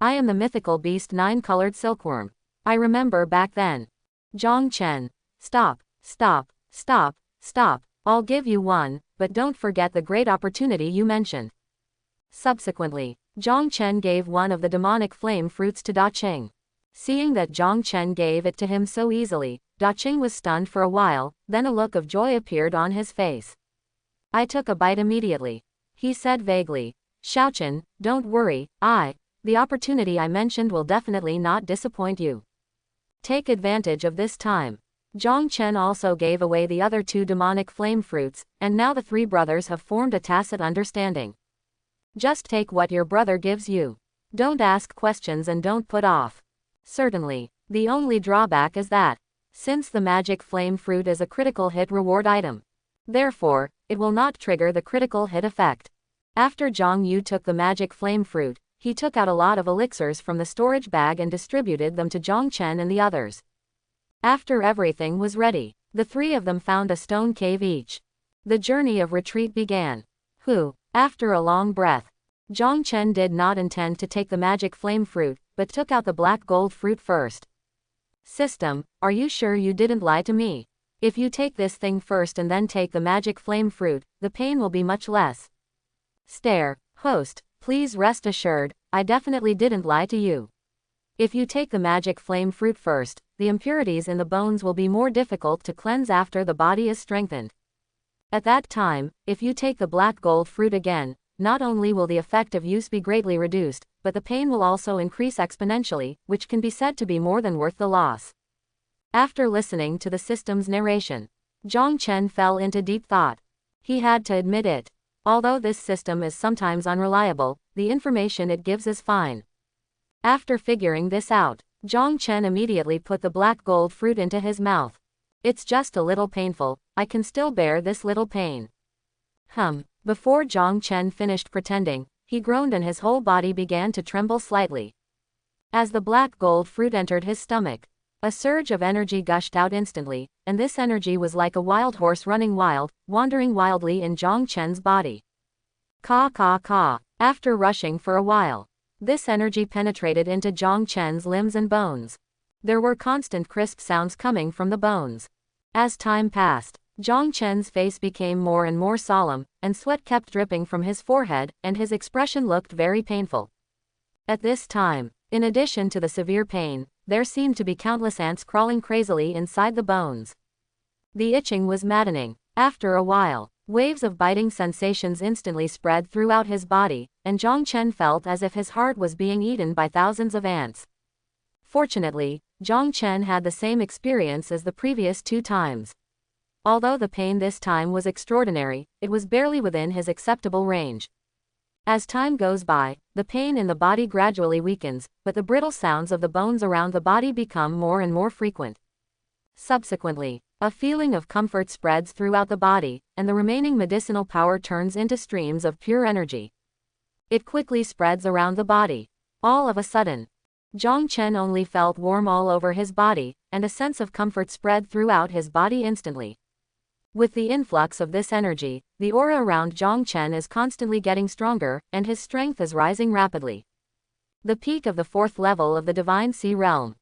I am the mythical beast 9-colored silkworm. I remember back then. Zhang Chen, stop, stop, stop, stop, I'll give you one, but don't forget the great opportunity you mentioned. Subsequently, Zhang Chen gave one of the demonic flame fruits to Da Qing. Seeing that Zhang Chen gave it to him so easily, Da Qing was stunned for a while, then a look of joy appeared on his face. I took a bite immediately. He said vaguely, Xiaochen, don't worry, the opportunity I mentioned will definitely not disappoint you. Take advantage of this time. Zhang Chen also gave away the other 2 demonic flame fruits, and now the 3 brothers have formed a tacit understanding. Just take what your brother gives you. Don't ask questions and don't put off. Certainly, the only drawback is that, since the magic flame fruit is a critical hit reward item, therefore, it will not trigger the critical hit effect. After Zhang Yu took the magic flame fruit, he took out a lot of elixirs from the storage bag and distributed them to Zhang Chen and the others. After everything was ready, the 3 of them found a stone cave each. The journey of retreat began. After a long breath, Zhang Chen did not intend to take the magic flame fruit, but took out the black gold fruit first. System, are you sure you didn't lie to me? If you take this thing first and then take the magic flame fruit, the pain will be much less. Stare, host, please rest assured, I definitely didn't lie to you. If you take the magic flame fruit first, the impurities in the bones will be more difficult to cleanse after the body is strengthened. At that time, if you take the black gold fruit again, not only will the effect of use be greatly reduced, but the pain will also increase exponentially, which can be said to be more than worth the loss. After listening to the system's narration, Zhang Chen fell into deep thought. He had to admit it. Although this system is sometimes unreliable, the information it gives is fine. After figuring this out, Zhang Chen immediately put the black gold fruit into his mouth. It's just a little painful, I can still bear this little pain. Before Zhang Chen finished pretending, he groaned and his whole body began to tremble slightly. As the black gold fruit entered his stomach, a surge of energy gushed out instantly, and this energy was like a wild horse running wild, wandering wildly in Zhang Chen's body. Caw caw caw. After rushing for a while, this energy penetrated into Zhang Chen's limbs and bones. There were constant crisp sounds coming from the bones. As time passed, Zhang Chen's face became more and more solemn, and sweat kept dripping from his forehead, and his expression looked very painful. At this time, in addition to the severe pain, there seemed to be countless ants crawling crazily inside the bones. The itching was maddening. After a while, waves of biting sensations instantly spread throughout his body, and Zhang Chen felt as if his heart was being eaten by thousands of ants. Fortunately, Zhang Chen had the same experience as the previous 2 times. Although the pain this time was extraordinary, it was barely within his acceptable range. As time goes by, the pain in the body gradually weakens, but the brittle sounds of the bones around the body become more and more frequent. Subsequently, a feeling of comfort spreads throughout the body, and the remaining medicinal power turns into streams of pure energy. It quickly spreads around the body. All of a sudden, Zhang Chen only felt warm all over his body, and a sense of comfort spread throughout his body instantly. With the influx of this energy, the aura around Zhang Chen is constantly getting stronger, and his strength is rising rapidly. The peak of the 4th level of the Divine Sea Realm.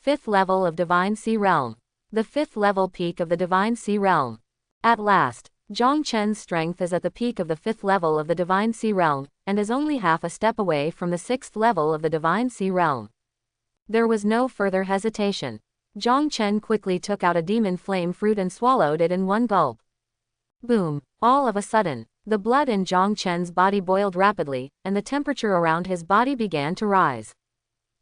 5th level of Divine Sea Realm. The 5th level peak of the Divine Sea Realm. At last, Zhang Chen's strength is at the peak of the 5th level of the Divine Sea Realm, and is only half a step away from the 6th level of the Divine Sea Realm. There was no further hesitation. Zhang Chen quickly took out a demon flame fruit and swallowed it in one gulp. Boom! All of a sudden, the blood in Zhang Chen's body boiled rapidly, and the temperature around his body began to rise.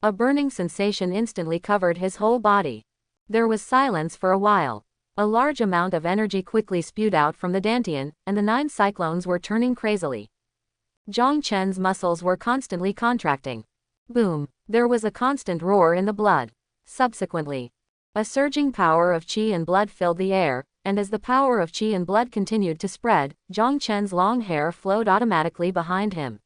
A burning sensation instantly covered his whole body. There was silence for a while. A large amount of energy quickly spewed out from the dantian, and the 9 cyclones were turning crazily. Zhang Chen's muscles were constantly contracting. Boom! There was a constant roar in the blood. Subsequently, a surging power of qi and blood filled the air, and as the power of qi and blood continued to spread, Zhang Chen's long hair flowed automatically behind him.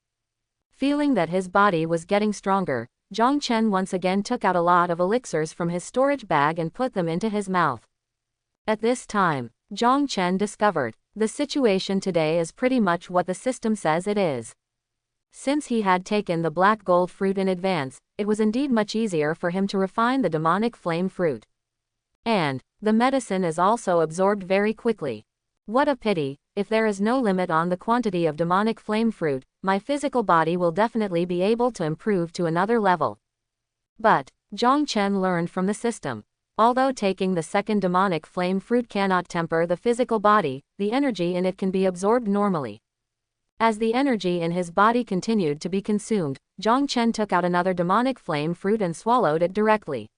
Feeling that his body was getting stronger, Zhang Chen once again took out a lot of elixirs from his storage bag and put them into his mouth. At this time, Zhang Chen discovered, the situation today is pretty much what the system says it is. Since he had taken the black gold fruit in advance, it was indeed much easier for him to refine the demonic flame fruit. And the medicine is also absorbed very quickly. What a pity, if there is no limit on the quantity of demonic flame fruit, my physical body will definitely be able to improve to another level. But Zhang Chen learned from the system. Although taking the second demonic flame fruit cannot temper the physical body, the energy in it can be absorbed normally. As the energy in his body continued to be consumed, Zhang Chen took out another demonic flame fruit and swallowed it directly.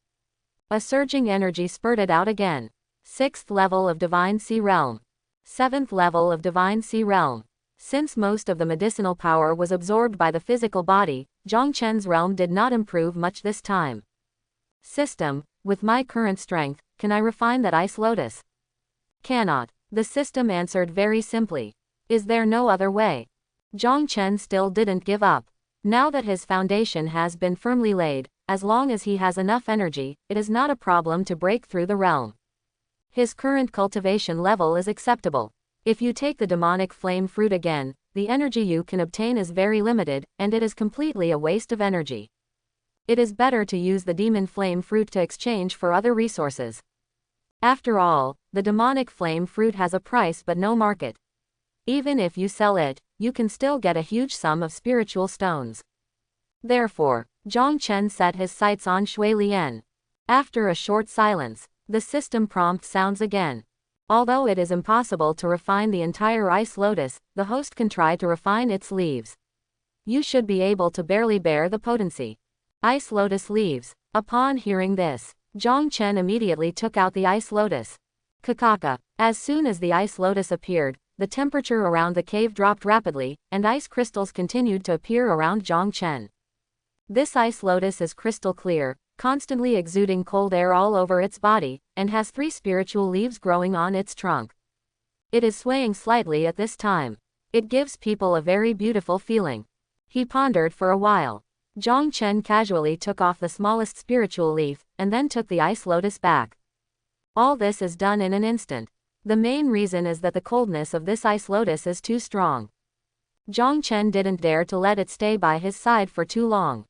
A surging energy spurted out again. 6th level of Divine Sea Realm. 7th level of Divine Sea Realm. Since most of the medicinal power was absorbed by the physical body, Zhang Chen's realm did not improve much this time. System, with my current strength, can I refine that ice lotus? Cannot. The system answered very simply. Is there no other way? Zhang Chen still didn't give up. Now that his foundation has been firmly laid, as long as he has enough energy, it is not a problem to break through the realm. His current cultivation level is acceptable. If you take the demonic flame fruit again, the energy you can obtain is very limited, and it is completely a waste of energy. It is better to use the demon flame fruit to exchange for other resources. After all, the demonic flame fruit has a price but no market. Even if you sell it, you can still get a huge sum of spiritual stones. Therefore, Zhang Chen set his sights on Shui Lian. After a short silence, the system prompt sounds again. Although it is impossible to refine the entire ice lotus, the host can try to refine its leaves. You should be able to barely bear the potency. Ice lotus leaves. Upon hearing this, Zhang Chen immediately took out the ice lotus. Kakaka. As soon as the ice lotus appeared, the temperature around the cave dropped rapidly, and ice crystals continued to appear around Zhang Chen. This ice lotus is crystal clear, constantly exuding cold air all over its body, and has 3 spiritual leaves growing on its trunk. It is swaying slightly at this time. It gives people a very beautiful feeling. He pondered for a while. Zhang Chen casually took off the smallest spiritual leaf, and then took the ice lotus back. All this is done in an instant. The main reason is that the coldness of this ice lotus is too strong. Zhang Chen didn't dare to let it stay by his side for too long.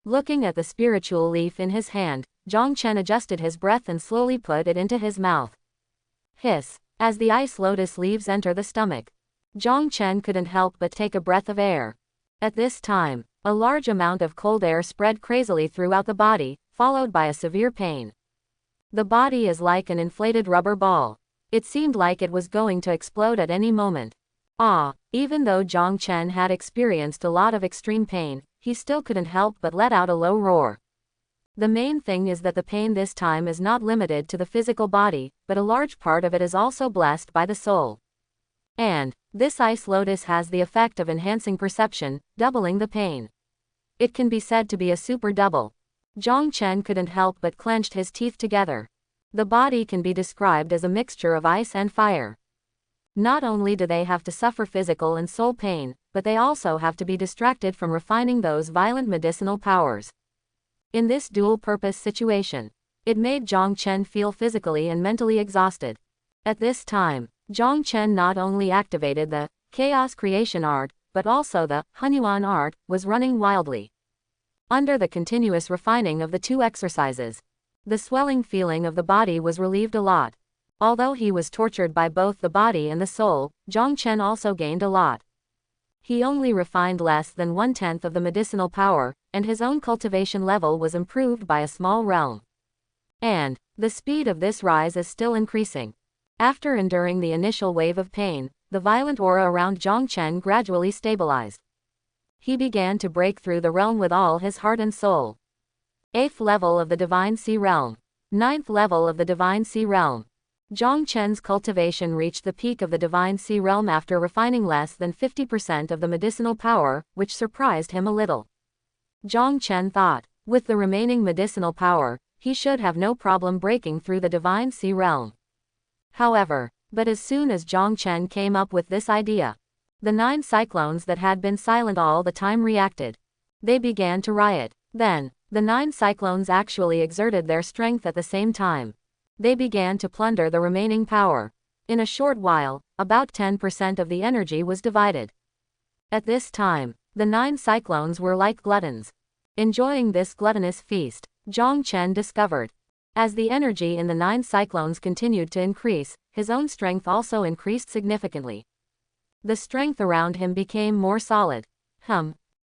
Looking at the spiritual leaf in his hand, Zhang Chen adjusted his breath and slowly put it into his mouth. Hiss. As the ice lotus leaves enter the stomach, Zhang Chen couldn't help but take a breath of air. At this time, a large amount of cold air spread crazily throughout the body, followed by a severe pain. The body is like an inflated rubber ball. It seemed like it was going to explode at any moment. Even though Zhang Chen had experienced a lot of extreme pain, he still couldn't help but let out a low roar. The main thing is that the pain this time is not limited to the physical body, but a large part of it is also blessed by the soul. And this ice lotus has the effect of enhancing perception, doubling the pain. It can be said to be a super double. Zhang Chen couldn't help but clenched his teeth together. The body can be described as a mixture of ice and fire. Not only do they have to suffer physical and soul pain, but they also have to be distracted from refining those violent medicinal powers. In this dual-purpose situation, it made Zhang Chen feel physically and mentally exhausted. At this time, Zhang Chen not only activated the chaos creation art, but also the Hunyuan art was running wildly. Under the continuous refining of the two exercises, the swelling feeling of the body was relieved a lot. Although he was tortured by both the body and the soul, Zhang Chen also gained a lot. He only refined less than 1/10 of the medicinal power, and his own cultivation level was improved by a small realm. And the speed of this rise is still increasing. After enduring the initial wave of pain, the violent aura around Zhang Chen gradually stabilized. He began to break through the realm with all his heart and soul. 8th level of the Divine Sea Realm. 9th level of the Divine Sea Realm. Zhang Chen's cultivation reached the peak of the Divine Sea Realm after refining less than 50% of the medicinal power, which surprised him a little. Zhang Chen thought, with the remaining medicinal power, he should have no problem breaking through the Divine Sea Realm. However, but as soon as Zhang Chen came up with this idea, the 9 cyclones that had been silent all the time reacted. They began to riot. Then, the 9 cyclones actually exerted their strength at the same time. They began to plunder the remaining power. In a short while, about 10% of the energy was divided. At this time, the 9 cyclones were like gluttons. Enjoying this gluttonous feast, Zhang Chen discovered. As the energy in the 9 cyclones continued to increase, his own strength also increased significantly. The strength around him became more solid.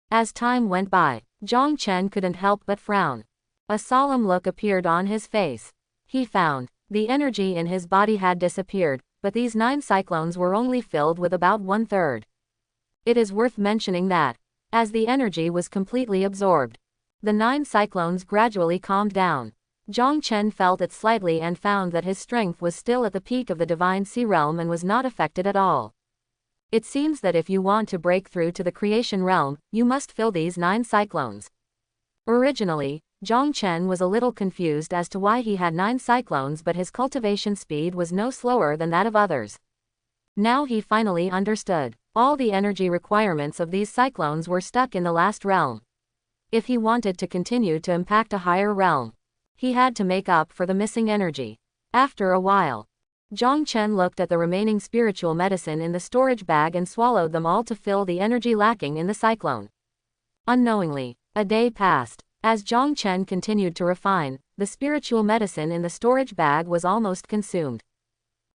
As time went by, Zhang Chen couldn't help but frown. A solemn look appeared on his face. He found the energy in his body had disappeared, but these 9 cyclones were only filled with about 1/3. It is worth mentioning that, as the energy was completely absorbed, the 9 cyclones gradually calmed down. Zhang Chen felt it slightly and found that his strength was still at the peak of the Divine Sea Realm and was not affected at all. It seems that if you want to break through to the creation realm, you must fill these 9 cyclones. Originally, Zhang Chen was a little confused as to why he had 9 cyclones, but his cultivation speed was no slower than that of others. Now he finally understood. All the energy requirements of these cyclones were stuck in the last realm. If he wanted to continue to impact a higher realm, he had to make up for the missing energy. After a while, Zhang Chen looked at the remaining spiritual medicine in the storage bag and swallowed them all to fill the energy lacking in the cyclone. Unknowingly, a day passed. As Zhang Chen continued to refine, the spiritual medicine in the storage bag was almost consumed.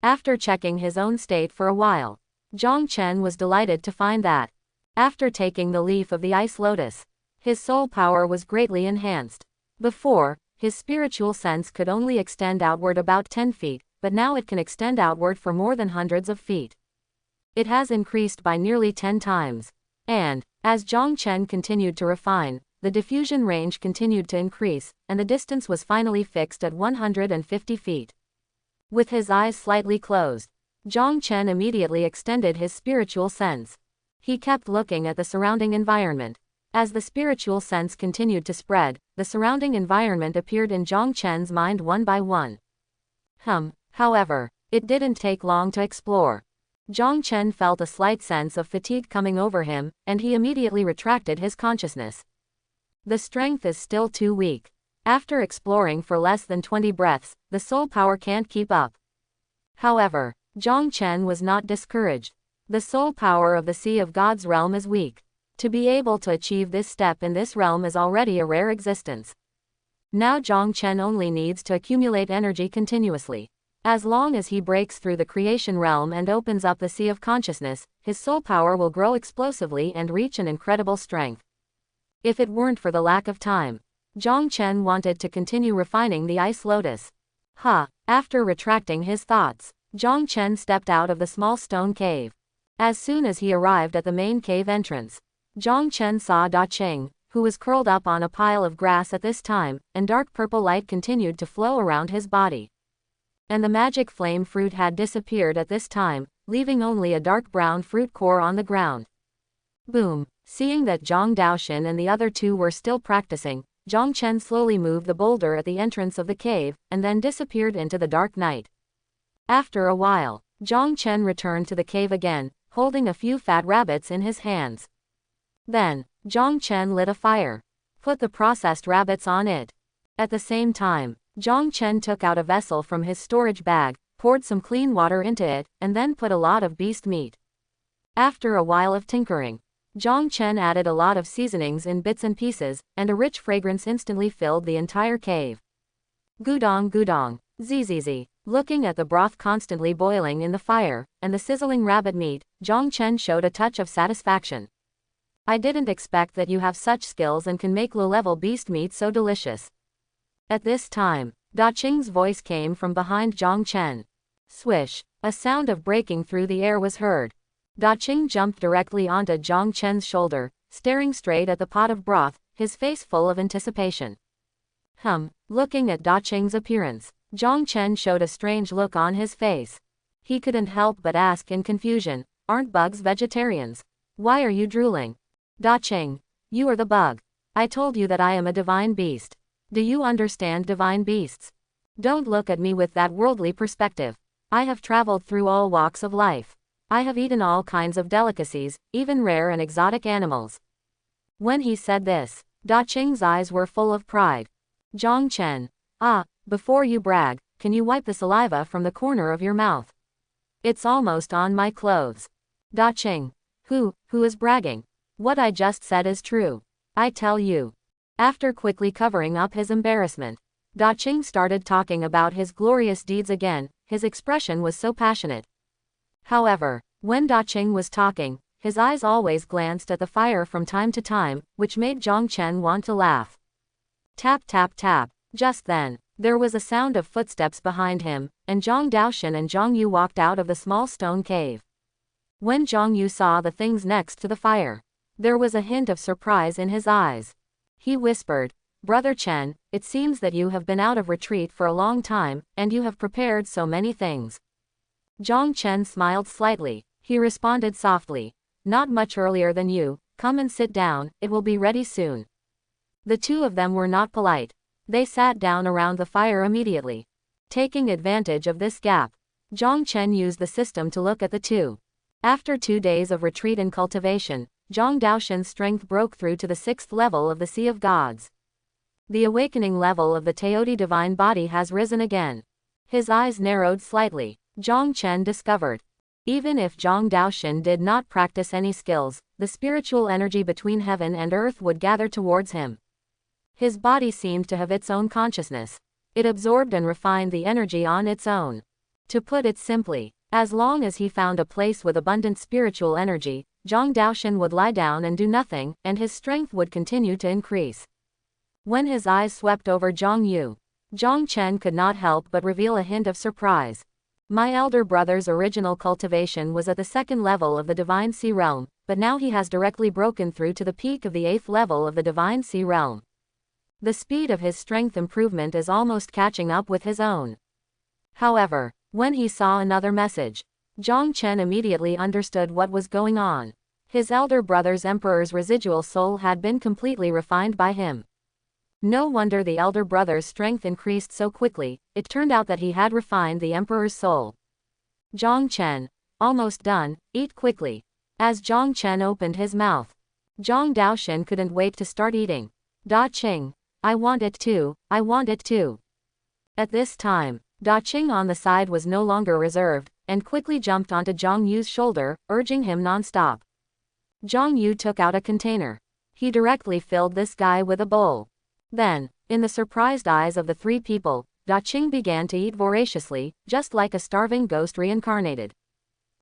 After checking his own state for a while, Zhang Chen was delighted to find that, after taking the leaf of the ice lotus, his soul power was greatly enhanced. Before, his spiritual sense could only extend outward about 10 feet, but now it can extend outward for more than hundreds of feet. It has increased by nearly 10 times. And, as Zhang Chen continued to refine, the diffusion range continued to increase, and the distance was finally fixed at 150 feet. With his eyes slightly closed, Zhang Chen immediately extended his spiritual sense. He kept looking at the surrounding environment. As the spiritual sense continued to spread, the surrounding environment appeared in Zhang Chen's mind one by one. However, it didn't take long to explore. Zhang Chen felt a slight sense of fatigue coming over him, and he immediately retracted his consciousness. The strength is still too weak. After exploring for less than 20 breaths, the soul power can't keep up. However, Zhang Chen was not discouraged. The soul power of the Sea of God's realm is weak. To be able to achieve this step in this realm is already a rare existence. Now Zhang Chen only needs to accumulate energy continuously. As long as he breaks through the creation realm and opens up the sea of consciousness, his soul power will grow explosively and reach an incredible strength. If it weren't for the lack of time, Zhang Chen wanted to continue refining the ice lotus. After retracting his thoughts, Zhang Chen stepped out of the small stone cave. As soon as he arrived at the main cave entrance, Zhang Chen saw Da Qing, who was curled up on a pile of grass at this time, and dark purple light continued to flow around his body. And the magic flame fruit had disappeared at this time, leaving only a dark brown fruit core on the ground. Boom! Seeing that Zhang Daoxin and the other two were still practicing, Zhang Chen slowly moved the boulder at the entrance of the cave, and then disappeared into the dark night. After a while, Zhang Chen returned to the cave again, holding a few fat rabbits in his hands. Then, Zhang Chen lit a fire. Put the processed rabbits on it. At the same time, Zhang Chen took out a vessel from his storage bag, poured some clean water into it, and then put a lot of beast meat. After a while of tinkering, Zhang Chen added a lot of seasonings in bits and pieces, and a rich fragrance instantly filled the entire cave. Gudong gudong, zzz. Looking at the broth constantly boiling in the fire, and the sizzling rabbit meat, Zhang Chen showed a touch of satisfaction. I didn't expect that you have such skills and can make low-level beast meat so delicious. At this time, Da Qing's voice came from behind Zhang Chen. Swish! A sound of breaking through the air was heard. Da Qing jumped directly onto Zhang Chen's shoulder, staring straight at the pot of broth, his face full of anticipation. Looking at Da Qing's appearance, Zhang Chen showed a strange look on his face. He couldn't help but ask in confusion, "Aren't bugs vegetarians? Why are you drooling?" Da Qing, you are the bug. I told you that I am a divine beast. Do you understand divine beasts? Don't look at me with that worldly perspective. I have traveled through all walks of life. I have eaten all kinds of delicacies, even rare and exotic animals. When he said this, Da Qing's eyes were full of pride. Zhang Chen, before you brag, can you wipe the saliva from the corner of your mouth? It's almost on my clothes. Da Qing, who is bragging? What I just said is true. I tell you. After quickly covering up his embarrassment, Da Qing started talking about his glorious deeds again. His expression was so passionate. However, when Da Qing was talking, his eyes always glanced at the fire from time to time, which made Zhang Chen want to laugh. Tap tap tap. Just then, there was a sound of footsteps behind him, and Zhang Daoxin and Zhang Yu walked out of the small stone cave. When Zhang Yu saw the things next to the fire, there was a hint of surprise in his eyes. He whispered, "Brother Chen, it seems that you have been out of retreat for a long time, and you have prepared so many things." Zhang Chen smiled slightly. He responded softly, "Not much earlier than you. Come and sit down, it will be ready soon." The two of them were not polite. They sat down around the fire immediately. Taking advantage of this gap, Zhang Chen used the system to look at the two. After 2 days of retreat and cultivation, Zhang Daoxin's strength broke through to the 6th level of the Sea of Gods. The awakening level of the Teoti divine body has risen again. His eyes narrowed slightly. Zhang Chen discovered. Even if Zhang Daoxin did not practice any skills, the spiritual energy between heaven and earth would gather towards him. His body seemed to have its own consciousness. It absorbed and refined the energy on its own. To put it simply, as long as he found a place with abundant spiritual energy, Zhang Daoxin would lie down and do nothing, and his strength would continue to increase. When his eyes swept over Zhang Yu, Zhang Chen could not help but reveal a hint of surprise. My elder brother's original cultivation was at the 2nd level of the Divine Sea Realm, but now he has directly broken through to the peak of the 8th level of the Divine Sea Realm. The speed of his strength improvement is almost catching up with his own. However, when he saw another message, Zhang Chen immediately understood what was going on. His elder brother's emperor's residual soul had been completely refined by him. No wonder the elder brother's strength increased so quickly. It turned out that he had refined the emperor's soul. Zhang Chen, almost done, eat quickly. As Zhang Chen opened his mouth, Zhang Daoxin couldn't wait to start eating. Da Qing, I want it too, I want it too. At this time, Da Qing on the side was no longer reserved, and quickly jumped onto Zhang Yu's shoulder, urging him non-stop. Zhang Yu took out a container. He directly filled this guy with a bowl. Then, in the surprised eyes of the 3 people, Da Qing began to eat voraciously, just like a starving ghost reincarnated.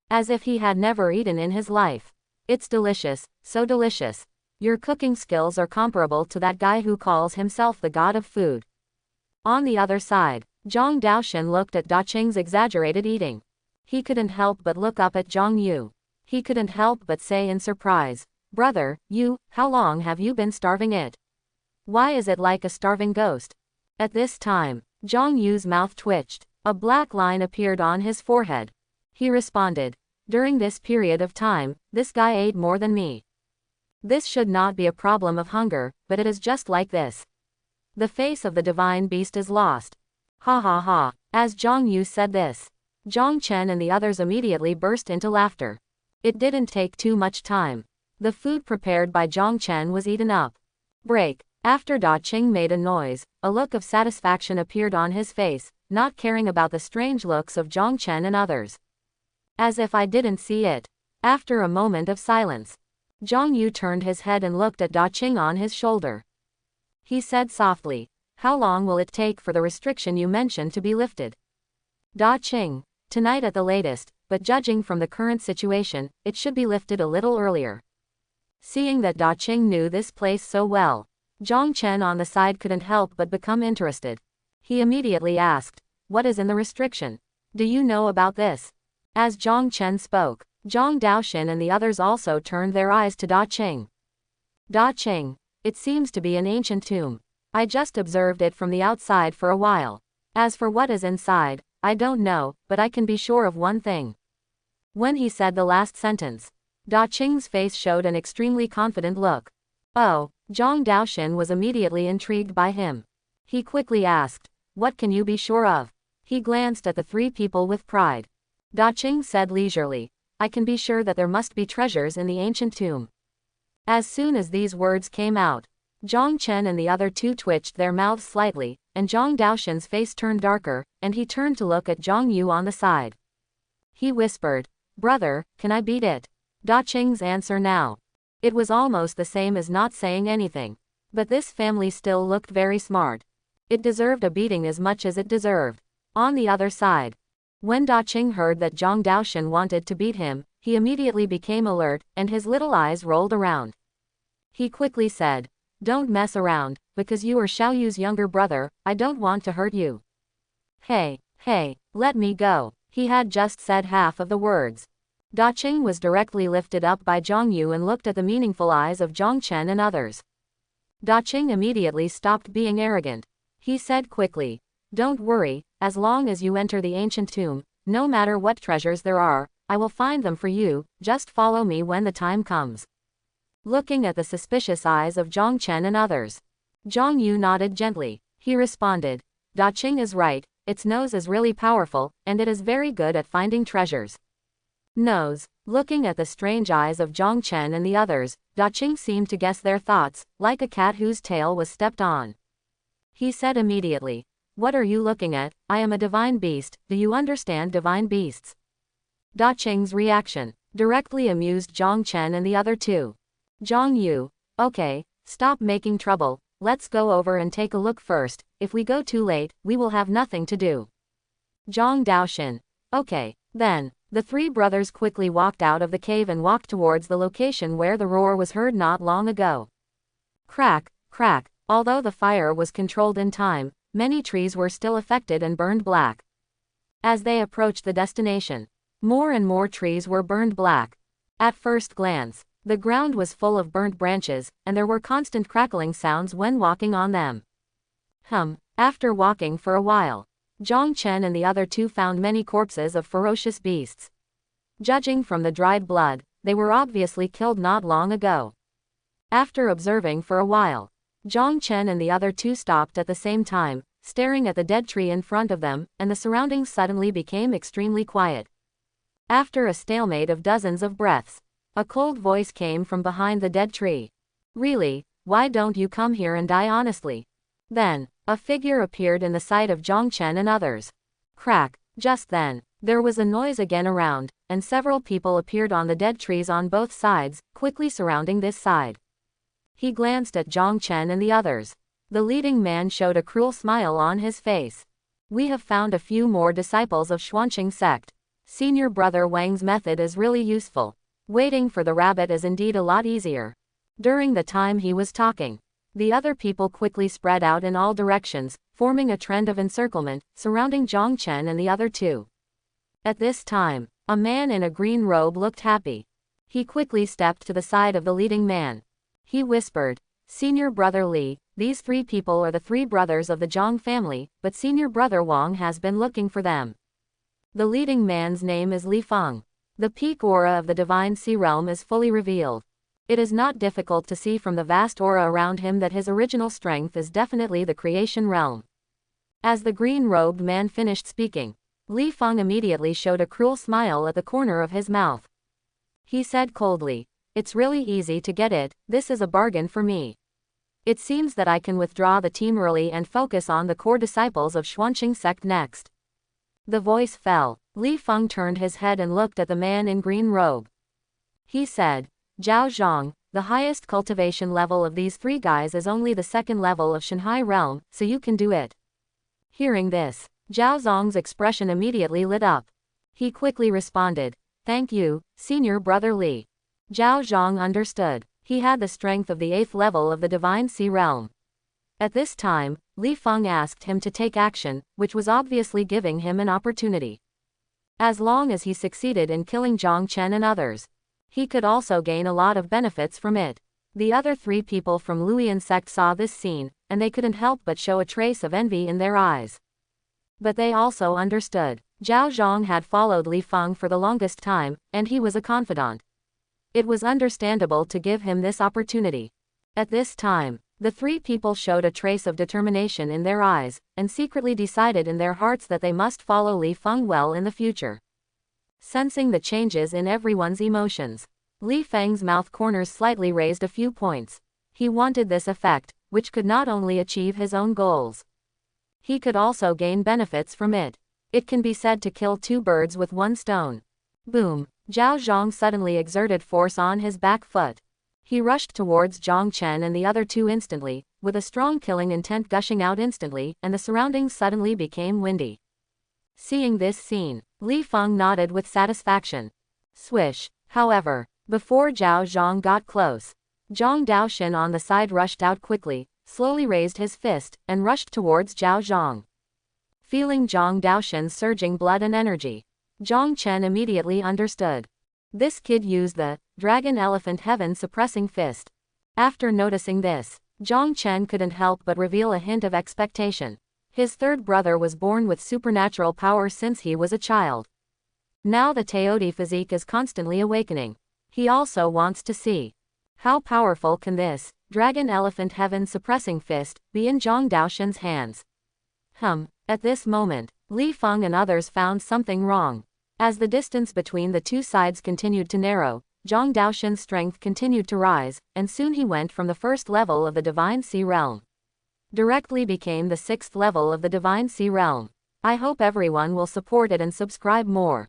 As if he had never eaten in his life. It's delicious, so delicious. Your cooking skills are comparable to that guy who calls himself the god of food. On the other side, Zhang Daoxuan looked at Da Qing's exaggerated eating. He couldn't help but look up at Zhang Yu. He couldn't help but say in surprise, "Brother, how long have you been starving it? Why is it like a starving ghost?" At this time, Zhang Yu's mouth twitched. A black line appeared on his forehead. He responded, "During this period of time, this guy ate more than me. This should not be a problem of hunger, but it is just like this. The face of the divine beast is lost." Ha ha ha. As Zhang Yu said this, Zhang Chen and the others immediately burst into laughter. It didn't take too much time. The food prepared by Zhang Chen was eaten up. Break. After Da Qing made a noise, a look of satisfaction appeared on his face, not caring about the strange looks of Zhang Chen and others. As if I didn't see it. After a moment of silence, Zhang Yu turned his head and looked at Da Qing on his shoulder. He said softly, "How long will it take for the restriction you mentioned to be lifted?" Da Qing, "Tonight at the latest, but judging from the current situation, it should be lifted a little earlier." Seeing that Da Qing knew this place so well, Zhang Chen on the side couldn't help but become interested. He immediately asked, "What is in the restriction? Do you know about this?" As Zhang Chen spoke, Zhang Daoxuan and the others also turned their eyes to Da Qing. "Da Qing, it seems to be an ancient tomb. I just observed it from the outside for a while. As for what is inside, I don't know, but I can be sure of one thing." When he said the last sentence, Da Qing's face showed an extremely confident look. Oh, Zhang Daoxuan was immediately intrigued by him. He quickly asked, "What can you be sure of?" He glanced at the three people with pride. Da Qing said leisurely, "I can be sure that there must be treasures in the ancient tomb." As soon as these words came out, Zhang Chen and the other two twitched their mouths slightly, and Zhang Daoxuan's face turned darker, and he turned to look at Zhang Yu on the side. He whispered, "Brother, can I beat it?" Da Qing's answer now. It was almost the same as not saying anything. But this family still looked very smart. It deserved a beating as much as it deserved. On the other side, when Da Qing heard that Zhang Daoxuan wanted to beat him, he immediately became alert, and his little eyes rolled around. He quickly said, "Don't mess around, because you are Xiao Yu's younger brother, I don't want to hurt you. Hey, let me go." He had just said half of the words. Da Qing was directly lifted up by Zhang Yu and looked at the meaningful eyes of Zhang Chen and others. Da Qing immediately stopped being arrogant. He said quickly, "Don't worry, as long as you enter the ancient tomb, no matter what treasures there are, I will find them for you, just follow me when the time comes." Looking at the suspicious eyes of Zhang Chen and others, Zhang Yu nodded gently. He responded, "Da Qing is right, its nose is really powerful, and it is very good at finding treasures." Nose. Looking at the strange eyes of Zhang Chen and the others, Da Qing seemed to guess their thoughts, like a cat whose tail was stepped on. He said immediately, "What are you looking at? I am a divine beast, do you understand divine beasts?" Da Qing's reaction directly amused Zhang Chen and the other two. Zhang Yu, "Okay, stop making trouble, let's go over and take a look first, if we go too late, we will have nothing to do." Zhang Daoxuan, "Okay, then." The three brothers quickly walked out of the cave and walked towards the location where the roar was heard not long ago. Crack, crack. Although the fire was controlled in time, many trees were still affected and burned black. As they approached the destination, more and more trees were burned black. At first glance, the ground was full of burnt branches, and there were constant crackling sounds when walking on them. After walking for a while, Zhang Chen and the other two found many corpses of ferocious beasts. Judging from the dried blood, they were obviously killed not long ago. After observing for a while, Zhang Chen and the other two stopped at the same time, staring at the dead tree in front of them, and the surroundings suddenly became extremely quiet. After a stalemate of dozens of breaths, a cold voice came from behind the dead tree. "Really, why don't you come here and die honestly?" Then, a figure appeared in the sight of Zhang Chen and others. Crack. Just then, there was a noise again around, and several people appeared on the dead trees on both sides, quickly surrounding this side. He glanced at Zhang Chen and the others. The leading man showed a cruel smile on his face. We have found a few more disciples of Xuanqing sect. Senior brother Wang's method is really useful. Waiting for the rabbit is indeed a lot easier. During the time he was talking, the other people quickly spread out in all directions, forming a trend of encirclement, surrounding Zhang Chen and the other two. At this time, a man in a green robe looked happy. He quickly stepped to the side of the leading man. He whispered, "Senior brother Li, these three people are the three brothers of the Zhang family, but senior brother Wang has been looking for them." The leading man's name is Li Feng. The peak aura of the Divine Sea Realm is fully revealed. It is not difficult to see from the vast aura around him that his original strength is definitely the creation realm. As the green-robed man finished speaking, Li Feng immediately showed a cruel smile at the corner of his mouth. He said coldly, "It's really easy to get it, this is a bargain for me. It seems that I can withdraw the team early and focus on the core disciples of Xuanqing sect next." The voice fell. Li Feng turned his head and looked at the man in green robe. He said, "Zhao Zhang, the highest cultivation level of these three guys is only the second level of Shanghai realm, so you can do it." Hearing this, Zhao Zhang's expression immediately lit up. He quickly responded, "Thank you, senior brother Li." Zhao Zhang understood. He had the strength of the 8th level of the Divine Sea Realm. At this time, Li Feng asked him to take action, which was obviously giving him an opportunity. As long as he succeeded in killing Zhang Chen and others, he could also gain a lot of benefits from it. The other three people from Luoyan sect saw this scene, and they couldn't help but show a trace of envy in their eyes. But they also understood. Zhao Zhang had followed Li Feng for the longest time, and he was a confidant. It was understandable to give him this opportunity. At this time, the three people showed a trace of determination in their eyes, and secretly decided in their hearts that they must follow Li Feng well in the future. Sensing the changes in everyone's emotions, Li Feng's mouth corners slightly raised a few points. He wanted this effect, which could not only achieve his own goals, he could also gain benefits from it. It can be said to kill two birds with one stone. Boom! Zhao Zhang suddenly exerted force on his back foot. He rushed towards Zhang Chen and the other two instantly, with a strong killing intent gushing out instantly, and the surroundings suddenly became windy. Seeing this scene, Li Feng nodded with satisfaction. Swish! However, before Zhao Zhang got close, Zhang Daoxin on the side rushed out quickly, slowly raised his fist, and rushed towards Zhao Zhang. Feeling Zhang Daoxin's surging blood and energy, Zhang Chen immediately understood. This kid used the Dragon Elephant Heaven Suppressing Fist. After noticing this, Zhang Chen couldn't help but reveal a hint of expectation. His third brother was born with supernatural power since he was a child. Now the Teodi physique is constantly awakening. He also wants to see how powerful can this Dragon Elephant Heaven Suppressing Fist be in Zhang Daoxin's hands. At this moment, Li Feng and others found something wrong. As the distance between the two sides continued to narrow, Zhang Daoxin's strength continued to rise, and soon he went from the first level of the Divine Sea Realm directly became the 6th level of the Divine Sea Realm. I hope everyone will support it and subscribe more.